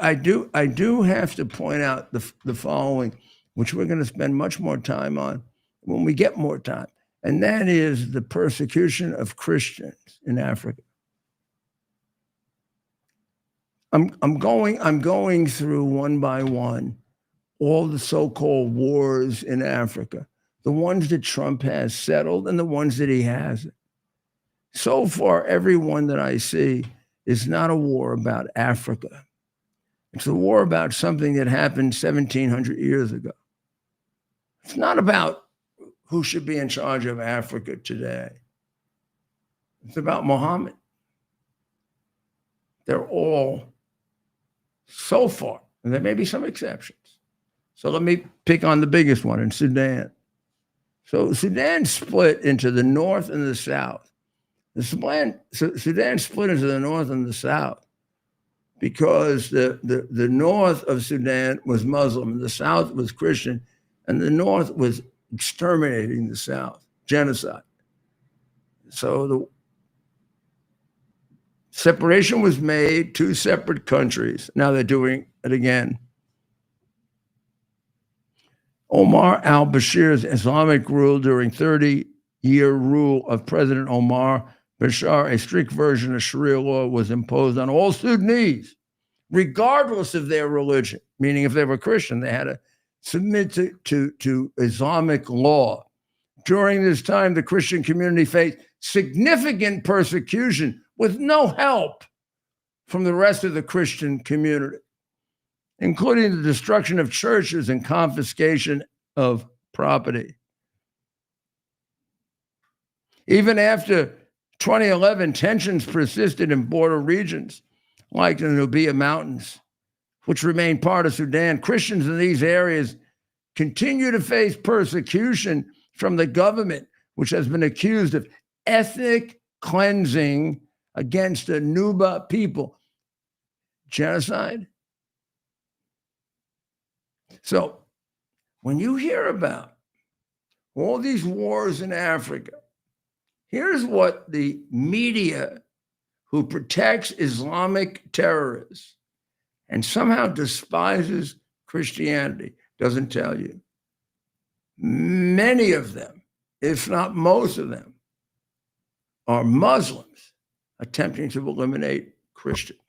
have to point out the following, which we're going to spend much more time on when we get more time. And that is the persecution of Christians in Africa. I'm going through one by one all the so-called wars in Africa, the ones that Trump has settled and the ones that he hasn't. So far, every one that I see is not a war about Africa. It's a war about something that happened 1,700 years ago. It's not about who should be in charge of Africa today. It's about Muhammad. They're all, so far, and there may be some exceptions. So let me pick on the biggest one in Sudan. So Sudan split into the north and the south. Sudan split into the north and the south because the north of Sudan was Muslim and the south was Christian, and the north was exterminating the south, genocide. So the separation was made, two separate countries. Now they're doing it again. Omar al-Bashir's Islamic rule during 30-year rule of President Omar Bashir, a strict version of Sharia law was imposed on all Sudanese, regardless of their religion, meaning if they were Christian, they had to submit to Islamic law. During this time, the Christian community faced significant persecution with no help from the rest of the Christian community, including the destruction of churches and confiscation of property. Even after 2011, tensions persisted in border regions like the Nubia Mountains, which remain part of Sudan. Christians in these areas continue to face persecution from the government, which has been accused of ethnic cleansing against the Nuba people. Genocide. So when you hear about all these wars in Africa, here's what the media who protects Islamic terrorists and somehow despises Christianity doesn't tell you. Many of them, if not most of them, are Muslims attempting to eliminate Christians.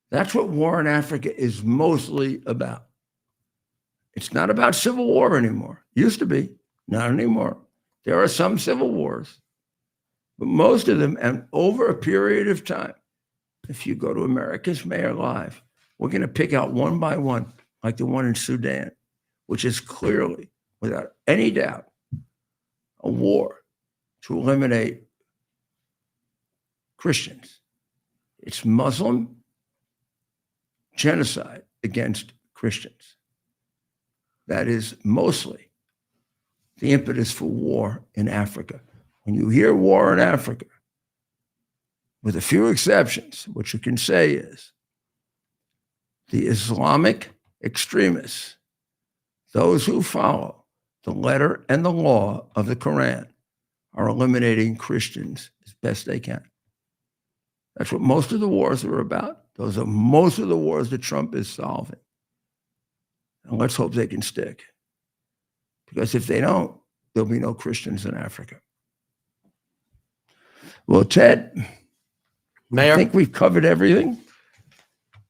That's what war in Africa is mostly about. It's not about civil war anymore. Used to be, not anymore. There are some civil wars, but most of them, and over a period of time, if you go to America's Mayor Live, we're going to pick out one by one, like the one in Sudan, which is clearly, without any doubt, a war to eliminate Christians. It's Muslim genocide against Christians. That is mostly the impetus for war in Africa. When you hear war in Africa, with a few exceptions, what you can say is the Islamic extremists, those who follow the letter and the law of the Quran, are eliminating Christians as best they can. That's what most of the wars are about. Those are most of the wars that Trump is solving. And let's hope they can stick. Because if they don't, there'll be no Christians in Africa. Well, Ted, Mayor, I think we've covered everything.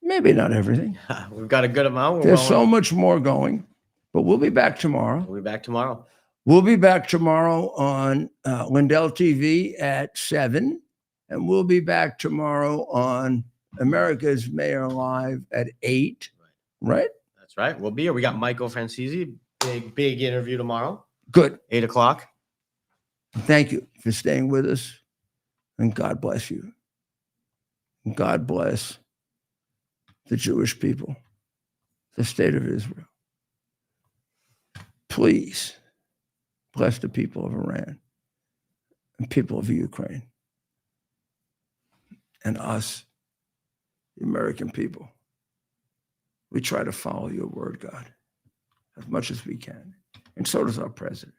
Maybe not everything. we've got a good amount. There's so much more going, but we'll be back tomorrow. We'll be back tomorrow. We'll be back tomorrow on Lindell TV at 7, and we'll be back tomorrow on America's Mayor Live at 8, right? That's right. We'll be here. We got Michael Francesi. Big interview tomorrow. Good. 8 o'clock. Thank you for staying with us, and God bless you. And God bless the Jewish people, the state of Israel. Please bless the people of Iran and people of Ukraine and us, the American people. We try to follow your word, God, as much as we can. And so does our president.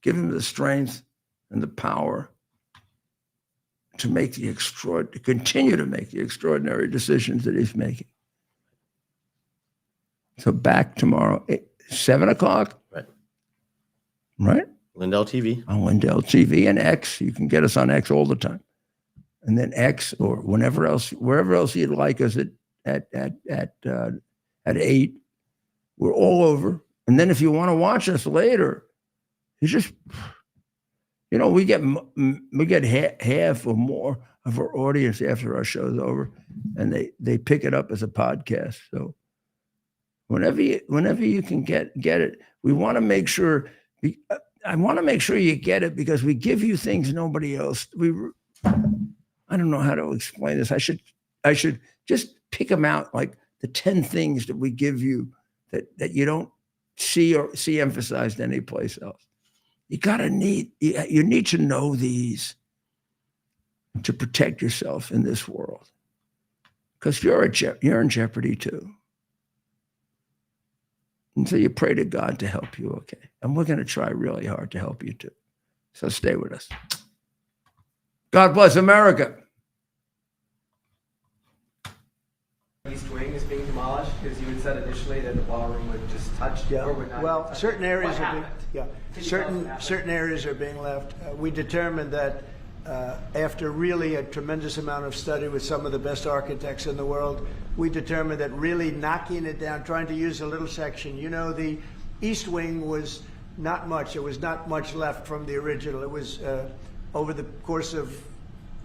Give him the strength and the power to make to continue to make the extraordinary decisions that he's making. So back tomorrow, 7 o'clock. Right? Lindell TV. On Lindell TV and X. You can get us on X all the time. And then X or wherever else you'd like us at 8. We're all over. And then if you want to watch us later, you just, we get half or more of our audience after our show's over, and they pick it up as a podcast. So whenever you can get it, we want to make sure. I want to make sure you get it because we give you things nobody else. I don't know how to explain this. I should just pick them out, like the 10 things that we give you that you don't see emphasized anyplace else. You need to know these to protect yourself in this world, because you're in jeopardy too. And so you pray to God to help you, okay? And we're going to try really hard to help you too. So stay with us. God bless America. East wing is being demolished because you had said initially that the ballroom would just touch or would not. Well, touch. certain areas What are being, happened? certain areas are being left. We determined that after really a tremendous amount of study with some of the best architects in the world, we determined that really knocking it down, trying to use a little section. You know, the East Wing was not much. There was not much left from the original. It was over the course of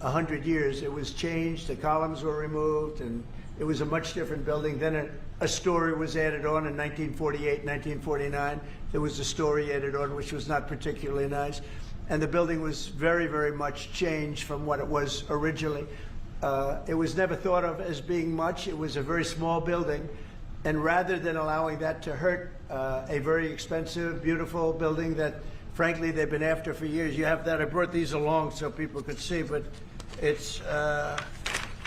100 years, it was changed. The columns were removed, and it was a much different building. Then a story was added on in 1948, 1949. There was a story added on, which was not particularly nice. And the building was very, very much changed from what it was originally. It was never thought of as being much. It was a very small building. And rather than allowing that to hurt a very expensive, beautiful building that, frankly, they've been after for years. You have that. I brought these along so people could see, but it's,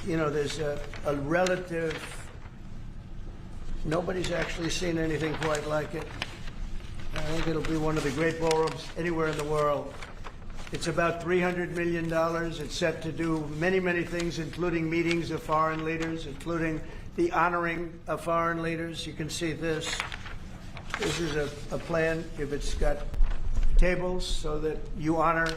you know, there's a relative, nobody's actually seen anything quite like it. I think it'll be one of the great ballrooms anywhere in the world. It's about $300 million. It's set to do many, many things, including meetings of foreign leaders, including the honoring of foreign leaders. You can see this. This is a plan. If it's got tables so that you honor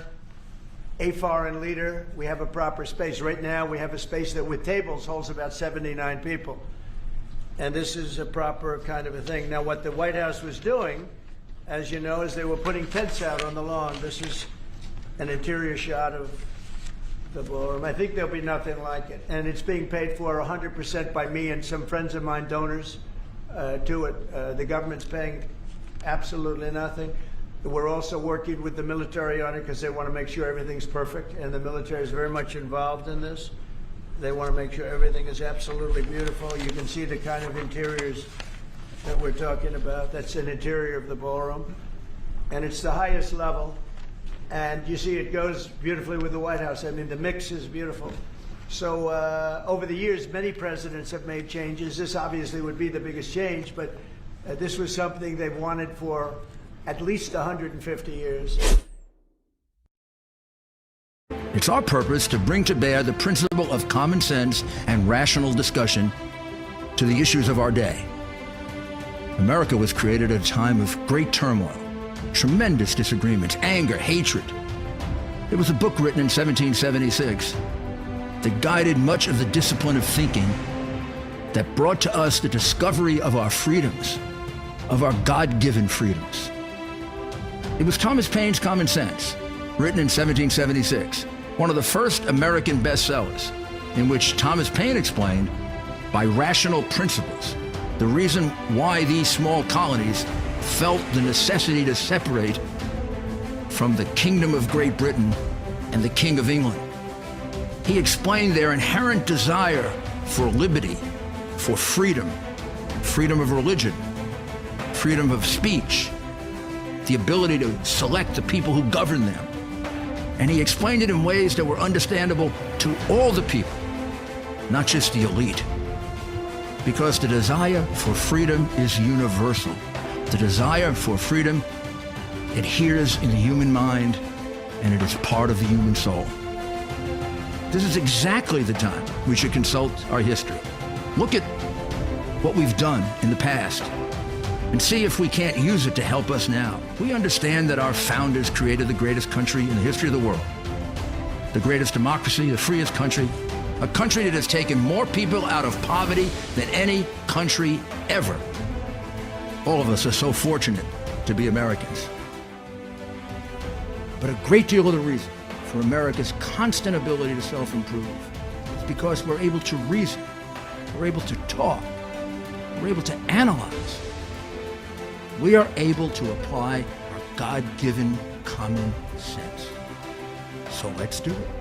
a foreign leader, we have a proper space. Right now, we have a space that with tables holds about 79 people. And this is a proper kind of a thing. Now, what the White House was doing, as you know, is they were putting tents out on the lawn. This is an interior shot of the ballroom. I think there'll be nothing like it. And it's being paid for 100% by me and some friends of mine, donors to it. The government's paying absolutely nothing. We're also working with the military on it because they want to make sure everything's perfect. And the military is very much involved in this. They want to make sure everything is absolutely beautiful. You can see the kind of interiors that we're talking about. That's an interior of the ballroom. And it's the highest level. And you see it goes beautifully with the White House. I mean, the mix is beautiful. So over the years, many presidents have made changes. This obviously would be the biggest change, but this was something they've wanted for at least 150 years. It's our purpose to bring to bear the principle of common sense and rational discussion to the issues of our day. America was created at a time of great turmoil, tremendous disagreements, anger, hatred. There was a book written in 1776 that guided much of the discipline of thinking that brought to us the discovery of our freedoms, of our God-given freedoms. It was Thomas Paine's Common Sense, written in 1776, one of the first American bestsellers, in which Thomas Paine explained, by rational principles, the reason why these small colonies felt the necessity to separate from the Kingdom of Great Britain and the King of England. He explained their inherent desire for liberty, for freedom, freedom of religion, freedom of speech, the ability to select the people who govern them. And he explained it in ways that were understandable to all the people, not just the elite. Because the desire for freedom is universal. The desire for freedom adheres in the human mind, and it is part of the human soul. This is exactly the time we should consult our history. Look at what we've done in the past and see if we can't use it to help us now. We understand that our founders created the greatest country in the history of the world, the greatest democracy, the freest country, a country that has taken more people out of poverty than any country ever. All of us are so fortunate to be Americans. But a great deal of the reason for America's constant ability to self-improve is because we're able to reason, we're able to talk, we're able to analyze. We are able to apply our God-given common sense. So let's do it.